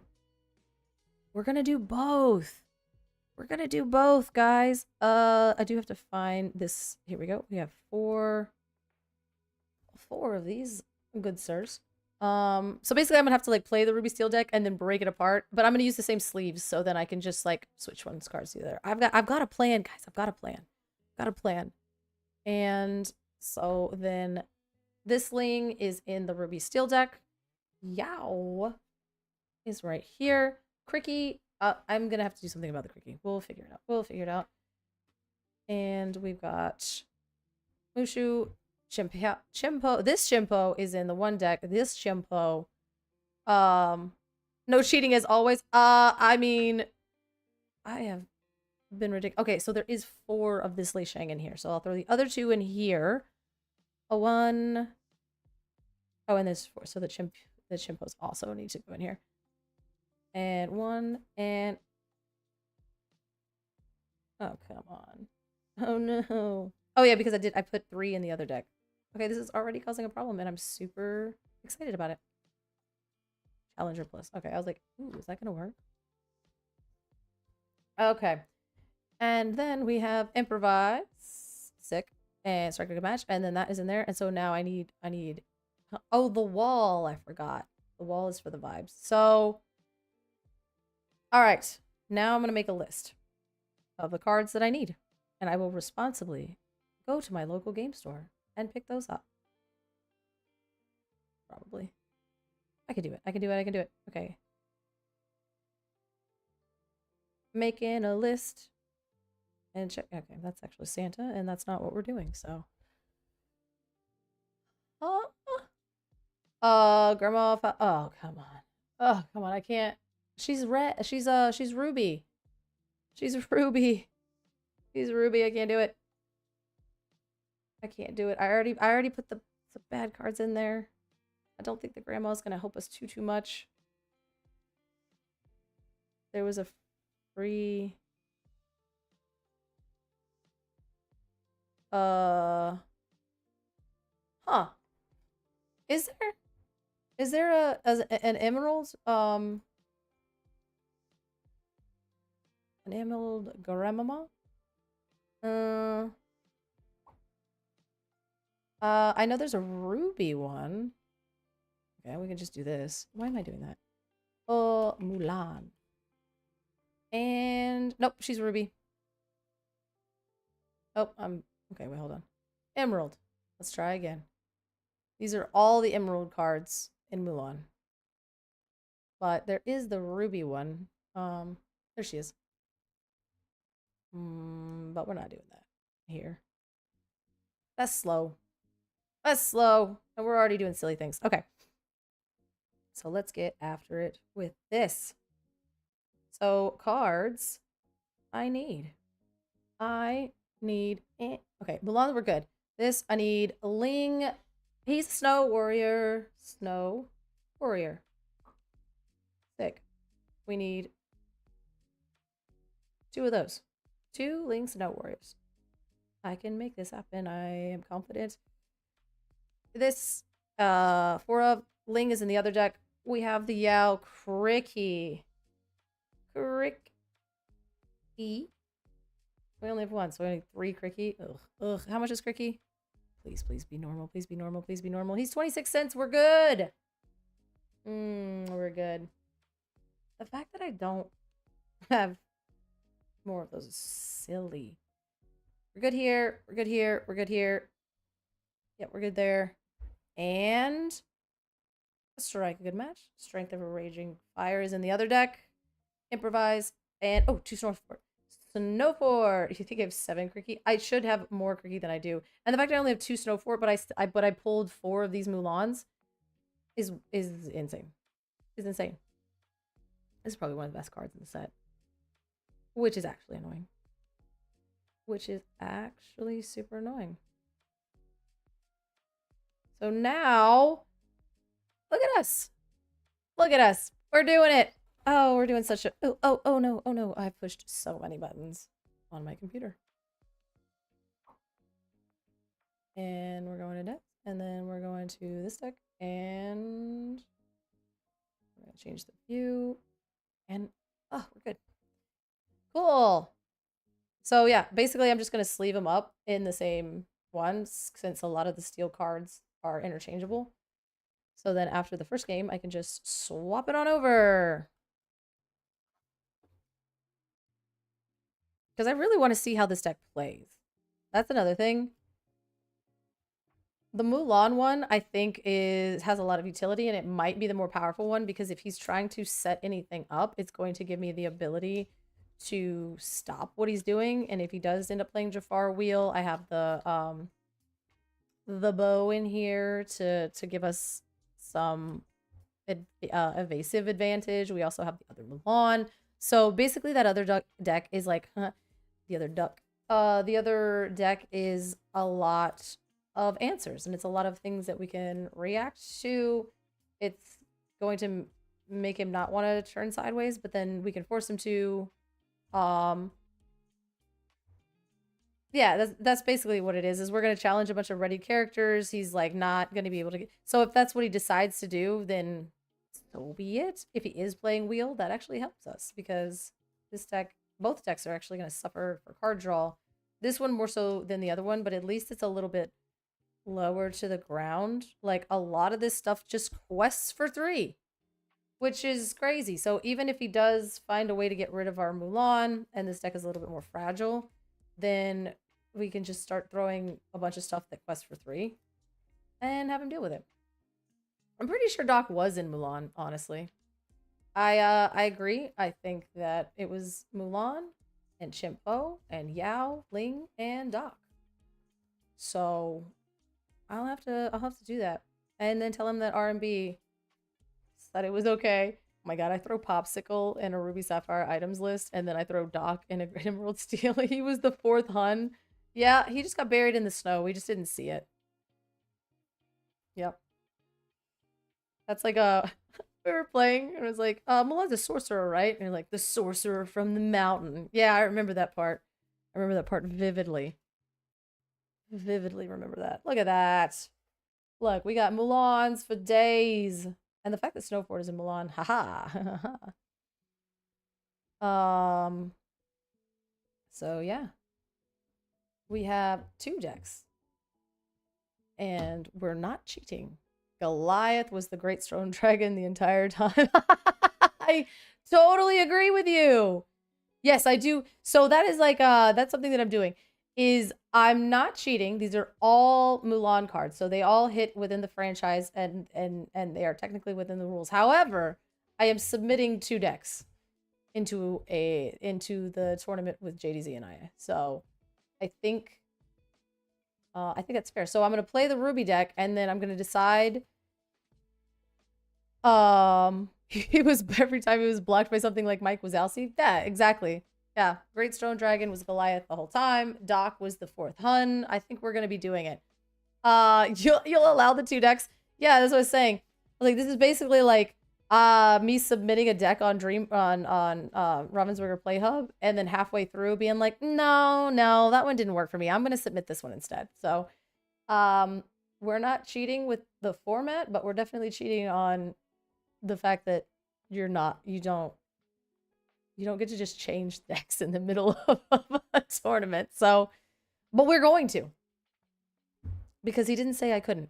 gonna do both. We're gonna do both, guys. I do have to find this. Here we go. We have 4 of these good sirs. So basically I'm gonna have to like play the Ruby Steel deck and then break it apart, but I'm gonna use the same sleeves so then I can just like switch one cards to the other. I've got a plan, guys. I've got a plan. And so then this Ling is in the Ruby Steel deck. Yow is right here. Cricky, I'm gonna have to do something about the Cricky. We'll figure it out. And we've got Mushu, Chimpo. This Chimpo is in the one deck. This Chimpo, no cheating as always. I mean, I have been ridiculous. Okay, so there is 4 of this Lei Shang in here. So I'll throw the other 2 in here. A 1. Oh, and there's 4. So the Chimpos also need to go in here. And 1 and... Oh, come on. Oh, no. Oh, yeah, because I put 3 in the other deck. Okay, this is already causing a problem, and I'm super excited about it. Challenger plus. Okay, I was like, ooh, is that going to work? Okay. And then we have Improvise. Sick. And strike a good match. And then that is in there. And so now I need, oh, the wall. I forgot. The wall is for the vibes. So, all right. Now I'm going to make a list of the cards that I need. And I will responsibly go to my local game store and pick those up. Probably. I can do it. I can do it. I can do it. Okay. Making a list. And check. Okay, that's actually Santa, and that's not what we're doing, so. Grandma. Oh, come on. Oh, come on. I can't. She's red. She's Ruby. She's Ruby. She's Ruby. I can't do it. I can't do it. I already put the bad cards in there. I don't think the grandma's gonna help us too much. There was a free. Huh. Is there an emerald? An emerald grandmama? I know there's a ruby one. Okay, we can just do this. Why am I doing that? Oh, Mulan. And nope, she's ruby. Oh, okay, wait, hold on. Emerald. Let's try again. These are all the emerald cards in Mulan. But there is the ruby one. There she is. But we're not doing that here. That's slow. That's slow. And we're already doing silly things. Okay. So let's get after it with this. So cards I need. Okay, Mulan, we're good. This, I need Ling. He's Snow Warrior. Snow Warrior. Sick. We need 2 of those. 2 Ling Snow Warriors. I can make this happen. I am confident. This 4 of Ling is in the other deck. We have the Yao Cricky. Cricky. We only have 1, so we need 3 Cricky. Ugh. How much is Cricky? Please be normal. Please be normal. Please be normal. He's 26 cents. We're good. We're good. The fact that I don't have more of those is silly. We're good here. We're good here. We're good here. Yep, we're good there. And strike a good match. Strength of a Raging Fire is in the other deck. Improvise. And, 2 Snowfort. Snowfort. You think I have 7 Cricky? I should have more Cricky than I do. And the fact I only have 2 Snowfort, but I pulled 4 of these Mulans is insane. Is insane. This is probably one of the best cards in the set. Which is actually annoying. Which is actually super annoying. So now, look at us. Look at us. We're doing it. Oh, we're doing such a... Oh no. I've pushed so many buttons on my computer. And we're going to next. And then we're going to this deck. And we're going to change the view. And, we're good. Cool. So yeah, basically I'm just going to sleeve them up in the same ones since a lot of the steel cards are interchangeable. So then after the first game, I can just swap it on over. Because I really want to see how this deck plays. That's another thing. The Mulan one, I think, has a lot of utility, and it might be the more powerful one, because if he's trying to set anything up, it's going to give me the ability to stop what he's doing. And if he does end up playing Jafar Wheel, I have the bow in here to give us some evasive advantage. We also have the other Mulan. So basically that other deck is like, the other deck is a lot of answers, and it's a lot of things that we can react to. It's going to make him not want to turn sideways, but then we can force him to. Yeah, that's basically what it is we're going to challenge a bunch of ready characters. He's like not going to be able to get... So if that's what he decides to do, then so be it. If he is playing Wheel, that actually helps us, because this deck, both decks are actually going to suffer for card draw. This one more so than the other one, but at least it's a little bit lower to the ground. Like, a lot of this stuff just quests for 3, which is crazy. So even if he does find a way to get rid of our Mulan, and this deck is a little bit more fragile, then we can just start throwing a bunch of stuff that quests for 3 and have him deal with it. I'm pretty sure Doc was in Mulan, honestly. I agree. I think that it was Mulan and Chimpo and Yao, Ling, and Doc. So I'll have to do that. And then tell him that R&B said it was okay. Oh my god, I throw Popsicle in a Ruby Sapphire items list, and then I throw Doc in a Great Emerald Steel. He was the 4th Hun. Yeah, he just got buried in the snow. We just didn't see it. Yep. That's like a... we were playing, and it was like, Mulan's a sorcerer, right? And you're like, the sorcerer from the mountain. Yeah, I remember that part. I remember that part vividly. Vividly remember that. Look at that. Look, we got Mulans for days. And the fact that Snowford is in Mulan, haha. So yeah. We have 2 decks. And we're not cheating. Goliath was the Great Stone Dragon the entire time. I totally agree with you. Yes, I do. So that is like, that's something that I'm doing. Is I'm not cheating. These are all Mulan cards. So they all hit within the franchise and they are technically within the rules. However, I am submitting 2 decks into the tournament with JDZ and I. So I think that's fair. So I'm going to play the Ruby deck, and then I'm going to decide. He was, every time he was blocked by something like Mike Wazowski. Yeah, exactly. Yeah, Great Stone Dragon was Goliath the whole time. Doc was the 4th Hun. I think we're going to be doing it. You'll allow the 2 decks? Yeah, that's what I was saying. Like, this is basically like me submitting a deck on Ravensburger Play Hub, and then halfway through being like, no, that one didn't work for me. I'm going to submit this one instead. So, we're not cheating with the format, but we're definitely cheating on the fact that you don't get to just change decks in the middle of a tournament. So, but we're going to, because he didn't say I couldn't.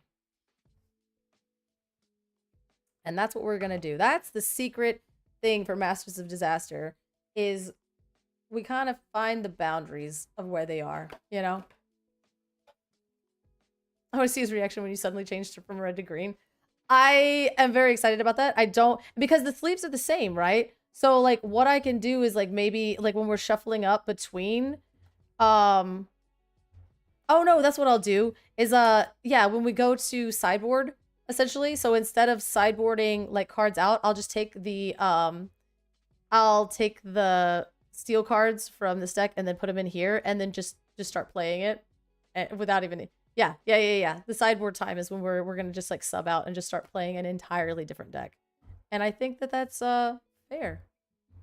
And that's what we're going to do. That's the secret thing for Masters of Disaster, is we kind of find the boundaries of where they are, you know? I want to see his reaction when you suddenly changed from red to green. I am very excited about that. Because the sleeves are the same, right? So, like, what I can do is, like, maybe, like, when we're shuffling up between, oh, no, that's what I'll do, is, yeah, when we go to sideboard, essentially, so instead of sideboarding, like, cards out, I'll just take the, I'll take the steel cards from this deck and then put them in here, and then just start playing it, without even... Yeah. The sideboard time is when we're gonna just, like, sub out and just start playing an entirely different deck. And I think that that's, fair.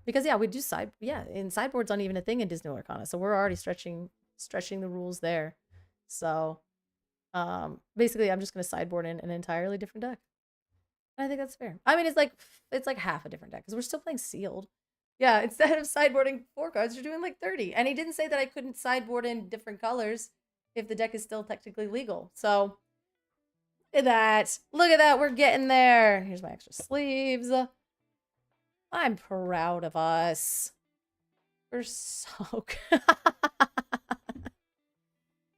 Because, yeah, we do and sideboard's not even a thing in Disney Arcana, so we're already stretching the rules there. So, basically, I'm just gonna sideboard in an entirely different deck. And I think that's fair. I mean, it's like half a different deck, because we're still playing sealed. Yeah, instead of sideboarding 4 cards, you're doing, like, 30. And he didn't say that I couldn't sideboard in different colors if the deck is still technically legal. So, look at that. We're getting there. Here's my extra sleeves. I'm proud of us. We're so good.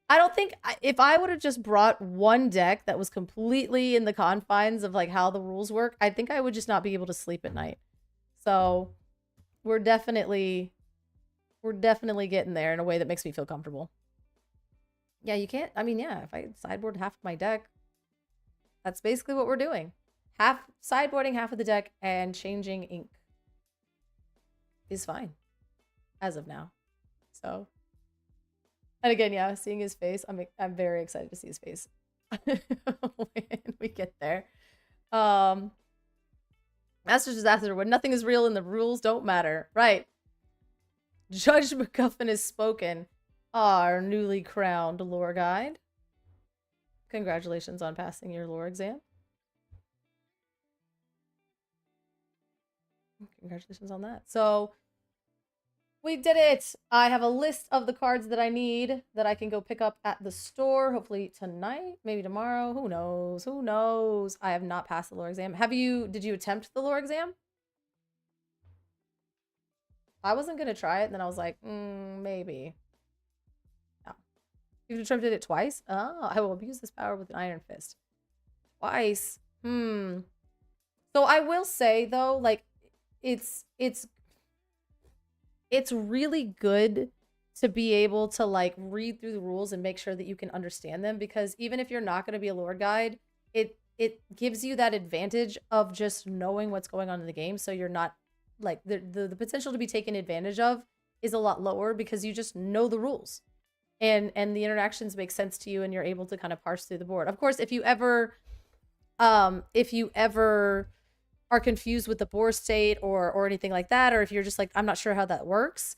I don't think... if I would have just brought one deck that was completely in the confines of, like, how the rules work, I think I would just not be able to sleep at night. So, we're definitely getting there in a way that makes me feel comfortable. Yeah, you can't... I mean, yeah, if I sideboard half of my deck, that's basically what we're doing. Sideboarding half of the deck and changing ink is fine. As of now. So... and again, yeah, seeing his face, I'm very excited to see his face when we get there. Masters Disaster, when nothing is real and the rules don't matter. Right. Judge MacGuffin has spoken. Our newly crowned lore guide. Congratulations on passing your lore exam. Congratulations on that. So, We did it! I have a list of the cards that I need that I can go pick up at the store, hopefully tonight, maybe tomorrow. Who knows? Who knows? I have not passed the lore exam. Did you attempt the lore exam? I wasn't gonna try it, and then I was like, maybe. No. You've attempted it twice? Oh, I will abuse this power with an iron fist. Twice. So I will say, though, like, it's really good to be able to, like, read through the rules and make sure that you can understand them, because even if you're not going to be a lore guide, it gives you that advantage of just knowing what's going on in the game, so you're not, like, the potential to be taken advantage of is a lot lower because you just know the rules. And the interactions make sense to you and you're able to kind of parse through the board. Of course, if you ever are confused with the board state or anything like that, or if you're just like, I'm not sure how that works,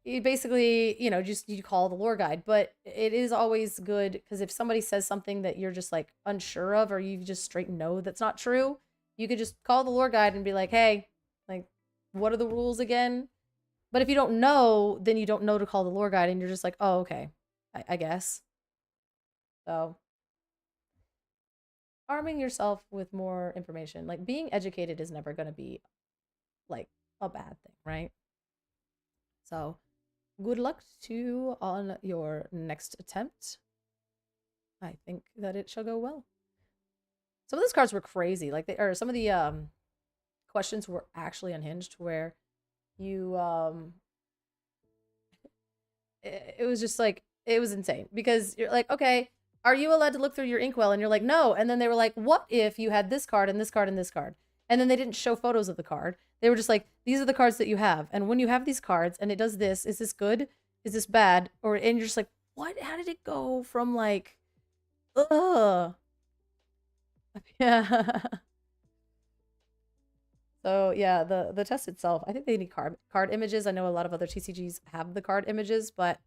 you basically, you call the lore guide. But it is always good, because if somebody says something that you're just like unsure of, or you just straight know that's not true, you could just call the lore guide and be like, hey, like, what are the rules again? But if you don't know, then you don't know to call the lore guide, and you're just like, oh, okay, I guess. So arming yourself with more information, like, being educated is never going to be like a bad thing, right? So good luck to you on your next attempt. I think that it shall go well. Some of those cards were crazy. Like, some of the questions were actually unhinged, where you it was just like, it was insane, because you're like, okay, are you allowed to look through your inkwell? And you're like, no. And then they were like, what if you had this card and this card and this card? And then they didn't show photos of the card. They were just like, these are the cards that you have. And when you have these cards and it does this, is this good? Is this bad? And you're just like, what? How did it go from like, ugh. Yeah. So yeah, the test itself, I think they need card images. I know a lot of other TCGs have the card images, but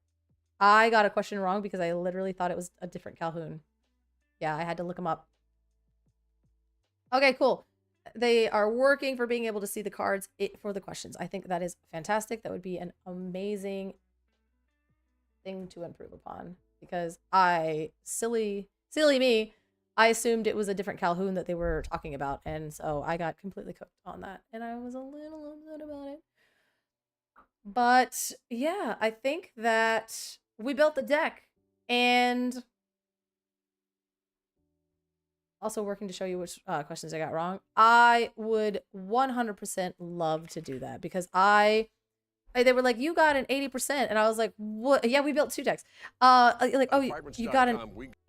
I got a question wrong because I literally thought it was a different Calhoun. Yeah, I had to look them up. Okay, cool. They are working for being able to see the cards for the questions. I think that is fantastic. That would be an amazing thing to improve upon, because silly me, I assumed it was a different Calhoun that they were talking about, and so I got completely cooked on that, and I was a little upset about it. But yeah, I think that we built the deck, and also working to show you which questions I got wrong. I would 100% love to do that, because they were like, you got an 80%, and I was like, what? Yeah, we built 2 decks. Like, oh, you got an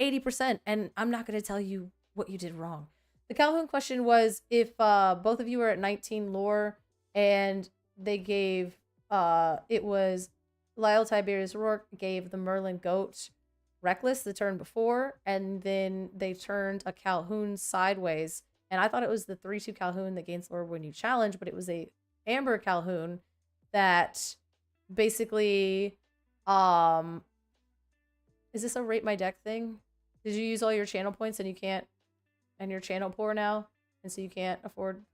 80%, and I'm not going to tell you what you did wrong. The Calhoun question was, if both of you were at 19 lore, and they gave, it was Lyle Tiberius Rourke gave the Merlin Goat Reckless the turn before, and then they turned a Calhoun sideways, and I thought it was the 3/2 Calhoun that gains lore when you challenge, but it was a Amber Calhoun that basically, is this a rate my deck thing? Did you use all your channel points and you can't, and you're channel poor now, and so you can't afford?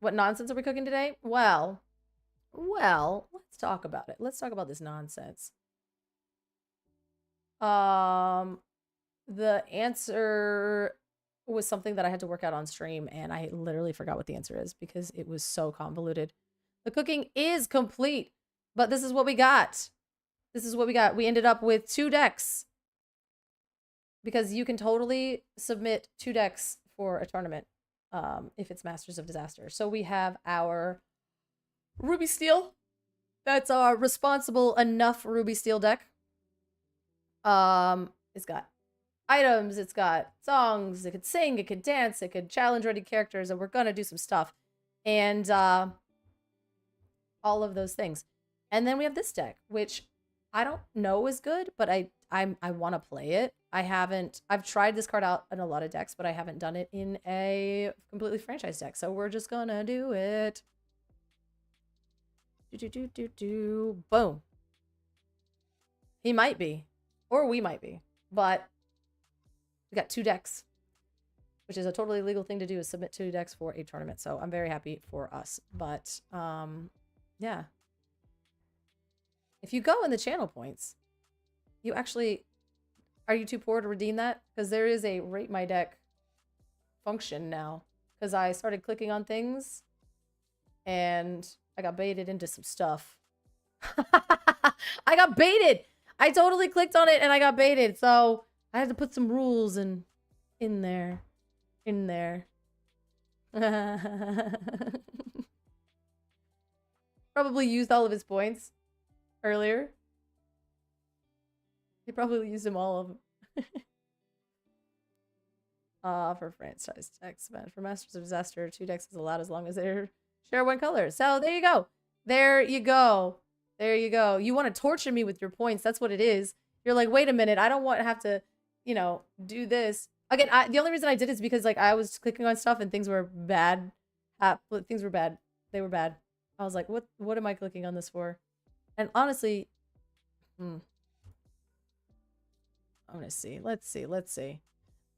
What nonsense are we cooking today? Well, let's talk about it. Let's talk about this nonsense. The answer was something that I had to work out on stream, and I literally forgot what the answer is because it was so convoluted. The cooking is complete, but this is what we got. This is what we got. We ended up with 2 decks, because you can totally submit 2 decks for a tournament if it's Masters of Disaster. So we have our Ruby Steel. That's our responsible enough Ruby Steel deck. It's got items, it's got songs, it could sing, it could dance, it could challenge ready characters, and we're gonna do some stuff. And all of those things. And then we have this deck, which I don't know is good, but I want to play it. I've tried this card out in a lot of decks, but I haven't done it in a completely franchise deck. So we're just gonna do it. Boom. He might be, or we might be, but we got 2 decks. which is a totally legal thing to do, is submit 2 decks for a tournament. So I'm very happy for us. But yeah. If you go in the channel points, you actually, are you too poor to redeem that? Because there is a rate my deck function now. Because I started clicking on things and I got baited into some stuff. I got baited. I totally clicked on it and I got baited. So I had to put some rules in there. Probably used all of his points earlier. He probably used them all of them. For franchise decks, man. For Masters of Disaster, 2 decks is allowed as long as they share 1 color. So there you go. There you go. There you go. You want to torture me with your points. That's what it is. You're like, wait a minute. I don't want to have to, you know, do this. Again, the only reason I did it is because, like, I was clicking on stuff and things were bad. Things were bad. They were bad. I was like, what am I clicking on this for? And honestly, I'm gonna see. Let's see.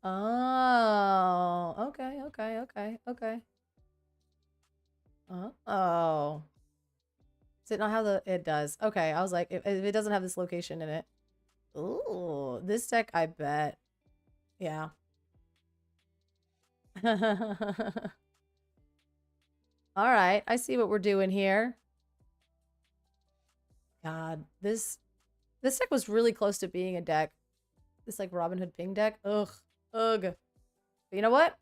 Oh, okay. Oh. Is it not how it does? Okay, I was like, if it doesn't have this location in it. Ooh, this deck, I bet. Yeah. All right, I see what we're doing here. God, this deck was really close to being a deck. This, like, Robin Hood ping deck. Ugh. But you know what?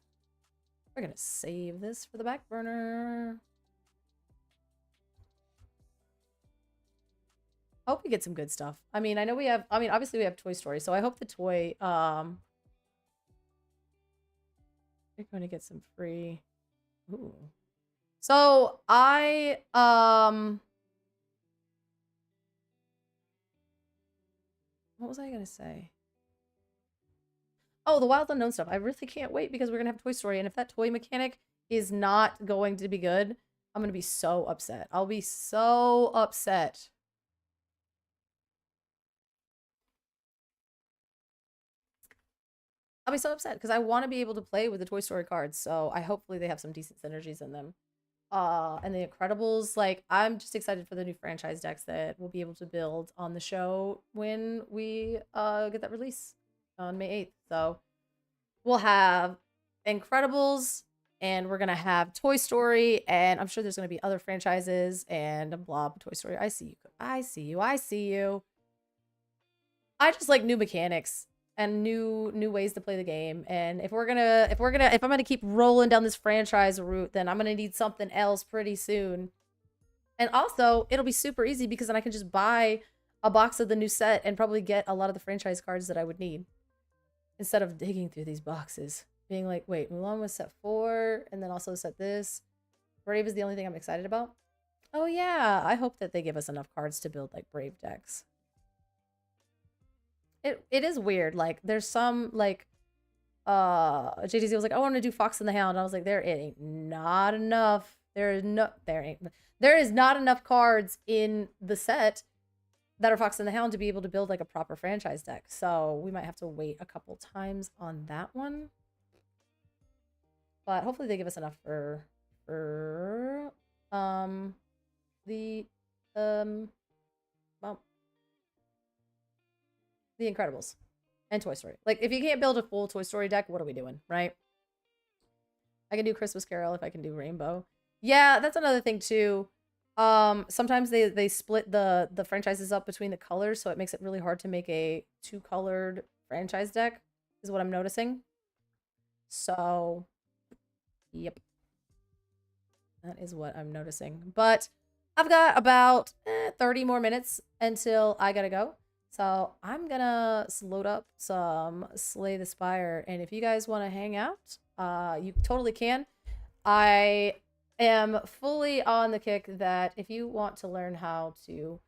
We're gonna save this for the back burner. I hope we get some good stuff. I mean, I know we have, obviously we have Toy Story, so I hope the toy, we're going to get some free. Ooh. So what was I gonna say? Oh, the Wild Unknown stuff. I really can't wait because we're gonna have Toy Story, and if that toy mechanic is not going to be good, I'm gonna be so upset. I'll be so upset. I'll be so upset because I want to be able to play with the Toy Story cards. So hopefully they have some decent synergies in them. And the Incredibles, like, I'm just excited for the new franchise decks that we'll be able to build on the show when we get that release on May 8th. So we'll have Incredibles and we're gonna have Toy Story, and I'm sure there's gonna be other franchises and blah. Toy Story. I see you. I just like new mechanics and new ways to play the game. And if I'm gonna keep rolling down this franchise route, then I'm gonna need something else pretty soon. And also, it'll be super easy because then I can just buy a box of the new set and probably get a lot of the franchise cards that I would need instead of digging through these boxes, being like, wait, Mulan was set 4, and then also set this. Brave is the only thing I'm excited about. Oh yeah, I hope that they give us enough cards to build like Brave decks. It is weird. Like, there's some, like, JDZ was like, I want to do Fox and the Hound. And I was like, there ain't not enough. There is not enough cards in the set that are Fox and the Hound to be able to build like a proper franchise deck. So we might have to wait a couple times on that one. But hopefully they give us enough for the Incredibles and Toy Story. Like, if you can't build a full Toy Story deck, what are we doing, right? I can do Christmas Carol if I can do Rainbow. Yeah, that's another thing too. Sometimes they split the franchises up between the colors, so it makes it really hard to make a 2-colored franchise deck, is what I'm noticing. So, yep. That is what I'm noticing. But I've got about 30 more minutes until I gotta go. So I'm gonna load up some Slay the Spire, and if you guys want to hang out, you totally can. I am fully on the kick that if you want to learn how to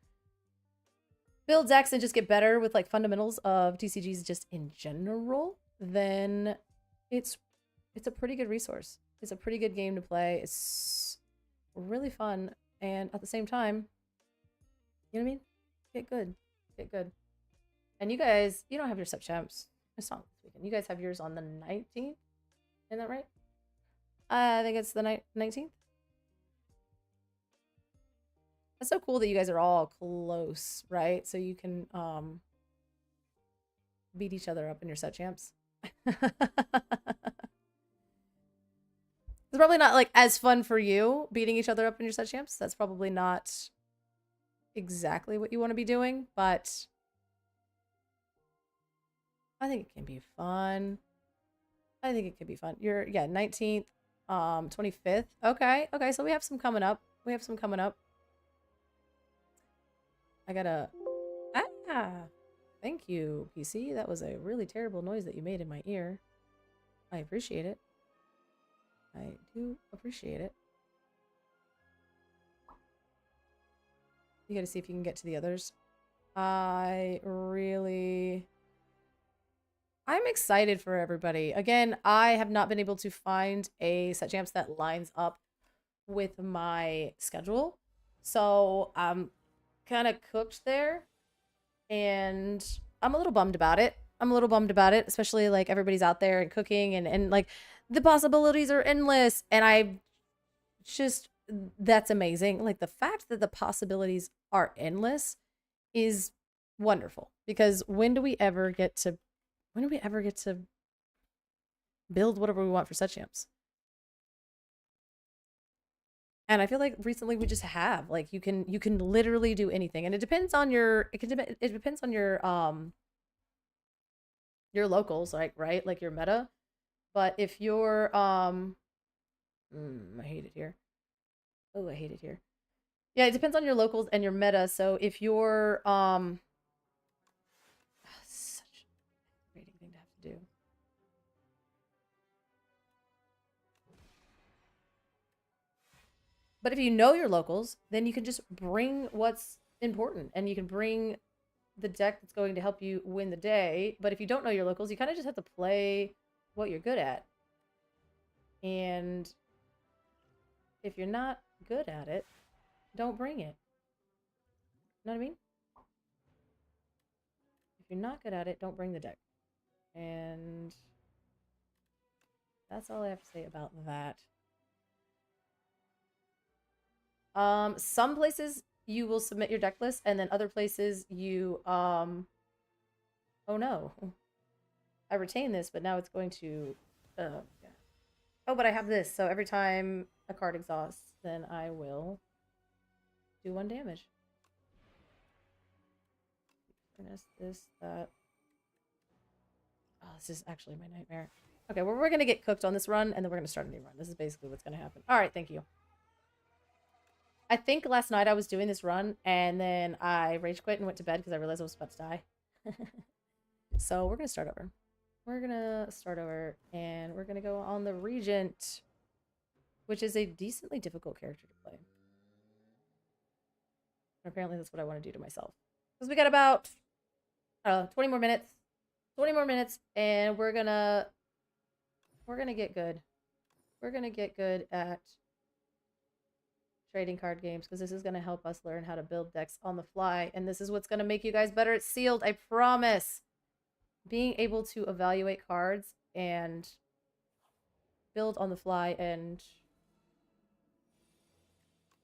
build decks and just get better with like fundamentals of TCGs just in general, then it's a pretty good resource. It's a pretty good game to play. It's really fun, and at the same time, you know what I mean? Get good. Get good. And you guys, you don't have your sub champs. It's not this weekend. You guys have yours on the 19th? Isn't that right? I think it's the 19th. That's so cool that you guys are all close, right? So you can beat each other up in your set champs. It's probably not like as fun for you beating each other up in your set champs. That's probably not exactly what you want to be doing, but I think it can be fun. I think it could be fun. You're 19th, 25th. Okay. Okay, so we have some coming up. I gotta thank you, PC. That was a really terrible noise that you made in my ear. I appreciate it. I do appreciate it. You gotta see if you can get to the others. I'm excited for everybody. Again, I have not been able to find a set champs that lines up with my schedule. So I'm kind of cooked there. And I'm a little bummed about it. Especially like everybody's out there and cooking and like the possibilities are endless. And that's amazing. Like the fact that the possibilities are endless is wonderful, because when do we ever get to build whatever we want for set champs? And I feel like recently we just have, like, you can literally do anything, and it depends on your your locals, like, right, like your meta. But if you're I hate it here. Oh, I hate it here. Yeah, it depends on your locals and your meta. So if you're such a frustrating thing to have to do. But if you know your locals, then you can just bring what's important, and you can bring the deck that's going to help you win the day. But if you don't know your locals, you kind of just have to play what you're good at. And if you're not good at it, don't bring it. You know what I mean? If you're not good at it, don't bring the deck. And that's all I have to say about that. Some places you will submit your deck list, and then other places you oh no, I retain this, but now it's going to yeah. Oh, but I have this, so every time a card exhausts, then I will do 1 damage. This, that. Oh, this is actually my nightmare. Okay, well, we're gonna get cooked on this run, and then we're gonna start a new run. This is basically what's gonna happen. All right, thank you. I think last night I was doing this run, and then I rage quit and went to bed because I realized I was about to die. So we're gonna start over. And we're gonna go on the Regent, which is a decently difficult character to play. And apparently that's what I want to do to myself. Because we got about 20 more minutes. 20 more minutes, and we're gonna get good. We're gonna get good at trading card games, because this is going to help us learn how to build decks on the fly, and this is what's going to make you guys better at Sealed, I promise. Being able to evaluate cards and build on the fly and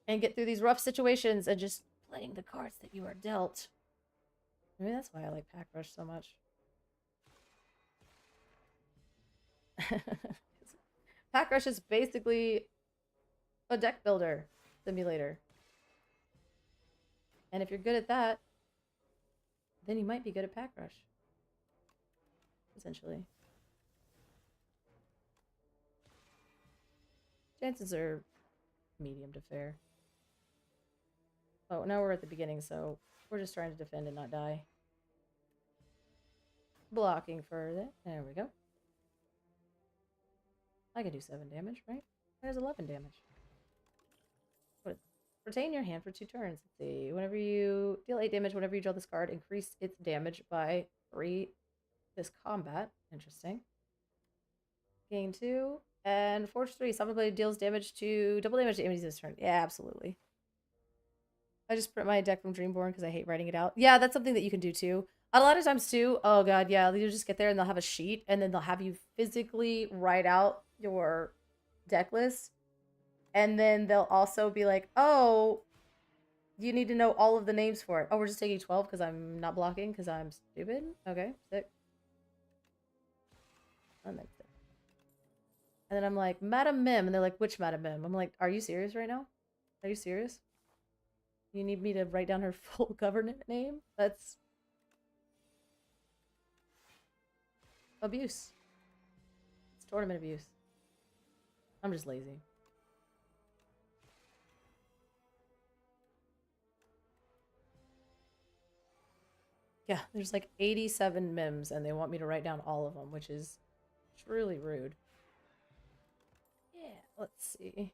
get through these rough situations, and just playing the cards that you are dealt. I mean, that's why I like Pack Rush so much. Pack Rush is basically a deck builder simulator. And if you're good at that, then you might be good at Pack Rush. Essentially. Chances are medium to fair. Oh, now we're at the beginning, so we're just trying to defend and not die. Blocking further. There we go. I can do 7 damage, right? There's 11 damage. Retain your hand for 2 turns. Let's see. Whenever you deal 8 damage, whenever you draw this card, increase its damage by 3 this combat. Interesting. Gain 2. And Forge 3. Summon blade deals double damage to enemies this turn. Yeah, absolutely. I just print my deck from Dreamborn because I hate writing it out. Yeah, that's something that you can do too. A lot of times too, oh god, yeah, you'll just get there and they'll have a sheet, and then they'll have you physically write out your deck list, and then they'll also be like, oh, you need to know all of the names for it. Oh, we're just taking 12 because I'm not blocking because I'm stupid. Okay, sick. And then I'm like, Madam Mim. And they're like, which Madam Mim? I'm like, are you serious right now? Are you serious? You need me to write down her full government name? That's abuse. It's tournament abuse. I'm just lazy. Yeah, there's like 87 mims and they want me to write down all of them, which is truly rude. Yeah, let's see.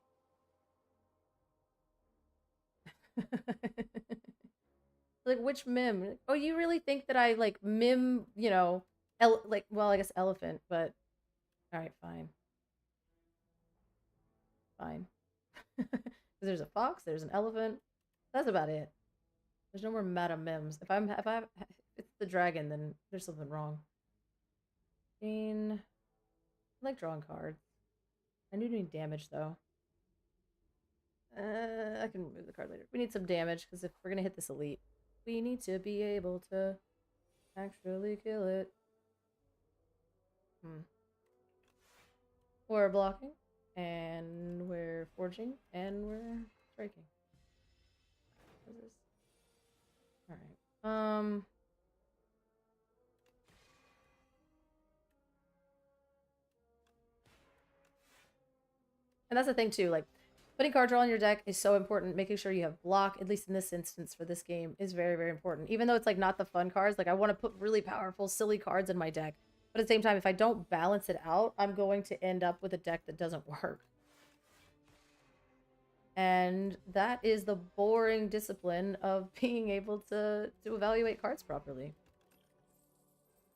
Like, which mim? Oh, you really think that I, like, mim, you know, well, I guess elephant, but alright, fine. Fine. Because there's a fox, there's an elephant. That's about it. There's no more Madam Mims. If it's the dragon, then there's something wrong. I like drawing cards. I do need damage, though. I can remove the card later. We need some damage, because if we're gonna hit this elite, we need to be able to actually kill it. We're blocking, and we're forging, and we're striking. What is this? Alright. And that's the thing too, like putting card draw on your deck is so important. Making sure you have block, at least in this instance for this game, is very, very important. Even though it's like not the fun cards, like I want to put really powerful, silly cards in my deck. But at the same time, if I don't balance it out, I'm going to end up with a deck that doesn't work. And that is the boring discipline of being able to evaluate cards properly.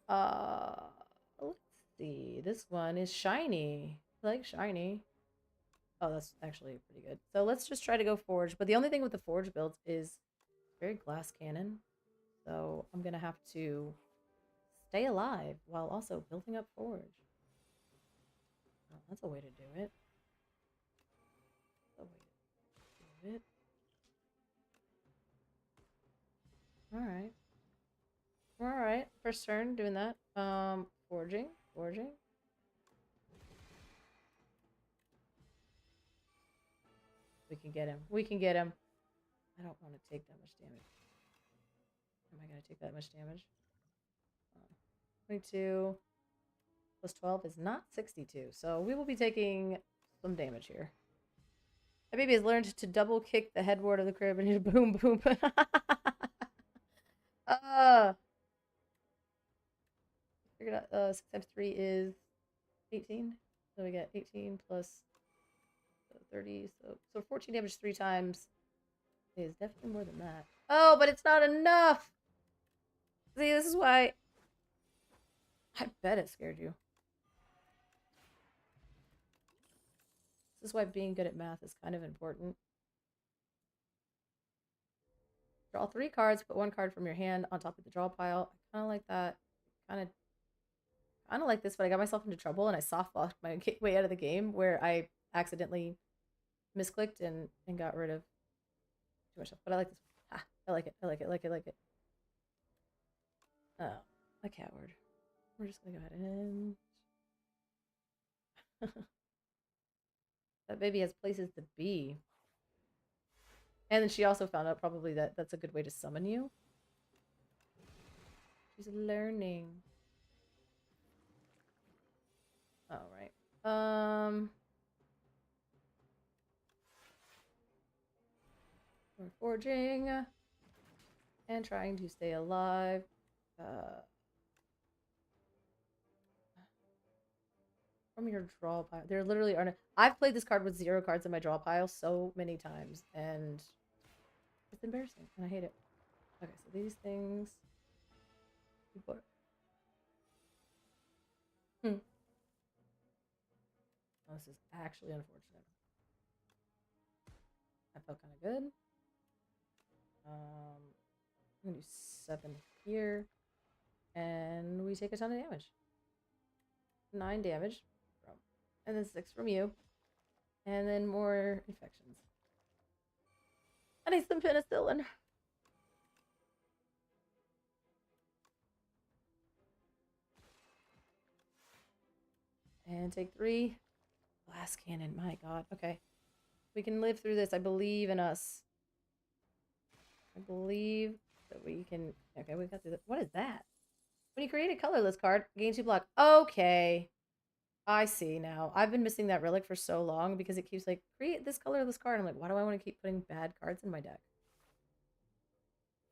Let's see. This one is shiny. I like shiny. Oh, that's actually pretty good. So let's just try to go forge. But the only thing with the forge builds is very glass cannon. So I'm going to have to stay alive while also building up forge. Oh, that's a way to do it. That's a way to do it. Alright. Alright. First turn doing that. Forging. Forging. We can get him. We can get him. I don't want to take that much damage. Am I going to take that much damage? 22 plus 12 is not 62. So we will be taking some damage here. My baby has learned to double kick the headboard of the crib and just boom, boom. Figured out 6 times 3 is 18. So we get 18 plus 30. So 14 damage 3 times is definitely more than that. Oh, but it's not enough. See, this is why I bet it scared you. This is why being good at math is kind of important. Draw 3 cards, put 1 card from your hand on top of the draw pile. I kind of like that. Kind of like this, but I got myself into trouble and I soft locked my way out of the game where I accidentally misclicked and got rid of too much stuff. But I like this one. Ha, I like it. I like it. I like it. I like it. Oh, a coward. We're just gonna go ahead and that baby has places to be. And then she also found out probably that that's a good way to summon you. She's learning. All right. We're forging and trying to stay alive. From your draw pile. There literally aren't. I've played this card with 0 cards in my draw pile so many times, and it's embarrassing, and I hate it. Okay, so these things. Oh, this is actually unfortunate. That felt kind of good. I'm gonna do 7 here, and we take a ton of damage. 9 damage. And then 6 from you. And then more infections. I need some penicillin. And take 3. Glass cannon, my god. Okay. We can live through this. I believe in us. I believe that we can... Okay, we got through this. What is that? When you create a colorless card, gain 2 block. Okay. I see now. I've been missing that relic for so long because it keeps like, create this colorless card. I'm like, why do I want to keep putting bad cards in my deck?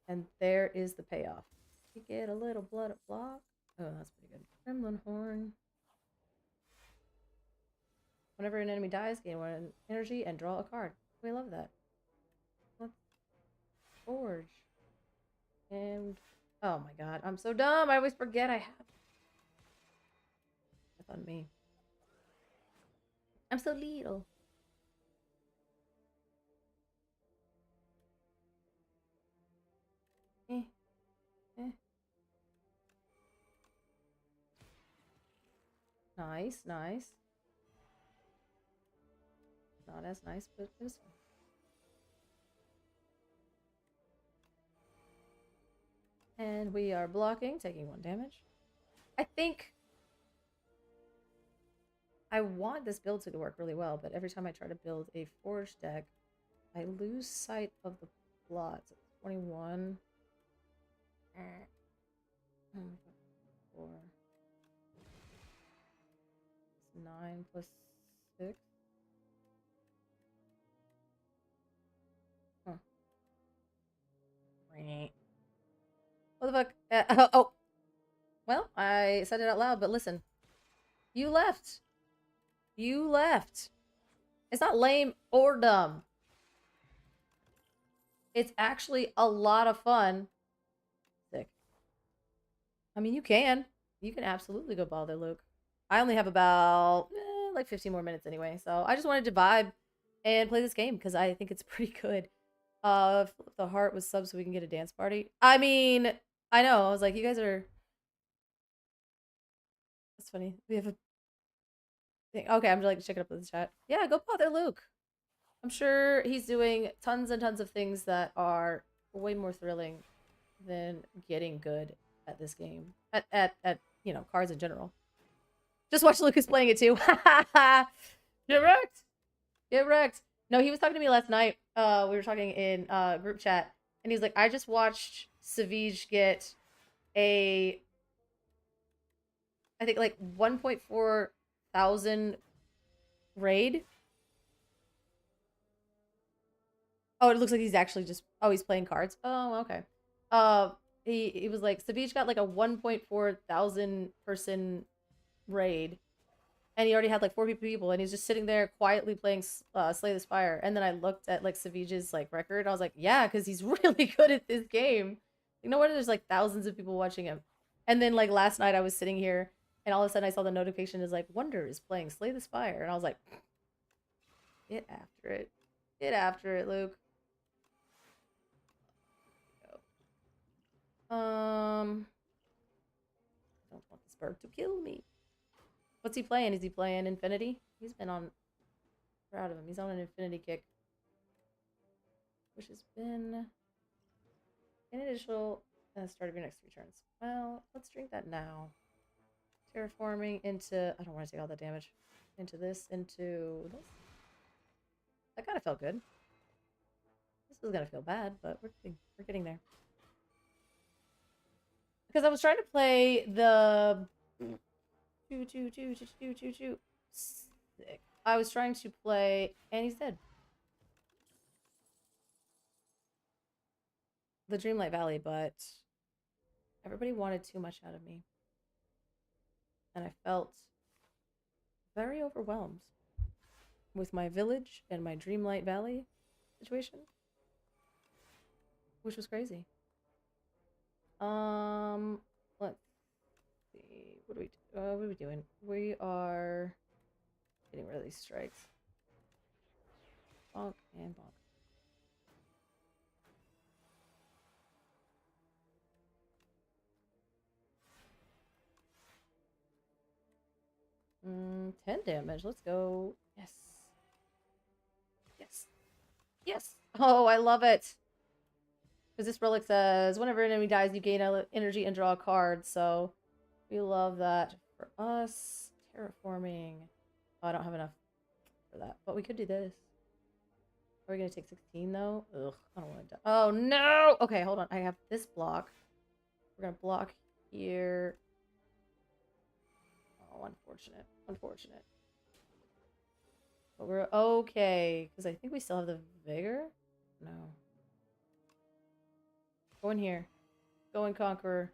And there is the payoff. You get a little blood block. Oh, that's pretty good. Gremlin Horn. Whenever an enemy dies, gain 1 energy and draw a card. We love that. Let's forge. And oh my god, I'm so dumb. I always forget I have. That's on me. I'm so little. Eh. Eh. Nice, nice. Not as nice, but it was fun. And we are blocking, taking 1 damage. I think I want this build to work really well, but every time I try to build a forge deck, I lose sight of the plots. 21. 4. 9 plus 6. Huh. What the fuck? Oh. Well, I said it out loud, but listen. You left. You left. It's not lame or dumb. It's actually a lot of fun. Sick. I mean, you can. You can absolutely go bother Luke. I only have about like 15 more minutes anyway, so I just wanted to vibe and play this game because I think it's pretty good. If the heart was sub so we can get a dance party. I mean, I know. I was like, you guys are... That's funny. We have a thing. Okay, I'm just like checking up with the chat. Yeah, go bother Luke. I'm sure he's doing tons and tons of things that are way more thrilling than getting good at this game. At you know, cards in general. Just watch Lucas playing it too. Get wrecked. Get wrecked. No, he was talking to me last night. We were talking in group chat, and he's like, I just watched Savage get a, I think like 1.4 thousand raid. Oh, it looks like he's actually just, oh, he's playing cards. Oh, okay. He was like, Savage got like a 1.4 thousand person raid, and he already had like 4 people, and he's just sitting there quietly playing Slay the Spire. And then I looked at like Savage's like record. I was like, yeah, because he's really good at this game. You know what? There's like thousands of people watching him. And then like last night I was sitting here, and all of a sudden I saw the notification is like, Wonder is playing Slay the Spire, and I was like, get after it, get after it, Luke. I don't want this bird to kill me. What's he playing? Is he playing Infinity? He's been on... Proud of him. He's on an Infinity kick. Which has been... Initial... start of your next 3 turns. Well, let's drink that now. Terraforming into... I don't want to take all that damage. Into this, into this. That kind of felt good. This is going to feel bad, but we're getting there. Because I was trying to play the... Sick. I was trying to play... And he's dead. The Dreamlight Valley, but... Everybody wanted too much out of me. And I felt... very overwhelmed. With my village and my Dreamlight Valley situation. Which was crazy. Let's see. What are we doing? We are getting rid of these strikes. Bonk and bonk. 10 damage. Let's go. Yes. Yes. Yes. Oh, I love it. Because this relic says, whenever an enemy dies, you gain energy and draw a card. So we love that. For us, terraforming. Oh, I don't have enough for that. But we could do this. Are we going to take 16, though? Ugh, I don't want to die. Oh, no! Okay, hold on. I have this block. We're going to block here. Oh, unfortunate. Unfortunate. But we're okay. Because I think we still have the vigor? No. Go in here. Go in Conqueror.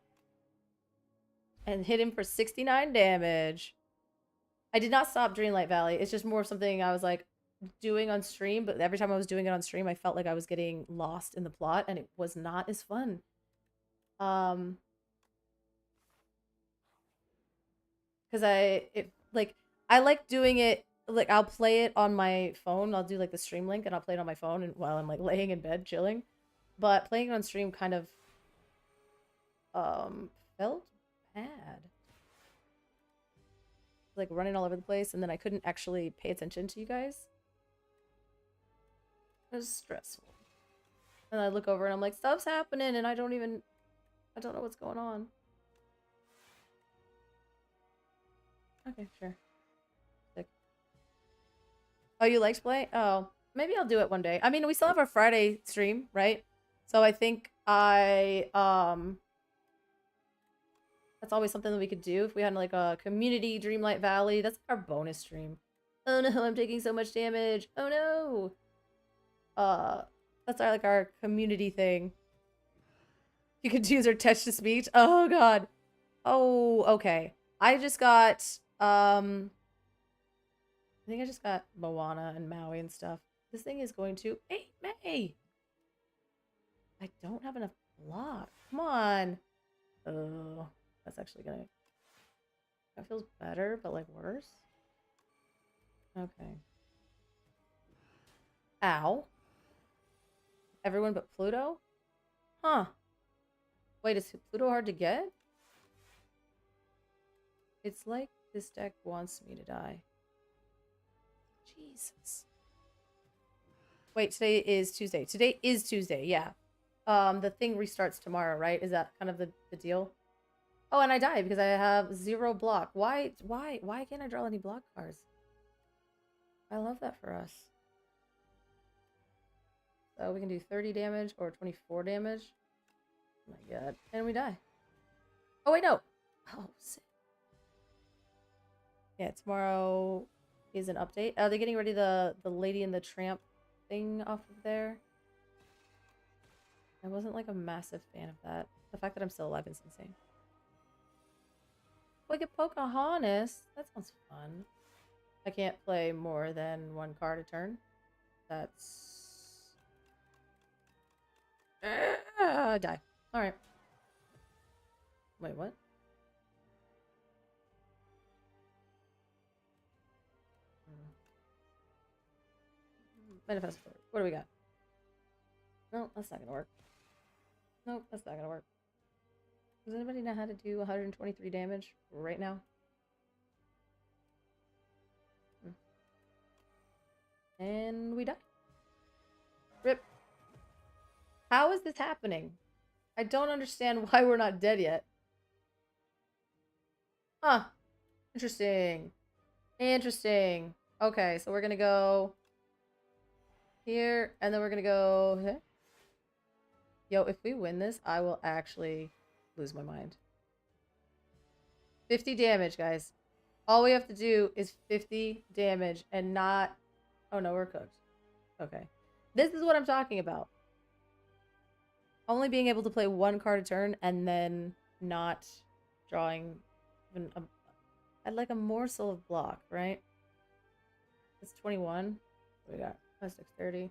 And hit him for 69 damage. I did not stop Dreamlight Valley. It's just more of something I was like doing on stream. But every time I was doing it on stream, I felt like I was getting lost in the plot. And it was not as fun. Because I like doing it, like I'll play it on my phone. I'll do like the stream link and I'll play it on my phone and while I'm like laying in bed chilling. But playing it on stream kind of felt bad. Like running all over the place and then I couldn't actually pay attention to you guys. It was stressful. And I look over and I'm like, stuff's happening and I don't know what's going on. Okay, sure. Sick. Oh, you liked play? Oh, maybe I'll do it one day. I mean, we still have our Friday stream, right? So I think that's always something that we could do if we had like a community Dreamlight Valley. That's our bonus stream. Oh no, I'm taking so much damage. Oh no. That's our community thing. You could use our text to speech. Oh god. Oh, okay. I just got I think I just got Moana and Maui and stuff. This thing is going to 8 May. I don't have enough block. Come on. Oh, that's actually gonna. That feels better, but like worse. Okay. Ow. Everyone but Pluto? Huh. Wait, is Pluto hard to get? It's like this deck wants me to die. Jesus. Wait, today is Tuesday. Today is Tuesday, yeah. The thing restarts tomorrow, right? Is that kind of the deal? Oh, and I died because I have 0 block. Why can't I draw any block cards? I love that for us. So we can do 30 damage or 24 damage. Oh my god. And we die. Oh, wait, no. Oh, sick. Yeah, tomorrow is an update. Are they getting ready the Lady and the Tramp thing off of there? I wasn't like a massive fan of that. The fact that I'm still alive is insane. We get Pocahontas. That sounds fun. I can't play more than 1 card a turn. That's... die. Alright. Wait, what? Manifest. What do we got? No, that's not gonna work. Nope, that's not gonna work. Does anybody know how to do 123 damage right now? And we die. Rip. How is this happening? I don't understand why we're not dead yet. Huh. Interesting. Interesting. Okay, so we're gonna go here, and then we're gonna go here. Yo, if we win this, I will actually lose my mind. 50 damage, guys. All we have to do is 50 damage and not... Oh, no, we're cooked. Okay. This is what I'm talking about. Only being able to play 1 card a turn and then not drawing even I'd like a morsel of block, right? It's 21. What do we got? That's 630.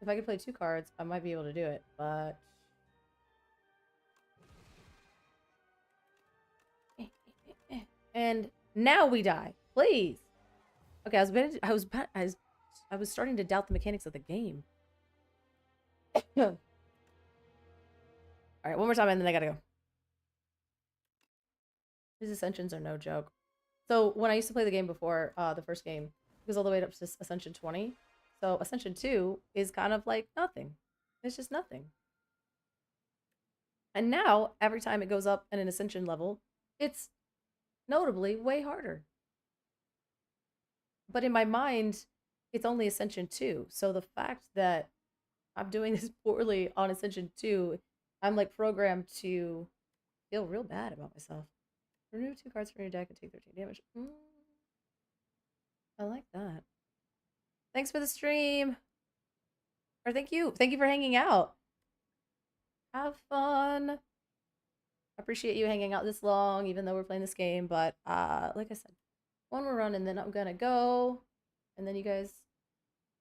If I could play 2 cards, I might be able to do it, but... And now we die. Please. Okay, I was starting to doubt the mechanics of the game. All right, one more time and then I gotta go. These ascensions are no joke. So when I used to play the game before, the first game, it was all the way up to Ascension 20. So Ascension 2 is kind of like nothing. It's just nothing. And now, every time it goes up in an Ascension level, it's notably way harder. But in my mind, it's only Ascension 2. So the fact that I'm doing this poorly on Ascension 2, I'm like programmed to feel real bad about myself. Remove 2 cards from your deck and take 13 damage. I like that. Thanks for the stream. Or thank you. Thank you for hanging out. Have fun. I appreciate you hanging out this long, even though we're playing this game. But like I said, one more run and then I'm gonna go. And then you guys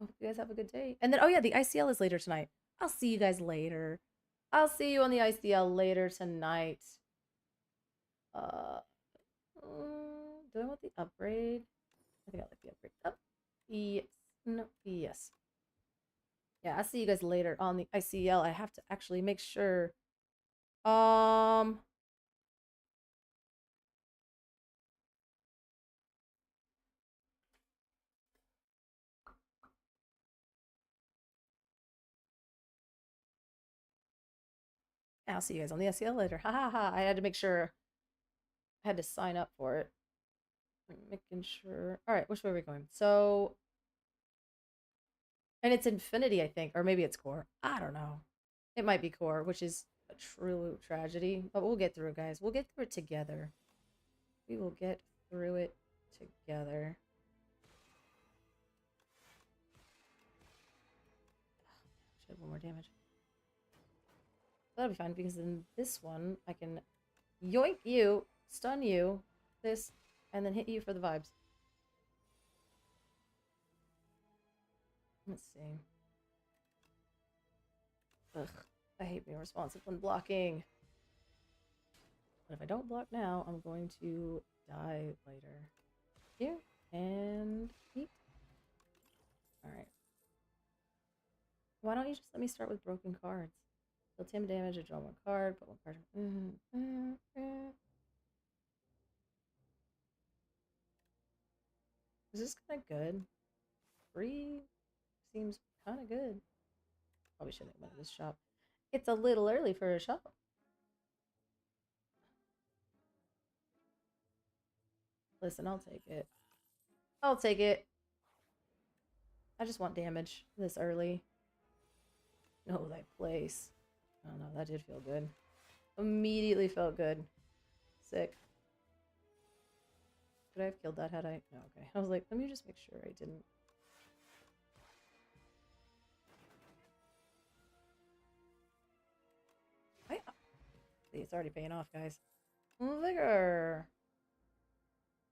hope you guys have a good day. And then oh yeah, the ICL is later tonight. I'll see you guys later. I'll see you on the ICL later tonight. Do I want the upgrade? I think I like the upgrade. Oh, yes. No, yes. Yeah, I'll see you guys later on the ICL. I have to actually make sure. I'll see you guys on the ICL later. Ha ha ha. I had to make sure I had to sign up for it. Making sure. All right, which way are we going? So, and it's Infinity, I think, or maybe it's Core. I don't know. It might be Core, which is a true tragedy, but we'll get through it, guys. We'll get through it together. We will get through it together. Should have one more damage. That'll be fine because in this one I can yoink you, stun you, this, and then hit you for the vibes. Let's see. Ugh, I hate being responsive when blocking. But if I don't block now, I'm going to die later. Here, and eat. Alright. Why don't you just let me start with broken cards? Deal 10 damage, I draw 1 card, put 1 card. Is this kind of good? 3 seems kind of good. Probably shouldn't have went to this shop. It's a little early for a shop. Listen, I'll take it. I'll take it. I just want damage this early. Know thy place. I don't know, that did feel good. Immediately felt good. Sick. Could I have killed that had I? No, okay. I was like, let me just make sure I didn't. See, it's already paying off, guys. Vigor.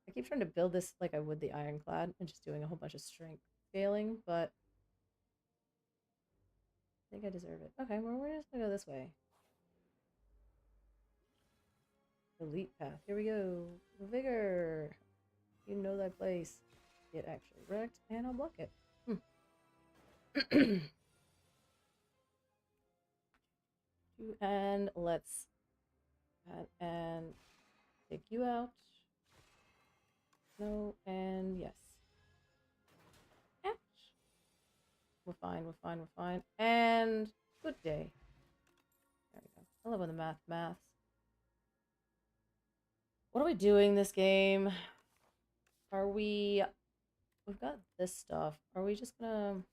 I keep trying to build this like I would the Ironclad and just doing a whole bunch of strength scaling, but I think I deserve it. Okay, well, we're just gonna go this way. Elite path. Here we go. Vigor. You know thy place. Get actually wrecked, and I'll block it. And let's add and take you out. No, and yes. Ouch. We're fine, we're fine, we're fine. And good day. There we go. I love when the maths. What are we doing this game? Are we... We've got this stuff. Are we just gonna...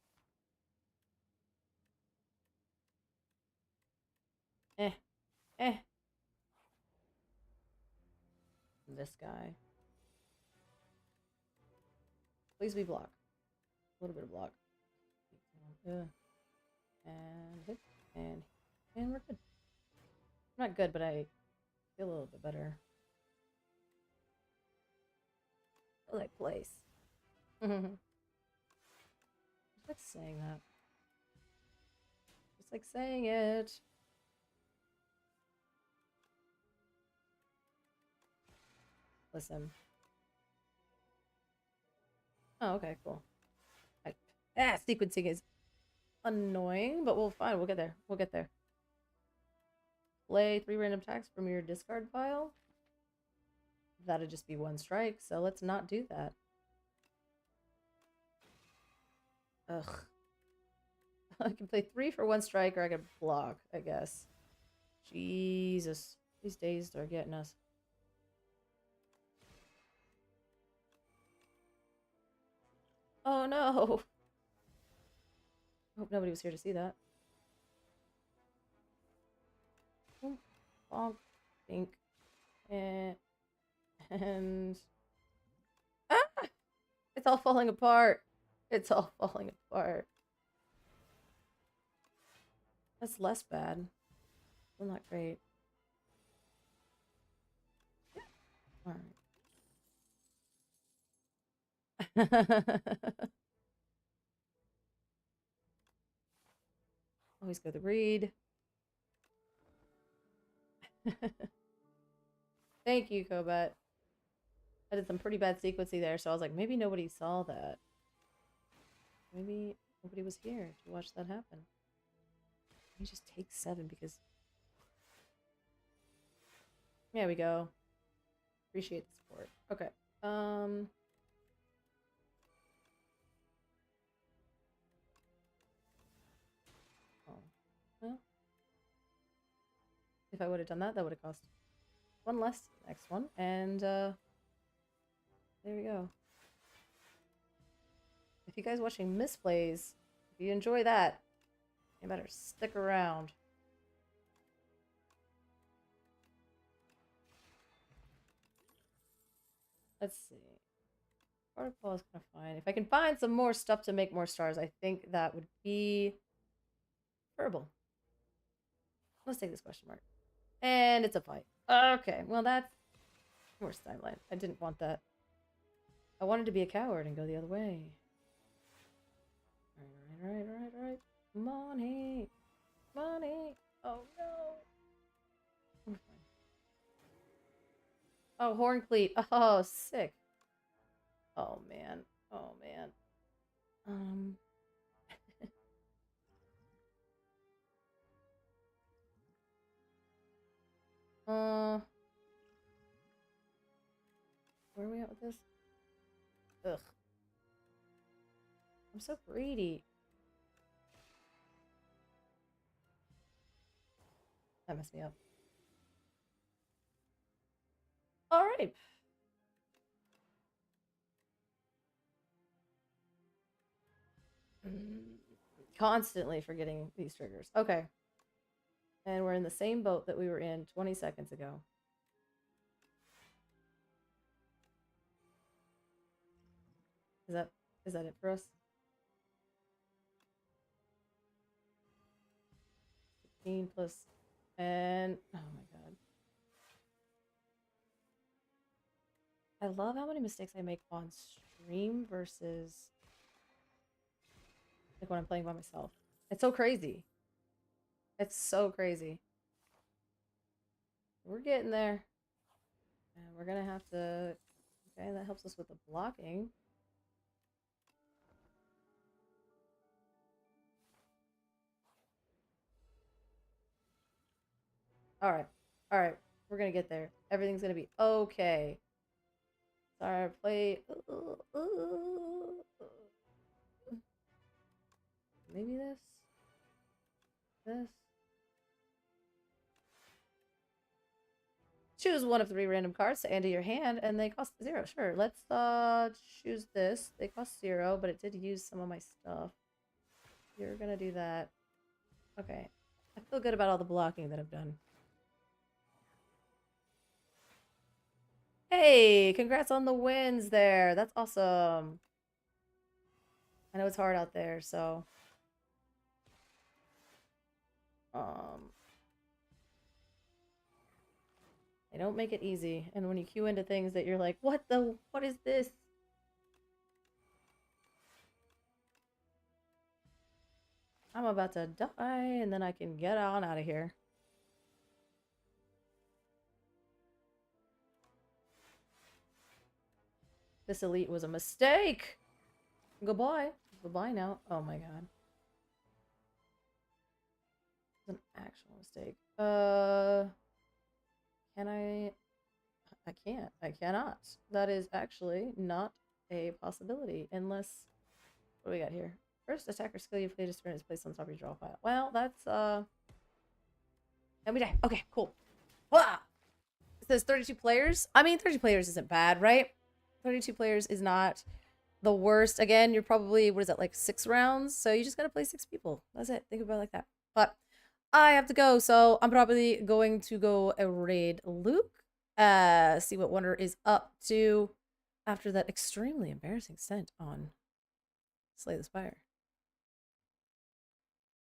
This guy. Please be block. A little bit of block. And hit. And we're good. Not good, but I feel a little bit better. I like place. Just like saying that. Just like saying it. Listen. Oh, okay, cool. Sequencing is annoying, but we'll fine. We'll get there. We'll get there. Play 3 random attacks from your discard pile. that'd just be one strike, so let's not do that. Ugh. I can play 3 for 1 strike, or I can block, I guess. Jesus. These days are getting us. Oh no! Hope nobody was here to see that. Bonk. Pink. And... Ah! It's all falling apart. It's all falling apart. That's less bad. Still not great. Alright. Always go the read. Thank you, Kobet. I did some pretty bad sequencing there, so I was like, maybe nobody saw that. Maybe nobody was here to watch that happen. Let me just take 7 because... There we go. Appreciate the support. Okay. Oh. Well. If I would have done that, that would have cost 1 less next one. And, there we go. If you guys watching misplays, if you enjoy that, you better stick around. Let's see. Protocol is kind of fine. If I can find some more stuff to make more stars, I think that would be preferable. Let's take this question mark. And it's a fight. Okay, well that's worse timeline. I didn't want that. I wanted to be a coward and go the other way. Alright. Money. Money. Oh no. I'm fine. Oh, horn cleat. Oh, sick. Oh man. Oh man. Where are we at with this? Ugh. I'm so greedy. That messed me up. All right. Constantly forgetting these triggers. Okay. And we're in the same boat that we were in 20 seconds ago. Is that it for us? 15 plus and oh my god. I love how many mistakes I make on stream versus like when I'm playing by myself. It's so crazy. It's so crazy. We're getting there. And we're gonna have to... Okay, that helps us with the blocking. Alright. Alright. We're gonna get there. Everything's gonna be okay. Sorry, I play... Maybe this? This? Choose one of 3 random cards to add to your hand, and they cost 0. Sure, let's choose this. They cost 0, but it did use some of my stuff. You're gonna do that. Okay. I feel good about all the blocking that I've done. Hey, congrats on the wins there. That's awesome. I know it's hard out there, so... They don't make it easy. And when you queue into things that you're like, what is this? I'm about to die, and then I can get on out of here. This elite was a mistake! Goodbye. Goodbye now. Oh my god. It's an actual mistake. Can I... I can't. I cannot. That is actually not a possibility unless, what do we got here? First attacker skill you play to sprint is placed on top of your draw pile. Well, that's and we die. Okay, cool. Wah! It says 32 players. I mean, 32 players isn't bad, right? 32 players is not the worst. Again, you're probably, what is that, like 6 rounds? So you just gotta play 6 people. That's it. Think about it like that. But I have to go, so I'm probably going to go raid Luke. See what Wonder is up to after that extremely embarrassing scent on Slay the Spire.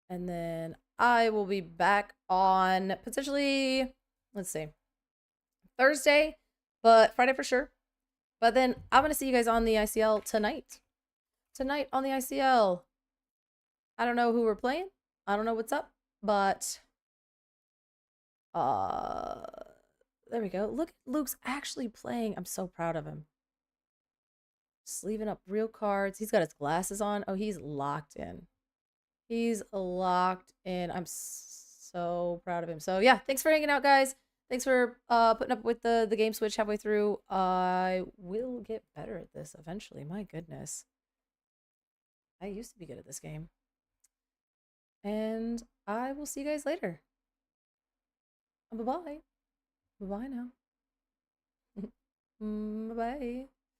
And then I will be back on potentially, let's see, Thursday, but Friday for sure. But then I'm going to see you guys on the ICL tonight. Tonight on the ICL. I don't know who we're playing. I don't know what's up, but there we go. Look, Luke's actually playing. I'm so proud of him. Sleeving up real cards. He's got his glasses on. Oh, he's locked in. He's locked in. I'm so proud of him. So yeah, thanks for hanging out, guys. Thanks for putting up with the game switch halfway through. I will get better at this eventually. My goodness. I used to be good at this game. And I will see you guys later. Bye-bye. Bye-bye now. Bye-bye.